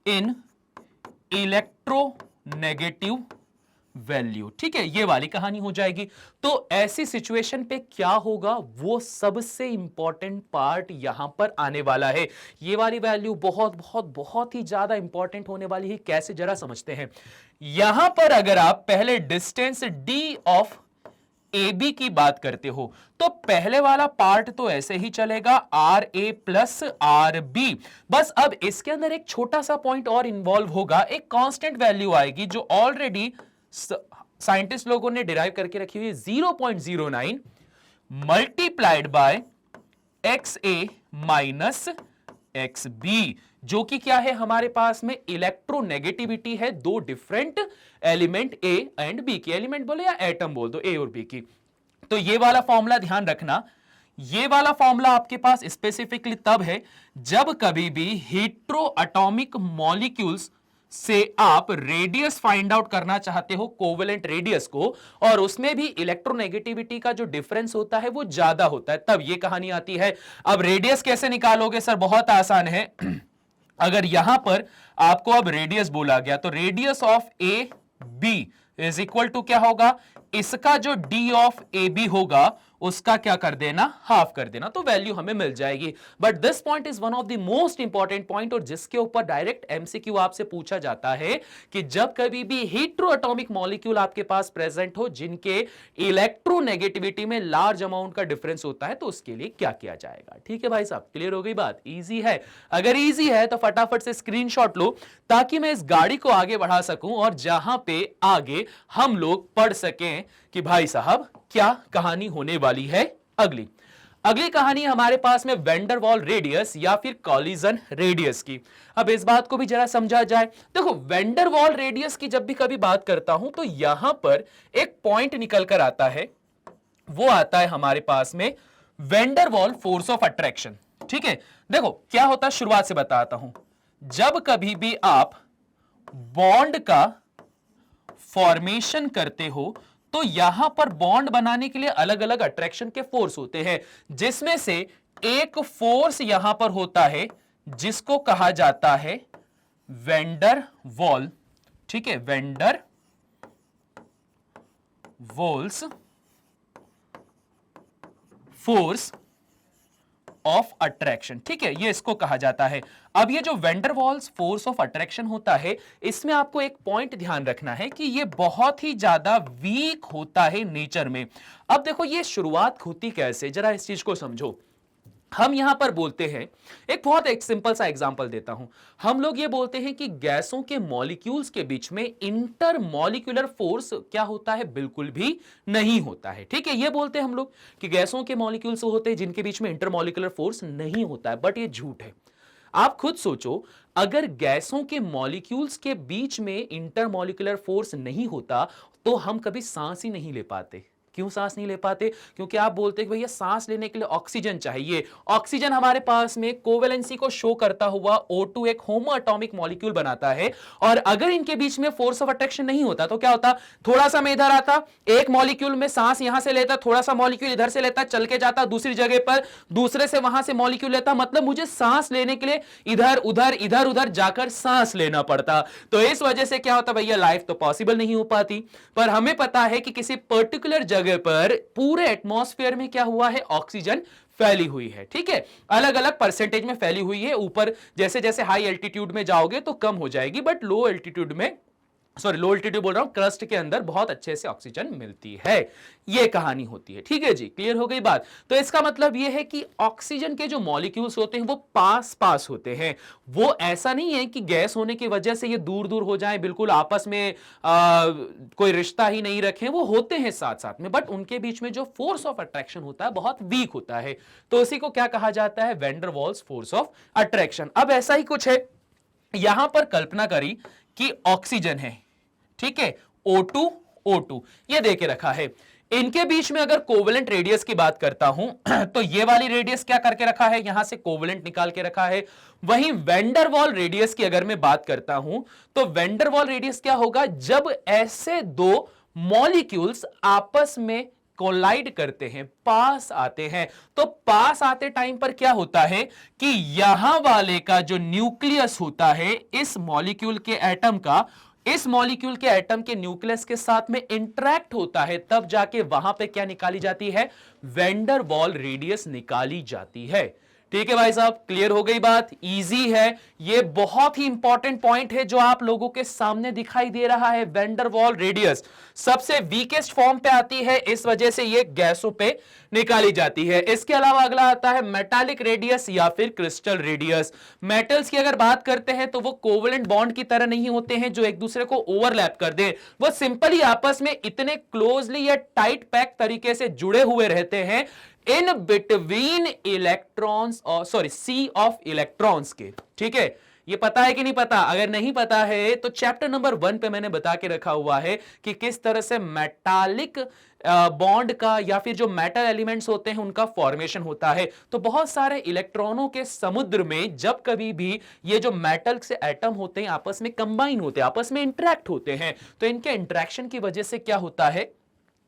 in electronegative value, ठीक है, ये वाली कहानी हो जाएगी। तो ऐसी सिचुएशन पे क्या होगा, वो सबसे इंपॉर्टेंट पार्ट यहां पर आने वाला है। ये वाली वैल्यू बहुत बहुत बहुत ही ज्यादा इंपॉर्टेंट होने वाली है। कैसे, जरा समझते हैं। यहां पर अगर आप पहले distance D of A B की बात करते हो तो पहले वाला पार्ट तो ऐसे ही चलेगा, R A plus R B. बस अब इसके अंदर एक छोटा सा पॉइंट और इन्वॉल्व होगा, एक कांस्टेंट वैल्यू आएगी जो ऑलरेडी साइंटिस्ट लोगों ने डिराइव करके रखी हुई है, 0.09 multiplied by X A minus X B, जो कि क्या है, हमारे पास में इलेक्ट्रोनेगेटिविटी है दो different element A and B की, एलिमेंट बोले या एटम बोल दो, ए और बी की। तो ये वाला फॉर्मूला ध्यान रखना, ये वाला फॉर्मूला आपके पास स्पेसिफिकली तब है जब कभी भी हेट्रो एटॉमिक मॉलिक्यूल्स से आप रेडियस फाइंड आउट करना चाहते हो, कोवेलेंट रेडियस को, और उसमें भी इलेक्ट्रोनेगेटिविटी का जो डिफरेंस होता है वो ज्यादा होता है, तब ये कहानी आती है। अब रेडियस कैसे निकालोगे सर, बहुत आसान है। अगर यहां पर आपको अब रेडियस बोला गया तो radius of A B is equal to क्या होगा, इसका जो डी ऑफ ए बी होगा उसका क्या कर देना, हाफ कर देना, तो वैल्यू हमें मिल जाएगी। But this point is one of the most important point, और जिसके ऊपर डायरेक्ट एमसीक्यू आपसे पूछा जाता है कि जब कभी भी हेट्रो एटॉमिक मॉलिक्यूल आपके पास प्रेजेंट हो जिनके इलेक्ट्रोनेगेटिविटी में लार्ज अमाउंट का डिफरेंस होता है, तो उसके लिए क्या किया जाएगा। ठीक है भाई साहब, क्लियर हो गई बात, इजी है। अगर इजी है तो फटाफट से स्क्रीनशॉट लो ताकि मैं इस गाड़ी को आगे बढ़ा सकूं और जहां पे आगे हम लोग पढ़ सकें कि भाई साहब क्या कहानी होने वाली है। अगली कहानी हमारे पास में वेंडर वॉल रेडियस या फिर कॉलिजन रेडियस की। अब इस बात को भी जरा समझा जाए। देखो, वेंडर वॉल रेडियस की जब भी कभी बात करता हूं तो यहां पर एक पॉइंट निकल कर आता है, वो आता है हमारे पास में vendor wall force of attraction. ठीक है, देखो क्या होता है, शुरुआत से बताता हूं। जब कभी भी आप बॉन्ड का फॉर्मेशन करते हो तो यहां पर बॉन्ड बनाने के लिए अलग अलग अट्रैक्शन के फोर्स होते हैं, जिसमें से एक फोर्स यहां पर होता है जिसको कहा जाता है वेंडर वॉल। ठीक है, vendor walls force of attraction. ठीक है, ये इसको कहा जाता है। अब ये जो vendor walls force of attraction होता है, इसमें आपको एक पॉइंट ध्यान रखना है कि ये बहुत ही ज्यादा वीक होता है नेचर में। अब देखो ये शुरुआत होती कैसे, जरा इस चीज को समझो। हम यहां पर बोलते हैं, एक सिंपल सा एग्जांपल देता हूं। हम लोग ये बोलते हैं कि गैसों के मॉलिक्यूल्स के बीच में इंटर मॉलिक्यूलर फोर्स क्या होता है, बिल्कुल भी नहीं होता है। ठीक है, ये बोलते हैं हम लोग कि गैसों के मॉलिक्यूल्स होते हैं जिनके बीच में इंटर मॉलिक्यूलर फोर्स नहीं होता है, बट ये झूठ है। आप खुद सोचो, अगर गैसों के मॉलिक्यूल्स के बीच में इंटरमॉलिक्यूलर फोर्स नहीं होता तो हम कभी सांस ही नहीं ले पाते। क्यों सांस नहीं ले पाते? क्योंकि आप बोलते हैं कि भैया सांस लेने के लिए ऑक्सीजन चाहिए। ऑक्सीजन हमारे पास में कोवेलेंसी को शो करता हुआ O2 एक होमो एटॉमिक मॉलिक्यूल बनाता है, और अगर इनके बीच में फोर्स ऑफ अट्रैक्शन नहीं होता तो क्या होता? थोड़ा सा मैं इधर आता, एक मॉलिक्यूल में सांस यहां से लेता, थोड़ा सा मॉलिक्यूल इधर से लेता, चल के जाता दूसरी जगह पर, दूसरे से वहां से मॉलिक्यूल लेता, मतलब मुझे सांस लेने के लिए इधर उधर जाकर सांस लेना पड़ता। तो इस वजह से क्या होता भैया, लाइफ तो पॉसिबल नहीं हो पाती। पर हमें पता है कि किसी पर्टिकुलर जगह पर पूरे एटमॉस्फेयर में क्या हुआ है, ऑक्सीजन फैली हुई है। ठीक है, अलग अलग परसेंटेज में फैली हुई है। ऊपर जैसे जैसे हाई एल्टीट्यूड में जाओगे तो कम हो जाएगी, बट लो एल्टीट्यूड में, लो एल्टीट्यूड बोल रहा हूं, क्रस्ट के अंदर बहुत अच्छे से ऑक्सीजन मिलती है। ये कहानी होती है। ठीक है जी, क्लियर हो गई बात? तो इसका मतलब ये है कि ऑक्सीजन के जो मॉलिक्यूल्स होते हैं वो पास पास होते हैं। वो ऐसा नहीं है कि गैस होने की वजह से ये दूर दूर हो जाए, बिल्कुल आपस में कोई रिश्ता ही नहीं रखें, वो होते हैं साथ साथ में, बट उनके बीच में जो फोर्स ऑफ अट्रैक्शन होता है बहुत वीक होता है। तो उसी को क्या कहा जाता है, van der Waals force of attraction. अब ऐसा ही कुछ है, यहां पर कल्पना करी कि ऑक्सीजन है, ठीक है, O2 ये दे के रखा है। इनके बीच में अगर कोवेलेंट रेडियस की बात करता हूं तो ये वाली रेडियस क्या करके रखा है, यहां से कोवेलेंट निकाल के रखा है। वहीं वैन डर वाल रेडियस की अगर मैं बात करता हूं तो वैन डर वाल रेडियस क्या होगा, जब ऐसे दो मॉलिक्यूल्स आपस में कोलाइड करते हैं, पास आते हैं, तो पास आते टाइम पर क्या होता है कि यहां वाले का जो न्यूक्लियस होता है इस मॉलिक्यूल के एटम का, इस मॉलिक्यूल के एटम के न्यूक्लियस के साथ में इंटरैक्ट होता है, तब जाके वहां पे क्या निकाली जाती है, वैन डर वाल रेडियस निकाली जाती है। ठीक है भाई साहब, क्लियर हो गई बात? इजी है, ये बहुत ही इंपॉर्टेंट पॉइंट है जो आप लोगों के सामने दिखाई दे रहा है। वैन डर वाल रेडियस सबसे वीकेस्ट फॉर्म पे आती है, इस वजह से ये गैसों पे निकाली जाती है। इसके अलावा अगला आता है मेटालिक रेडियस या फिर क्रिस्टल रेडियस। मेटल्स की अगर बात करते हैं तो वो कोवेलेंट बॉन्ड की तरह नहीं होते हैं जो एक दूसरे को ओवरलैप कर दे, वो सिंपली आपस में इतने क्लोजली या टाइट पैक तरीके से जुड़े हुए रहते हैं इन बिटवीन इलेक्ट्रॉन्स, और सॉरी सी ऑफ इलेक्ट्रॉन्स के। ठीक है, ये पता है कि नहीं पता? अगर नहीं पता है तो चैप्टर नंबर 1 पे मैंने बता के रखा हुआ है कि किस तरह से मेटालिक बॉन्ड का या फिर जो मेटल एलिमेंट्स होते हैं उनका फॉर्मेशन होता है। तो बहुत सारे इलेक्ट्रॉनों के समुद्र में जब कभी भी ये जो मेटल से एटम होते हैं आपस में कंबाइन होते हैं, आपस में इंटरैक्ट होते हैं, तो इनके इंटरैक्शन की वजह से क्या होता है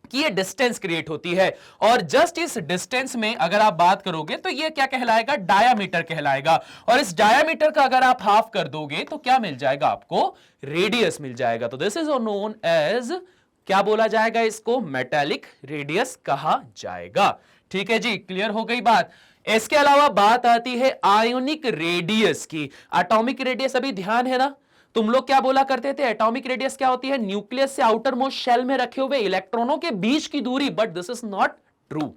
कि ये डिस्टेंस क्रिएट होती है। और जस्ट इस डिस्टेंस में अगर आप बात करोगे तो ये क्या कहलाएगा, डायामीटर कहलाएगा। और इस डायामीटर का अगर आप हाफ कर दोगे तो क्या मिल जाएगा आपको, रेडियस मिल जाएगा। तो दिस इज नोन एज, क्या बोला जाएगा इसको, मेटालिक रेडियस कहा जाएगा। ठीक है जी, क्लियर हो गई बात? इसके अलावा बात आती है आयोनिक रेडियस की। एटॉमिक रेडियस अभी ध्यान है ना, तुम लोग क्या बोला करते थे, एटॉमिक रेडियस क्या होती है, न्यूक्लियस से आउटर मोस्ट शेल में रखे हुए इलेक्ट्रॉनों के बीच की दूरी, but this is not true.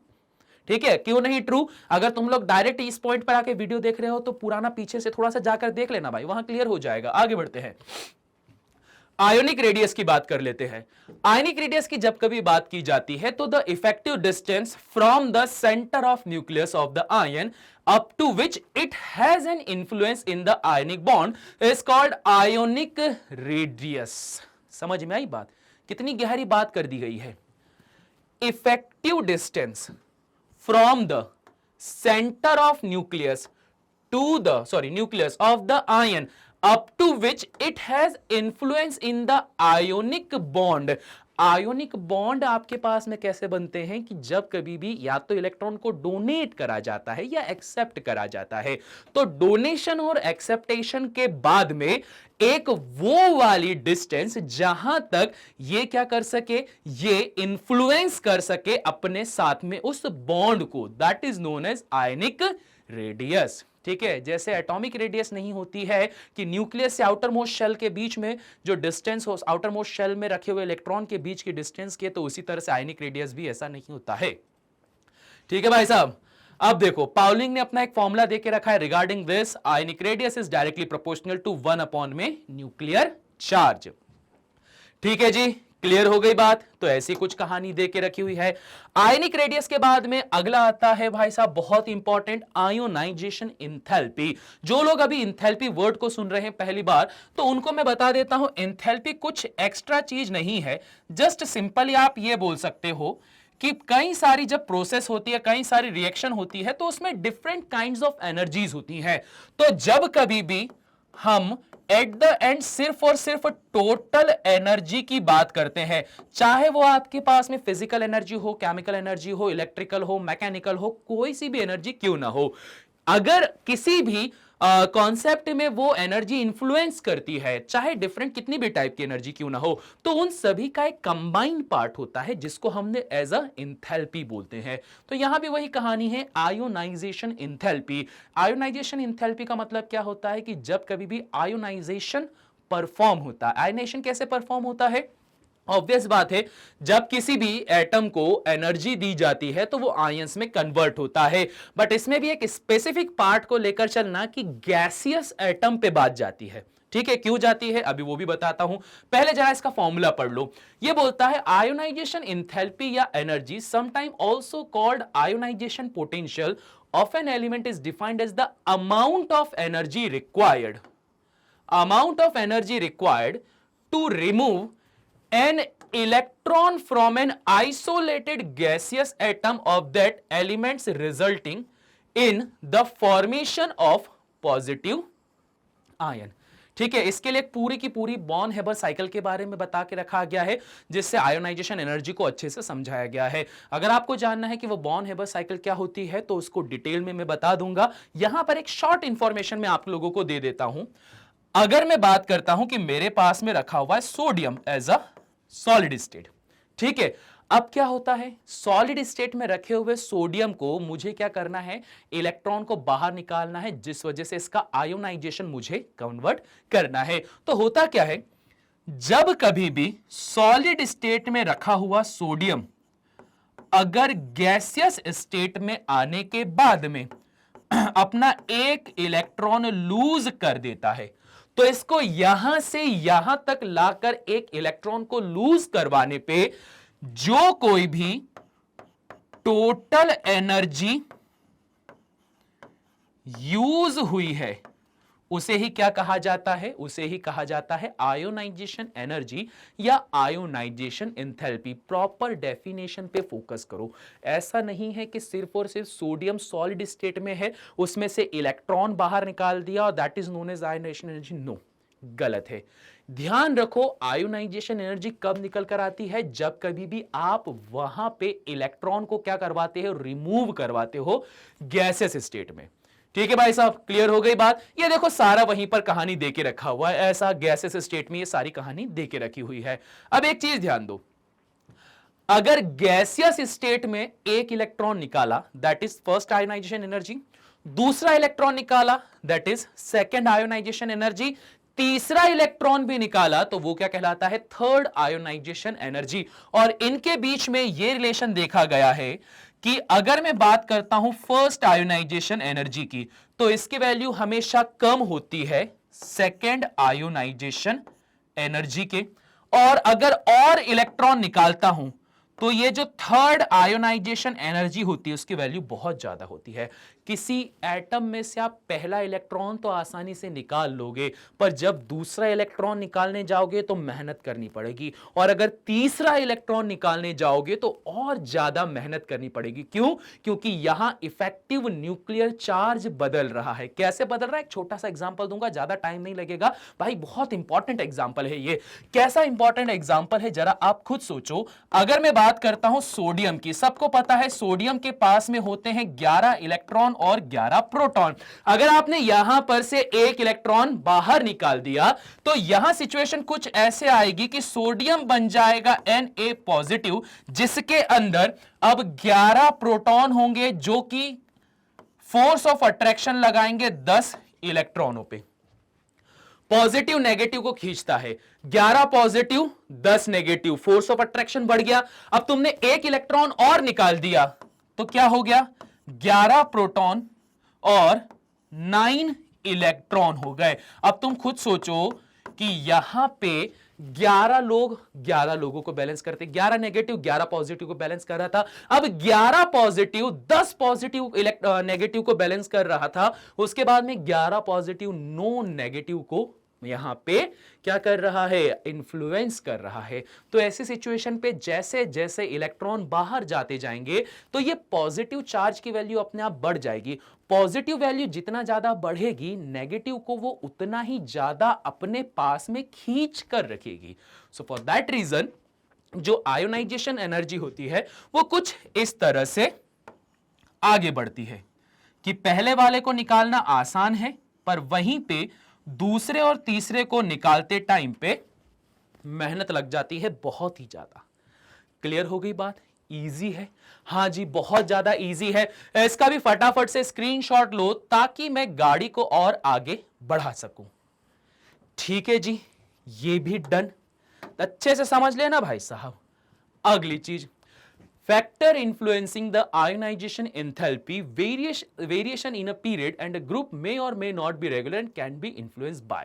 ठीक है, क्यों नहीं ट्रू? अगर तुम लोग डायरेक्ट इस पॉइंट पर आके वीडियो देख रहे हो तो पुराना पीछे से थोड़ा सा जाकर देख लेना भाई, वहां क्लियर हो जाएगा। आगे बढ़ते हैं, आयोनिक रेडियस की बात कर लेते हैं। आयोनिक रेडियस की जब कभी बात की जाती है तो the effective distance from the centre of nucleus of the ion up to which it has an influence in the ionic bond is called ionic radius। समझ में आई बात? कितनी गहरी बात कर दी गई है। Effective distance from the centre of nucleus to the nucleus of the ion up to which it has influence in the ionic bond। Ionic bond आपके पास में कैसे बनते हैं कि जब कभी भी या तो इलेक्ट्रॉन को डोनेट करा जाता है या एक्सेप्ट करा जाता है, तो डोनेशन और एक्सेप्टेशन के बाद में एक वो वाली डिस्टेंस जहां तक ये क्या कर सके, ये इंफ्लुएंस कर सके अपने साथ में उस बॉन्ड को, that is known as ionic radius. ठीक है, जैसे एटॉमिक रेडियस नहीं होती है कि न्यूक्लियस से आउटर मोस्ट शेल के बीच में जो डिस्टेंस हो, आउटर मोस्ट शेल में रखे हुए इलेक्ट्रॉन के बीच की डिस्टेंस के, तो उसी तरह से आयोनिक रेडियस भी ऐसा नहीं होता है। ठीक है भाई साहब, अब देखो पाउलिंग ने अपना एक फॉर्मूला देके रखा है regarding this, ionic radius is directly proportional to 1 upon में न्यूक्लियर चार्ज। ठीक है जी, क्लियर हो गई बात? तो ऐसी कुछ कहानी दे के रखी हुई है। आयनिक रेडियस के बाद में अगला आता है भाई साहब बहुत इंपॉर्टेंट, आयोनाइजेशन इंथैल्पी। जो लोग अभी इंथैल्पी वर्ड को सुन रहे हैं पहली बार, तो उनको मैं बता देता हूं, इंथैल्पी कुछ एक्स्ट्रा चीज नहीं है। जस्ट सिंपली आप ये बोल सकते हो कि कई सारी जब प्रोसेस होती है, कई सारी रिएक्शन होती है, तो उसमें डिफरेंट काइंड्स ऑफ एनर्जीज होती हैं। तो जब कभी भी हम एट द एंड सिर्फ और सिर्फ टोटल एनर्जी की बात करते हैं, चाहे वो आपके पास में फिजिकल एनर्जी हो, केमिकल एनर्जी हो, इलेक्ट्रिकल हो, मैकेनिकल हो, कोई सी भी एनर्जी क्यों ना हो, अगर किसी भी कॉन्सेप्ट में वो एनर्जी इंफ्लुएंस करती है, चाहे डिफरेंट कितनी भी टाइप की एनर्जी क्यों ना हो, तो उन सभी का एक कंबाइंड पार्ट होता है जिसको हमने एज अ इंथैल्पी बोलते हैं। तो यहां भी वही कहानी है, आयोनाइजेशन इंथैल्पी। आयोनाइजेशन इंथैल्पी का मतलब क्या होता है कि जब कभी भी आयोनाइजेशन परफॉर्म होता है, आयोनाइजेशन कैसे परफॉर्म होता है? ऑब्वियस बात है, जब किसी भी एटम को एनर्जी दी जाती है तो वो आयंस में कन्वर्ट होता है। बट इसमें भी एक स्पेसिफिक पार्ट को लेकर चलना कि गैसियस एटम पे बात जाती है। ठीक है, क्यों जाती है अभी वो भी बताता हूं, पहले जरा इसका फॉर्मूला पढ़ लो। ये बोलता है आयोनाइजेशन इंथैल्पी या energy, sometime also called ionisation potential of an element, is defined as the amount of energy required, amount of energy required to remove an electron from an isolated gaseous atom of that elements, resulting in the formation of positive ion। ठीक है, इसके लिए पूरी की पूरी born Haber cycle के बारे में बता के रखा गया है, जिससे आयोनाइजेशन एनर्जी को अच्छे से समझाया गया है। अगर आपको जानना है कि वो बॉर्न हेबर साइकिल क्या होती है तो उसको डिटेल में मैं बता दूंगा। यहां पर एक शॉर्ट इंफॉर्मेशन मैं आप लोगों को दे देता हूं। अगर मैं बात करता हूं कि मेरे पास में रखा हुआ है sodium as a solid state, ठीक है, अब क्या होता है, सॉलिड स्टेट में रखे हुए सोडियम को मुझे क्या करना है, इलेक्ट्रॉन को बाहर निकालना है, जिस वजह से इसका आयोनाइजेशन मुझे कन्वर्ट करना है। तो होता क्या है, जब कभी भी सॉलिड स्टेट में रखा हुआ सोडियम अगर गैसियस स्टेट में आने के बाद में अपना एक इलेक्ट्रॉन लूज कर देता है, तो इसको यहां से यहां तक लाकर एक इलेक्ट्रॉन को लूज करवाने पे जो कोई भी टोटल एनर्जी यूज हुई है उसे ही क्या कहा जाता है, उसे ही कहा जाता है आयोनाइजेशन एनर्जी या आयोनाइजेशन एंथैल्पी। प्रॉपर डेफिनेशन पे फोकस करो। ऐसा नहीं है कि सिर्फ और सिर्फ सोडियम सॉलिड स्टेट में है, उसमें से इलेक्ट्रॉन बाहर निकाल दिया और that is known as ionisation energy. No, गलत है। ध्यान रखो, आयोनाइजेशन एनर्जी कब निकल कर आती है, जब कभी भी आप वहां पे इलेक्ट्रॉन को क्या करवाते हो, रिमूव करवाते हो गैसेस स्टेट में। ठीक है भाई साहब, क्लियर हो गई बात? ये देखो सारा वहीं पर कहानी दे के रखा हुआ है, ऐसा गैसेस स्टेट में ये सारी कहानी दे के रखी हुई है। अब एक चीज ध्यान दो, अगर गैसियस स्टेट में एक इलेक्ट्रॉन निकाला that is first ionisation energy, दूसरा इलेक्ट्रॉन निकाला that is second ionisation energy, तीसरा इलेक्ट्रॉन भी निकाला तो वो क्या कहलाता है, थर्ड आयोनाइजेशन एनर्जी। और इनके बीच में ये रिलेशन देखा गया है कि अगर मैं बात करता हूं फर्स्ट आयोनाइजेशन एनर्जी की, तो इसकी वैल्यू हमेशा कम होती है सेकेंड आयोनाइजेशन एनर्जी के, और अगर और इलेक्ट्रॉन निकालता हूं तो ये जो थर्ड आयोनाइजेशन एनर्जी होती है उसकी वैल्यू बहुत ज्यादा होती है। किसी एटम में से आप पहला इलेक्ट्रॉन तो आसानी से निकाल लोगे, पर जब दूसरा इलेक्ट्रॉन निकालने जाओगे तो मेहनत करनी पड़ेगी, और अगर तीसरा इलेक्ट्रॉन निकालने जाओगे तो और ज्यादा मेहनत करनी पड़ेगी। क्यों? क्योंकि यहां इफेक्टिव न्यूक्लियर चार्ज बदल रहा है। कैसे बदल रहा है, एक छोटा सा एग्जांपल दूंगा, ज्यादा टाइम नहीं लगेगा भाई, बहुत इंपॉर्टेंट एग्जांपल है ये। कैसा इंपॉर्टेंट एग्जांपल है जरा आप खुद सोचो। अगर मैं बात करता हूं सोडियम की, सबको पता है सोडियम के पास में होते हैं 11 इलेक्ट्रॉन और 11 प्रोटॉन। अगर आपने यहां पर से एक इलेक्ट्रॉन बाहर निकाल दिया तो यहां सिचुएशन कुछ ऐसे आएगी कि सोडियम बन जाएगा Na पॉजिटिव, जिसके अंदर अब 11 प्रोटॉन होंगे जो कि फोर्स ऑफ अट्रैक्शन लगाएंगे 10 इलेक्ट्रॉनों पे। पॉजिटिव नेगेटिव को खींचता है, 11 positive 10 negative, force of attraction बढ़ गया। अब तुमने एक इलेक्ट्रॉन और निकाल दिया तो क्या हो गया, 11 प्रोटॉन और 9 इलेक्ट्रॉन हो गए। अब तुम खुद सोचो कि यहां पे 11 लोगों को बैलेंस करते, 11 नेगेटिव 11 पॉजिटिव को बैलेंस कर रहा था। अब 11 पॉजिटिव 10 पॉजिटिव नेगेटिव को बैलेंस कर रहा था। उसके बाद में 11 पॉजिटिव 9 नेगेटिव को यहां पे क्या कर रहा है, इन्फ्लुएंस कर रहा है। तो ऐसी सिचुएशन पे जैसे जैसे इलेक्ट्रॉन बाहर जाते जाएंगे तो ये पॉजिटिव चार्ज की वैल्यू अपने आप बढ़ जाएगी। पॉजिटिव वैल्यू जितना ज्यादा बढ़ेगी, नेगेटिव को वो उतना ही ज्यादा अपने पास में खींच कर रखेगी। सो फॉर दैट रीजन जो आयोनाइजेशन एनर्जी होती है वो कुछ इस तरह से आगे बढ़ती है कि पहले वाले को निकालना आसान है, पर वहीं पे दूसरे और तीसरे को निकालते टाइम पे मेहनत लग जाती है बहुत ही ज्यादा। क्लियर हो गई बात? इजी है? हाँ जी, बहुत ज्यादा इजी है। इसका भी फटाफट से स्क्रीनशॉट लो ताकि मैं गाड़ी को और आगे बढ़ा सकूं। ठीक है जी, ये भी डन। अच्छे से समझ लेना भाई साहब। अगली चीज, factor influencing the ionization enthalpy variation in a period and a group may or may not be regular and can be influenced by।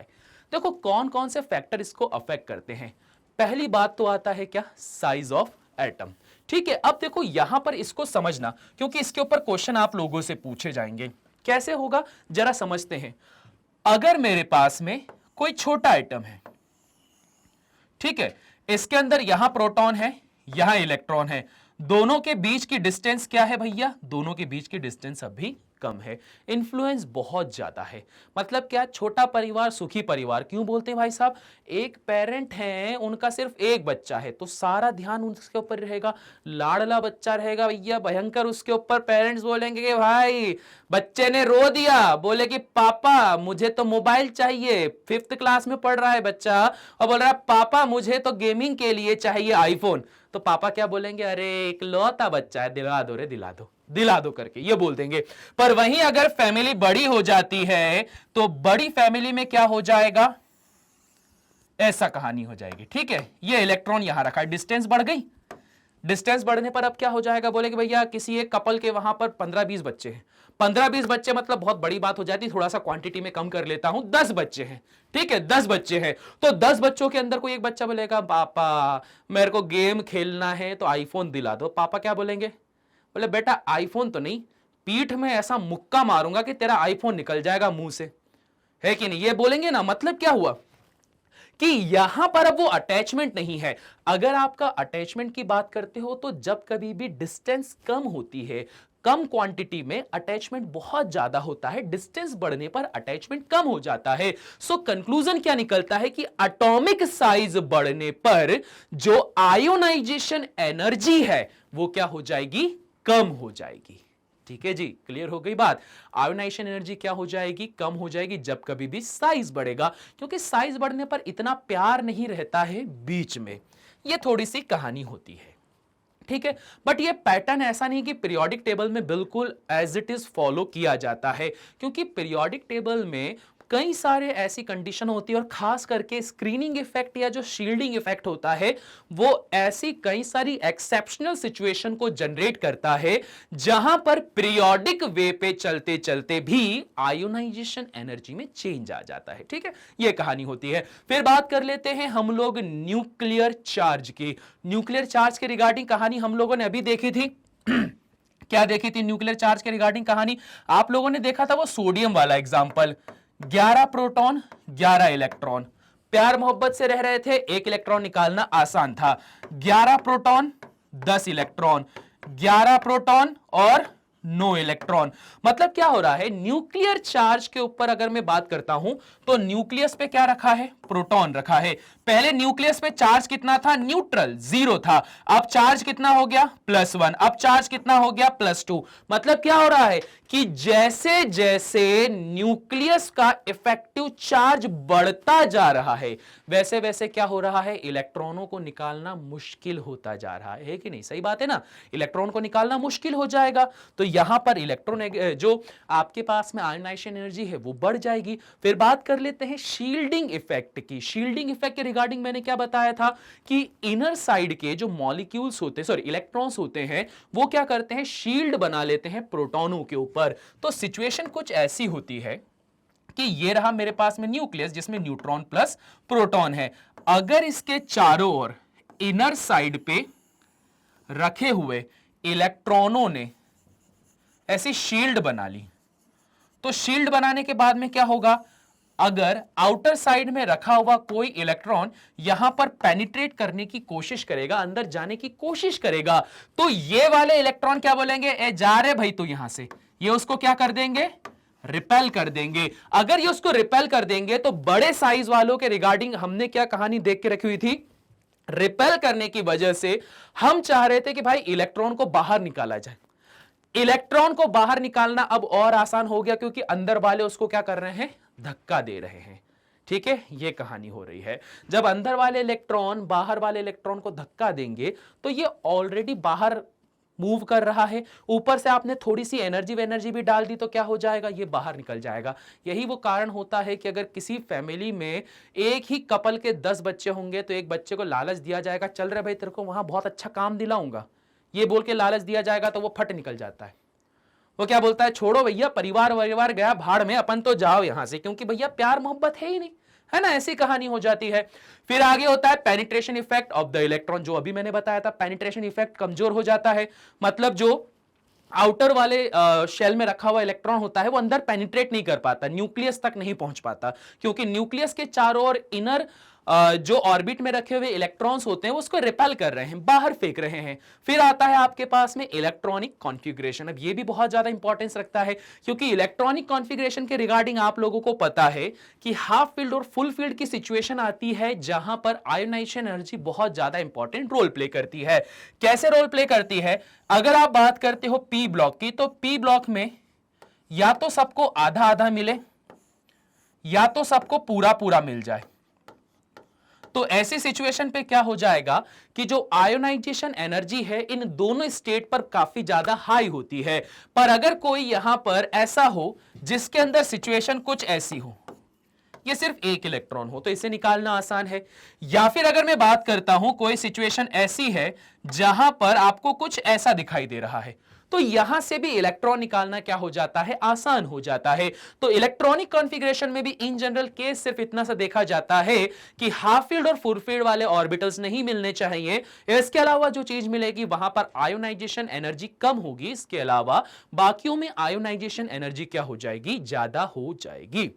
देखो कौन कौन से फैक्टर इसको अफेक्ट करते हैं। पहली बात तो आता है क्या, साइज ऑफ एटम। ठीक है, अब देखो यहां पर इसको समझना क्योंकि इसके ऊपर क्वेश्चन आप लोगों से पूछे जाएंगे। कैसे होगा जरा समझते हैं। अगर मेरे पास में कोई छोटा आइटम है, ठीक है, इसके अंदर यहां प्रोटॉन है, यहां इलेक्ट्रॉन है, दोनों के बीच की डिस्टेंस क्या है भैया, दोनों के बीच की डिस्टेंस अभी कम है। इन्फ्लुएंस बहुत ज्यादा है। मतलब क्या, छोटा परिवार सुखी परिवार क्यों बोलते हैं भाई साहब, एक पेरेंट है, उनका सिर्फ एक बच्चा है तो सारा ध्यान उसके ऊपर रहेगा। लाडला बच्चा रहेगा भैया भयंकर, उसके ऊपर पेरेंट्स बोलेंगे कि भाई बच्चे ने रो दिया, बोले कि पापा मुझे तो मोबाइल चाहिए। 5th क्लास में पढ़ रहा है बच्चा और बोल रहा है पापा मुझे तो गेमिंग के लिए चाहिए आईफोन। तो पापा क्या बोलेंगे, अरे इकलौता बच्चा है, दिला दो रे, दिला दो करके ये बोल देंगे। पर वहीं अगर फैमिली बड़ी हो जाती है तो बड़ी फैमिली में क्या हो जाएगा, ऐसा कहानी हो जाएगी। ठीक है, ये इलेक्ट्रॉन यहां रखा है, डिस्टेंस बढ़ गई। डिस्टेंस बढ़ने पर अब क्या हो जाएगा, बोले कि भैया किसी एक कपल के वहां पर 15-20 बच्चे हैं। 15-20 बच्चे मतलब बहुत बड़ी बात हो जाती है, थोड़ा सा क्वांटिटी में कम कर लेता हूं, 10 बच्चे हैं। ठीक है, 10 बच्चे हैं तो 10 बच्चों के अंदर कोई एक बच्चा बोलेगा पापा मेरे को गेम खेलना है तो आईफोन दिला दो। पापा क्या बोलेंगे, बोले बेटा आईफोन तो नहीं, पीठ में ऐसा मुक्का मारूंगा कि तेरा आईफोन निकल जाएगा मुंह से, है कि नहीं, ये बोलेंगे ना। मतलब क्या हुआ कि यहां पर अब वो अटैचमेंट नहीं है। अगर आपका अटैचमेंट की बात करते हो तो जब कभी भी डिस्टेंस कम होती है, कम क्वांटिटी में अटैचमेंट बहुत ज्यादा होता है, डिस्टेंस बढ़ने पर अटैचमेंट कम हो जाता है। सो कंक्लूजन क्या निकलता है कि एटॉमिक साइज बढ़ने पर जो आयोनाइजेशन एनर्जी है वो क्या हो जाएगी, कम हो जाएगी। ठीक है जी, क्लियर हो गई बात। आयोनाइजेशन एनर्जी क्या हो जाएगी, कम हो जाएगी जब कभी भी साइज बढ़ेगा, क्योंकि साइज बढ़ने पर इतना प्यार नहीं रहता है बीच में। यह थोड़ी सी कहानी होती है। ठीक है, बट ये पैटर्न ऐसा नहीं कि पीरियोडिक टेबल में बिल्कुल एज इट इज फॉलो किया जाता है, क्योंकि पीरियोडिक टेबल में कई सारे ऐसी कंडीशन होती है और खास करके स्क्रीनिंग इफेक्ट या जो शील्डिंग इफेक्ट होता है वो ऐसी कई सारी एक्सेप्शनल सिचुएशन को जनरेट करता है जहां पर पीरियोडिक वे पे चलते चलते भी आयोनाइजेशन एनर्जी में चेंज आ जाता है। ठीक है, ये कहानी होती है। फिर बात कर लेते हैं हम लोग न्यूक्लियर चार्ज की। न्यूक्लियर चार्ज के रिगार्डिंग कहानी हम लोगों ने अभी देखी थी। क्या देखी थी न्यूक्लियर चार्ज के रिगार्डिंग कहानी? आप लोगों ने देखा था वो सोडियम वाला एग्जांपल, 11 प्रोटॉन 11 इलेक्ट्रॉन, प्यार मोहब्बत से रह रहे थे, एक इलेक्ट्रॉन निकालना आसान था। 11 प्रोटॉन 10 इलेक्ट्रॉन, 11 प्रोटॉन और 9 इलेक्ट्रॉन। मतलब क्या हो रहा है, न्यूक्लियर चार्ज के ऊपर अगर मैं बात करता हूं तो न्यूक्लियस पे क्या रखा है, प्रोटॉन रखा है। पहले न्यूक्लियस पे चार्ज कितना था, न्यूट्रल 0 था। अब चार्ज कितना हो गया, +1। अब चार्ज कितना हो गया, +2। मतलब क्या हो रहा है कि जैसे जैसे न्यूक्लियस का इफेक्टिव चार्ज बढ़ता जा रहा है वैसे वैसे क्या हो रहा है, इलेक्ट्रॉनों को निकालना मुश्किल होता जा रहा है कि नहीं? सही बात है ना, इलेक्ट्रॉन को निकालना मुश्किल हो जाएगा तो यहां पर इलेक्ट्रॉन जो आपके पास में आयोनाइजेशन एनर्जी है वो बढ़ जाएगी। फिर बात कर लेते हैं शील्डिंग इफेक्ट की। शील्डिंग इफेक्ट के रिगार्डिंग मैंने क्या बताया था कि इनर साइड के जो मॉलिक्यूल्स होते हैं, सॉरी इलेक्ट्रॉन्स होते हैं, वो क्या करते हैं, शील्ड बना लेते हैं प्रोटॉनों के ऊपर। तो सिचुएशन कुछ ऐसी होती है कि ये रहा मेरे पास में न्यूक्लियस जिसमें न्यूट्रॉन प्लस प्रोटॉन है। अगर इसके चारों ओर इनर साइड पे रखे हुए इलेक्ट्रॉनों ने ऐसी शील्ड बना ली, तो शील्ड बनाने के बाद में क्या होगा, अगर आउटर साइड में रखा हुआ कोई इलेक्ट्रॉन यहां पर पेनिट्रेट करने की कोशिश करेगा, अंदर जाने की कोशिश करेगा, तो ये वाले इलेक्ट्रॉन क्या बोलेंगे, ए जा रहे भाई तू यहां से, ये उसको क्या कर देंगे, रिपेल कर देंगे। अगर ये उसको रिपेल कर देंगे तो बड़े साइज वालों के रिगार्डिंग हमने क्या कहानी देख के रखी हुई थी, रिपेल करने की वजह से हम चाह रहे थे कि भाई इलेक्ट्रॉन को बाहर निकाला जाए। इलेक्ट्रॉन को बाहर निकालना अब और आसान हो गया क्योंकि अंदर वाले उसको क्या कर रहे हैं, धक्का दे रहे हैं। ठीक है, यह कहानी हो रही है। जब अंदर वाले इलेक्ट्रॉन बाहर वाले इलेक्ट्रॉन को धक्का देंगे तो ये ऑलरेडी बाहर मूव कर रहा है, ऊपर से आपने थोड़ी सी एनर्जी भी डाल दी तो क्या हो जाएगा, ये बाहर निकल जाएगा। यही वो कारण होता है कि अगर किसी फैमिली में एक ही कपल के 10 बच्चे होंगे तो एक बच्चे को लालच दिया जाएगा, चल रहा भाई तेरे को वहां बहुत अच्छा काम दिलाऊंगा, ये बोल के लालच दिया जाएगा तो वो फट निकल जाता है। वो क्या बोलता है, छोड़ो भैया परिवार गया भाड़ में, अपन तो जाओ यहां से, क्योंकि भैया प्यार मोहब्बत है ही नहीं, है ना, ऐसी कहानी हो जाती है। फिर आगे होता है penetration effect of the electron, जो अभी मैंने बताया था, पेनिट्रेशन इफेक्ट कमजोर हो जाता है, मतलब जो आउटर वाले शेल में रखा हुआ इलेक्ट्रॉन होता है वो अंदर पेनिट्रेट नहीं कर पाता, न्यूक्लियस तक नहीं पहुंच पाता, क्योंकि न्यूक्लियस के चारों ओर इनर जो ऑर्बिट में रखे हुए इलेक्ट्रॉन्स होते हैं वो उसको रिपेल कर रहे हैं, बाहर फेंक रहे हैं। फिर आता है आपके पास में इलेक्ट्रॉनिक कॉन्फ़िगरेशन। अब ये भी बहुत ज्यादा इंपॉर्टेंस रखता है क्योंकि इलेक्ट्रॉनिक कॉन्फ़िगरेशन के रिगार्डिंग आप लोगों को पता है कि हाफ फील्ड और फुल फील्ड की सिचुएशन आती है जहां पर आयोनाइजेशन एनर्जी बहुत ज्यादा इंपॉर्टेंट रोल प्ले करती है। कैसे रोल प्ले करती है, अगर आप बात करते हो पी ब्लॉक की, तो पी ब्लॉक में या तो सबको आधा आधा मिले या तो सबको पूरा पूरा मिल जाए। तो ऐसी सिचुएशन पे क्या हो जाएगा कि जो आयोनाइजेशन एनर्जी है इन दोनों स्टेट पर काफी ज्यादा हाई होती है। पर अगर कोई यहां पर ऐसा हो जिसके अंदर सिचुएशन कुछ ऐसी हो, ये सिर्फ एक इलेक्ट्रॉन हो, तो इसे निकालना आसान है। या फिर अगर मैं बात करता हूं कोई सिचुएशन ऐसी है जहां पर आपको कुछ ऐसा दिखाई दे रहा है, तो यहां से भी इलेक्ट्रॉन निकालना क्या हो जाता है, आसान हो जाता है। तो इलेक्ट्रॉनिक कॉन्फ़िगरेशन में भी इन जनरल केस सिर्फ इतना सा देखा जाता है कि हाफ फील्ड और फुल फील्ड वाले ऑर्बिटल्स नहीं मिलने चाहिए। इसके अलावा जो चीज मिलेगी वहां पर आयोनाइजेशन एनर्जी कम होगी, इसके अलावा बाकियों में आयोनाइजेशन एनर्जी क्या हो जाएगी, ज्यादा हो जाएगी।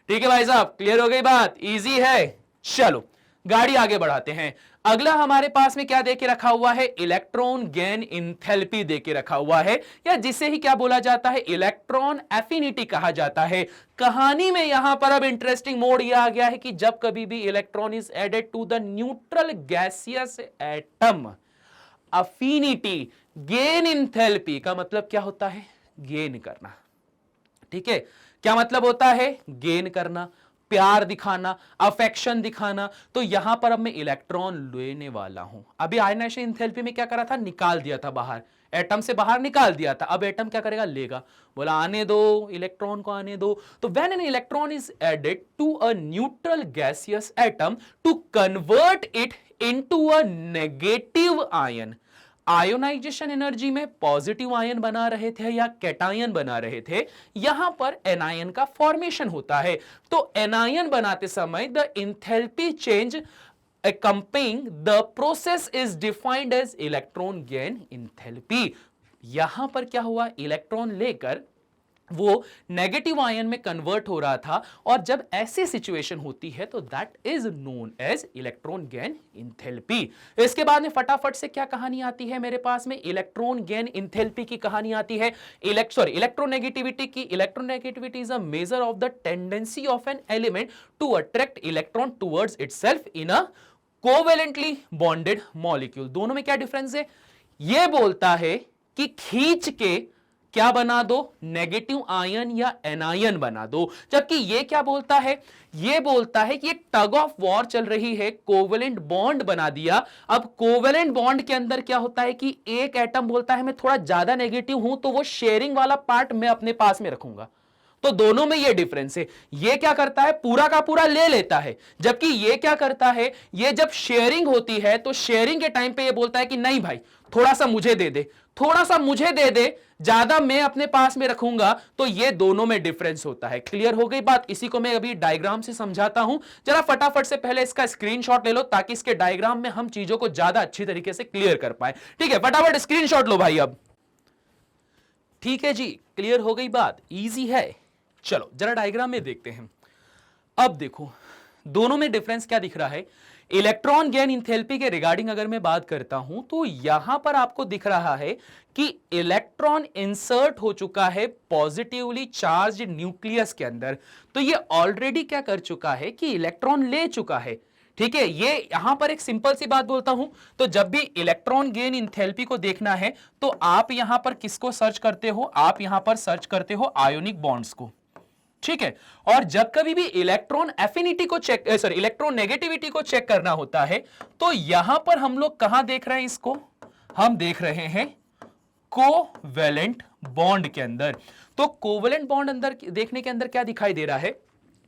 ठीक है भाई साहब, क्लियर हो गई बात, इजी है। चलो गाड़ी आगे बढ़ाते हैं। अगला हमारे पास में क्या देके रखा हुआ है, इलेक्ट्रॉन गेन इंथैल्पी देके रखा हुआ है, या जिसे ही क्या बोला जाता है, इलेक्ट्रॉन एफिनिटी कहा जाता है। कहानी में यहां पर अब इंटरेस्टिंग मोड यह आ गया है कि जब कभी भी electron is added to the neutral gaseous atom, affinity gain enthalpy का मतलब क्या होता है, गेन करना। ठीक है, क्या मतलब होता है, गेन करना, प्यार दिखाना, अफेक्शन दिखाना। तो यहां पर अब मैं इलेक्ट्रॉन लेने वाला हूं। अभी आयोनाइजेशन एंथैल्पी में क्या करा था, निकाल दिया था बाहर, एटम से बाहर निकाल दिया था। अब एटम क्या करेगा, लेगा, बोला आने दो, इलेक्ट्रॉन को आने दो। तो when an electron is added to a neutral gaseous atom to convert it into a negative ion, ionisation energy में पॉजिटिव आयन बना रहे थे या कैटायन बना रहे थे, यहां पर एनायन का फॉर्मेशन होता है। तो एनायन बनाते समय the enthalpy change accompanying the process is defined as electron gain enthalpy। यहां पर क्या हुआ, इलेक्ट्रॉन लेकर वो नेगेटिव आयन में कन्वर्ट हो रहा था, और जब ऐसी सिचुएशन होती है तो that is known as electron gain enthalpy. इसके बाद में फटाफट से क्या कहानी आती है मेरे पास में, इलेक्ट्रॉन गेन इंथैल्पी की कहानी आती है। इलेक्ट्रोनेगेटिविटी की। Electronegativity is a measure of the tendency of an element to attract electron towards itself in a covalently bonded molecule. दोनों में क्या डिफरेंस है, यह बोलता है कि खींच के क्या बना दो, नेगेटिव आयन या एनायन बना दो, जबकि ये क्या बोलता है, ये बोलता है कि ये टग ऑफ वॉर चल रही है, कोवेलेंट बॉन्ड बना दिया। अब कोवेलेंट बॉन्ड के अंदर क्या होता है कि एक एटम बोलता है मैं थोड़ा ज्यादा नेगेटिव हूं तो वो शेयरिंग वाला पार्ट मैं अपने पास में रखूंगा, तो दोनों में ये डिफरेंस है। ये क्या करता है, पूरा का पूरा ले लेता है, जबकि ये क्या करता है, ये जब शेयरिंग होती है तो शेयरिंग के टाइम पे ये बोलता है कि नहीं भाई थोड़ा सा मुझे दे दे, थोड़ा सा मुझे दे दे, ज्यादा मैं अपने पास में रखूंगा। तो ये दोनों में डिफरेंस होता है। क्लियर हो गई बात? इसी को मैं अभी डायग्राम से समझाता हूं। जरा फटाफट से पहले इसका स्क्रीनशॉट ले लो ताकि इसके डायग्राम में हम चीजों को ज्यादा अच्छी तरीके से क्लियर कर पाए। ठीक है, फटाफट स्क्रीनशॉट लो भाई अब। ठीक है जी, क्लियर हो गई बात? इजी है। चलो जरा डायग्राम में देखते हैं। अब देखो दोनों में डिफरेंस क्या दिख रहा है। इलेक्ट्रॉन गेन इंथैल्पी के रिगार्डिंग अगर मैं बात करता हूं तो यहां पर आपको दिख रहा है कि इलेक्ट्रॉन इंसर्ट हो चुका है पॉजिटिवली चार्ज न्यूक्लियस के अंदर। तो ये ऑलरेडी क्या कर चुका है कि इलेक्ट्रॉन ले चुका है। ठीक है, ये यहां पर एक सिंपल सी बात बोलता हूं, तो जब भी इलेक्ट्रॉन गेन इंथैल्पी को देखना है तो आप यहां पर किसको सर्च करते हो, आप यहां पर सर्च करते हो आयोनिक बॉन्ड्स को। ठीक है, और जब कभी भी इलेक्ट्रॉन एफिनिटी को चेक इलेक्ट्रॉन नेगेटिविटी को चेक करना होता है तो यहां पर हम लोग कहां देख रहे हैं इसको, हम देख रहे हैं कोवेलेंट बॉन्ड के अंदर। तो कोवेलेंट बॉन्ड अंदर देखने के अंदर क्या दिखाई दे रहा है,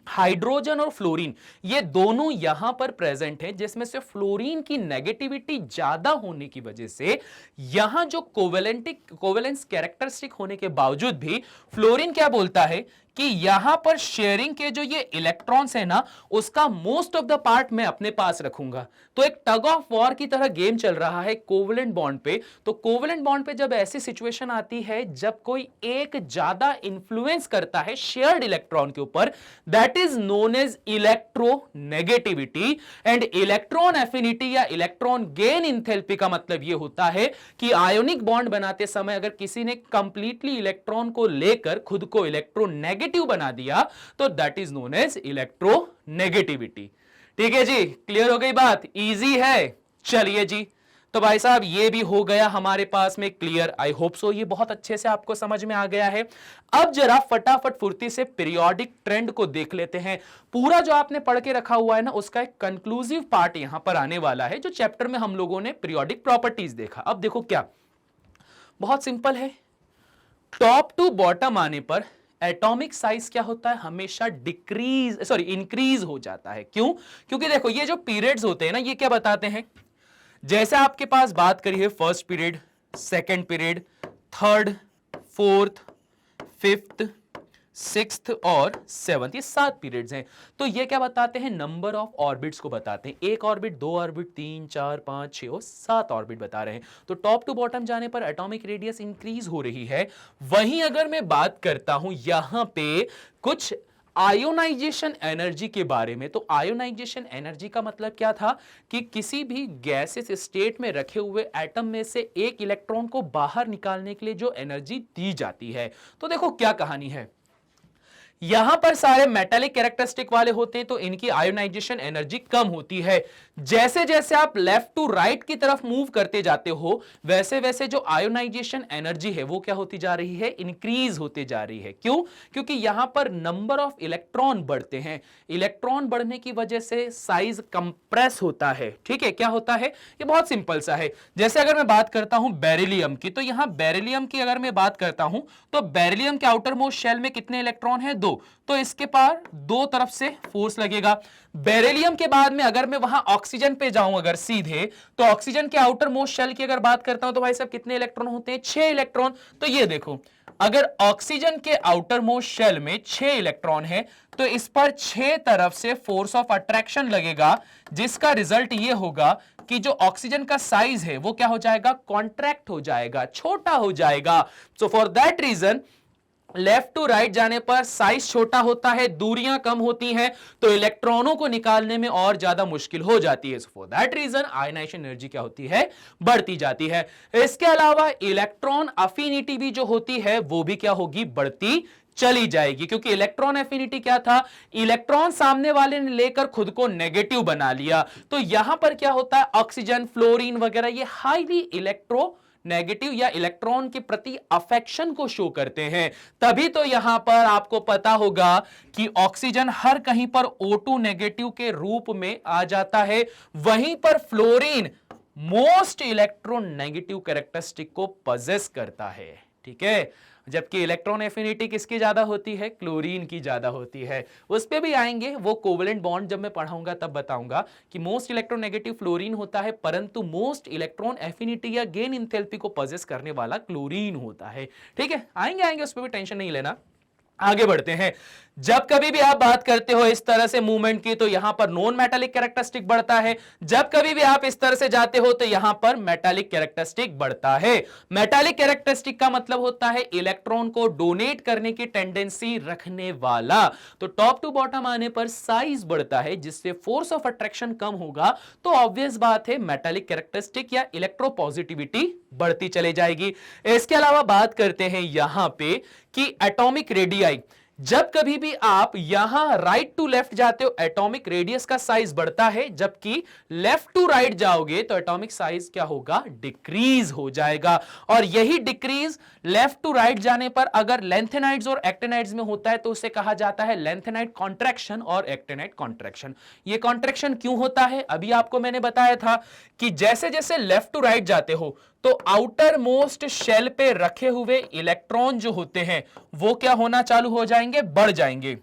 हाइड्रोजन और फ्लोरीन ये दोनों यहां पर प्रेजेंट हैं, जिसमें से फ्लोरीन की नेगेटिविटी ज्यादा होने की वजह से यहां जो कोवेलेंस कैरेक्टरिस्टिक होने के बावजूद भी फ्लोरीन क्या बोलता है कि यहां पर शेयरिंग के जो ये इलेक्ट्रॉन्स है ना उसका मोस्ट ऑफ द पार्ट मैं अपने पास रखूंगा। तो एक टग ऑफ वॉर की तरह गेम चल रहा है कोवेलेंट बॉन्ड पे। तो कोवेलेंट बॉन्ड पे जब ऐसी सिचुएशन आती है जब कोई एक ज्यादा इंफ्लुएंस करता है शेयर्ड इलेक्ट्रॉन के ऊपर, that is known as electronegativity. And electron affinity या इलेक्ट्रॉन गेन इंथैल्पी का मतलब यह होता है कि आयोनिक बॉन्ड बनाते समय अगर किसी ने कंप्लीटली इलेक्ट्रॉन को लेकर खुद को इलेक्ट्रोनेगेटिव बना दिया तो that is known as electronegativity. ठीक है जी, क्लियर हो गई बात? इजी है। चलिए जी, तो भाई साहब ये भी हो गया हमारे पास में क्लियर। आई होप सो ये बहुत अच्छे से आपको समझ में आ गया है। अब जरा फटाफट फुर्ती से पीरियोडिक ट्रेंड को देख लेते हैं। पूरा जो आपने पढ़ के रखा हुआ है ना उसका एक कंक्लूसिव पार्ट यहां पर आने वाला है, जो चैप्टर में हम लोगों ने पीरियोडिक प्रॉपर्टीज देखा। अब देखो क्या, बहुत सिंपल है। टॉप टू बॉटम आने पर एटॉमिक साइज क्या होता है, हमेशा इंक्रीज हो जाता है। क्यों? क्योंकि देखो ये जो पीरियड्स होते हैं ना ये क्या बताते हैं, जैसे आपके पास बात करी है first period, second period, third, fourth, fifth, sixth और सेवंथ, ये 7 पीरियड्स हैं। तो ये क्या बताते हैं, नंबर ऑफ ऑर्बिट्स को बताते हैं। एक ऑर्बिट, 2 ऑर्बिट, 3, 4, 5, 6 और 7 ऑर्बिट बता रहे हैं। तो टॉप टू बॉटम जाने पर एटॉमिक रेडियस इंक्रीज हो रही है। वहीं अगर मैं बात करता हूं यहां पे कुछ आयोनाइजेशन एनर्जी के बारे में, तो आयोनाइजेशन एनर्जी का मतलब क्या था कि किसी भी गैसेस स्टेट में रखे हुए एटम में से एक इलेक्ट्रॉन को बाहर निकालने के लिए जो एनर्जी दी जाती है। तो देखो क्या कहानी है, यहां पर सारे मेटालिक कैरेक्टरिस्टिक वाले होते हैं तो इनकी आयोनाइजेशन एनर्जी कम होती है। जैसे जैसे आप लेफ्ट टू राइट की तरफ मूव करते जाते हो वैसे वैसे जो आयोनाइजेशन एनर्जी है वो क्या होती जा रही है, इंक्रीज होते जा रही है। क्यों? क्योंकि यहां पर नंबर ऑफ इलेक्ट्रॉन बढ़ते हैं। इलेक्ट्रॉन बढ़ने की वजह से साइज कंप्रेस होता है। ठीक है, क्या होता है, ये बहुत सिंपल सा है। जैसे अगर मैं बात करता हूं बेरिलियम की, तो यहां बेरिलियम की अगर मैं बात करता हूं तो बेरिलियम के आउटर मोस्ट शेल में कितने इलेक्ट्रॉन है, 2। तो इसके पार 2 तरफ से फोर्स लगेगा। बेरिलियम के बाद में अगर मैं वहां ऑक्सीजन पे जाऊं अगर सीधे, तो ऑक्सीजन के आउटर मोस्ट शेल की अगर बात करता हूं तो भाई साहब कितने इलेक्ट्रॉन होते हैं, 6 इलेक्ट्रॉन। तो ये देखो, अगर ऑक्सीजन के आउटर मोस्ट शेल में 6 इलेक्ट्रॉन है तो इस पर 6 तरफ से फोर्स ऑफ अट्रैक्शन लगेगा, जिसका रिजल्ट ये होगा कि जो ऑक्सीजन का साइज है वो क्या हो जाएगा, कॉन्ट्रैक्ट हो जाएगा, छोटा हो जाएगा। So for that reason left to right जाने पर साइज छोटा होता है, दूरियां कम होती हैं, तो इलेक्ट्रॉनों को निकालने में और ज्यादा मुश्किल हो जाती है। For that reason ionisation energy क्या होती है, बढ़ती जाती है। इसके अलावा इलेक्ट्रॉन अफिनिटी भी जो होती है वो भी क्या होगी, बढ़ती चली जाएगी। क्योंकि इलेक्ट्रॉन एफिनिटी क्या था, इलेक्ट्रॉन सामने वाले ने लेकर खुद को नेगेटिव बना लिया। तो यहां पर क्या होता है, ऑक्सीजन, फ्लोरीन वगैरह ये हाईली इलेक्ट्रो नेगेटिव या इलेक्ट्रॉन के प्रति अफेक्शन को शो करते हैं। तभी तो यहां पर आपको पता होगा कि ऑक्सीजन हर कहीं पर O2 नेगेटिव के रूप में आ जाता है, वहीं पर फ्लोरीन मोस्ट इलेक्ट्रोनेगेटिव कैरेक्टरिस्टिक को पजेस करता है। ठीक है, जबकि इलेक्ट्रॉन एफिनिटी किसकी ज्यादा होती है, क्लोरीन की ज्यादा होती है। उस पे भी आएंगे, वो कोवेलेंट बॉन्ड जब मैं पढ़ाऊंगा तब बताऊंगा कि मोस्ट इलेक्ट्रोनेगेटिव फ्लोरीन होता है, परंतु मोस्ट इलेक्ट्रॉन एफिनिटी या गेन इंथैल्पी को पजेस करने वाला क्लोरीन होता है। ठीक है, आएंगे आएंगे, उस पर भी टेंशन नहीं लेना। आगे बढ़ते हैं। जब कभी भी आप बात करते हो इस तरह से मूवमेंट की, तो यहां पर नॉन मेटालिक कैरेक्टरिस्टिक बढ़ता है। जब कभी भी आप इस तरह से जाते हो तो यहां पर मेटालिक कैरेक्टरिस्टिक बढ़ता है। मेटालिक कैरेक्टरिस्टिक का मतलब होता है इलेक्ट्रॉन को डोनेट करने की टेंडेंसी रखने वाला। तो टॉप टू बॉटम आने पर साइज बढ़ता है, जिससे फोर्स ऑफ अट्रैक्शन कम होगा, तो ऑब्वियस बात है मेटालिक कैरेक्टरिस्टिक या इलेक्ट्रोपॉजिटिविटी बढ़ती चली जाएगी। इसके अलावा बात करते हैं यहां पे कि एटॉमिक रेडियाई, जब कभी भी आप यहां राइट टू लेफ्ट जाते हो एटॉमिक रेडियस का साइज बढ़ता है, जबकि लेफ्ट टू राइट जाओगे तो एटॉमिक साइज क्या होगा, डिक्रीज हो जाएगा। और यही डिक्रीज लेफ्ट टू राइट जाने पर अगर लेंथेनाइड्स और एक्टिनाइड्स में होता है तो उसे कहा जाता है लेंथेनाइड कॉन्ट्रैक्शन और एक्टिनाइड कॉन्ट्रैक्शन। ये कॉन्ट्रैक्शन क्यों होता है, अभी आपको मैंने बताया था कि जैसे जैसे लेफ्ट टू राइट जाते हो तो आउटर मोस्ट शेल पे रखे हुए इलेक्ट्रॉन जो होते हैं वो क्या होना चालू हो जाएंगे, बढ़ जाएंगे।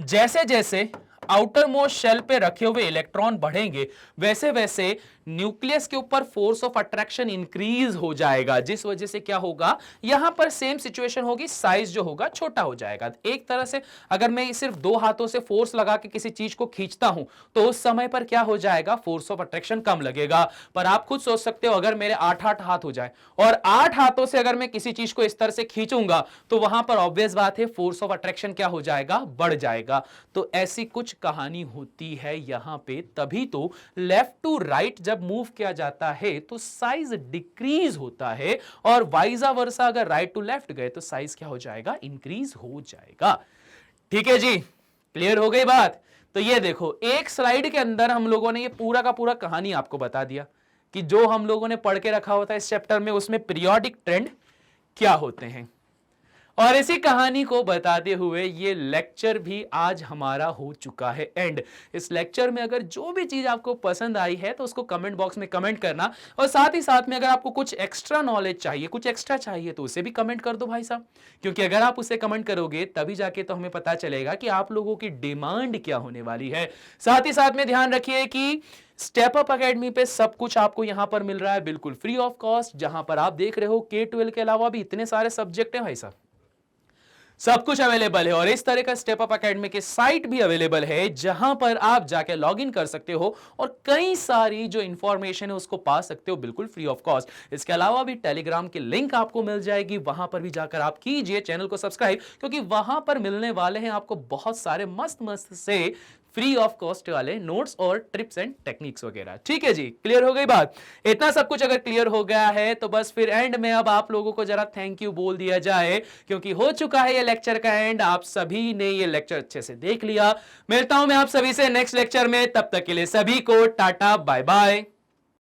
जैसे जैसे आउटर मोस्ट शेल पे रखे हुए इलेक्ट्रॉन बढ़ेंगे, वैसे वैसे न्यूक्लियस के ऊपर फोर्स ऑफ अट्रैक्शन इंक्रीज हो जाएगा, जिस वजह से क्या होगा, यहां पर सेम सिचुएशन होगी, साइज जो होगा छोटा हो जाएगा। एक तरह से अगर मैं सिर्फ दो हाथों से फोर्स लगा के किसी चीज को खींचता हूं तो उस समय पर क्या हो जाएगा, फोर्स ऑफ अट्रैक्शन कम लगेगा। पर आप खुद सोच सकते हो अगर मेरे 8-8 हाथ हो जाए और 8 हाथों से अगर मैं किसी चीज को इस तरह से खींचूंगा तो वहां पर ऑब्वियस बात है फोर्स ऑफ अट्रैक्शन क्या हो जाएगा, बढ़ जाएगा। तो ऐसी कुछ कहानी होती है यहां पे, तभी तो लेफ्ट टू राइट जब मूव किया जाता है तो साइज डिक्रीज होता है, और वाइजा वर्सा अगर राइट टू लेफ्ट गए तो साइज क्या हो जाएगा, इंक्रीज हो जाएगा। ठीक है जी, क्लियर हो गई बात। तो ये देखो, एक स्लाइड के अंदर हम लोगों ने ये पूरा का पूरा कहानी आपको बता दिया कि जो हम लोगों ने पढ़ के रखा होता है इस चैप्टर में, उसमें पीरियोडिक ट्रेंड क्या होते हैं। और इसी कहानी को बताते हुए ये लेक्चर भी आज हमारा हो चुका है एंड। इस लेक्चर में अगर जो भी चीज आपको पसंद आई है तो उसको कमेंट बॉक्स में कमेंट करना, और साथ ही साथ में अगर आपको कुछ एक्स्ट्रा नॉलेज चाहिए, कुछ एक्स्ट्रा चाहिए तो उसे भी कमेंट कर दो भाई साहब, क्योंकि अगर आप उसे कमेंट करोगे तभी जाके तो हमें पता चलेगा कि आप लोगों की डिमांड क्या होने वाली है। साथ ही साथ में ध्यान रखिए कि स्टेप अप एकेडमी पे सब कुछ आपको यहां पर मिल रहा है बिल्कुल फ्री ऑफ कॉस्ट, जहां पर आप देख रहे हो K12 के अलावा भी इतने सारे सब्जेक्ट हैं भाई साहब, सब कुछ अवेलेबल है। और इस तरह का स्टेप अप एकेडमी की साइट भी अवेलेबल है जहां पर आप जाके लॉगिन कर सकते हो और कई सारी जो इंफॉर्मेशन है उसको पा सकते हो बिल्कुल फ्री ऑफ कॉस्ट। इसके अलावा भी टेलीग्राम की लिंक आपको मिल जाएगी, वहां पर भी जाकर आप कीजिए चैनल को सब्सक्राइब, क्योंकि वहां पर मिलने वाले हैं आपको बहुत सारे मस्त मस्त से फ्री ऑफ कॉस्ट वाले नोट्स और ट्रिप्स एंड टेक्निक्स वगैरह। ठीक है जी, क्लियर हो गई बात। इतना सब कुछ अगर क्लियर हो गया है तो बस फिर एंड में अब आप लोगों को जरा थैंक यू बोल दिया जाए, क्योंकि हो चुका है ये लेक्चर का एंड। आप सभी ने ये लेक्चर अच्छे से देख लिया। मिलता हूं मैं आप सभी से नेक्स्ट लेक्चर में, तब तक के लिए सभी को टाटा बाय बाय।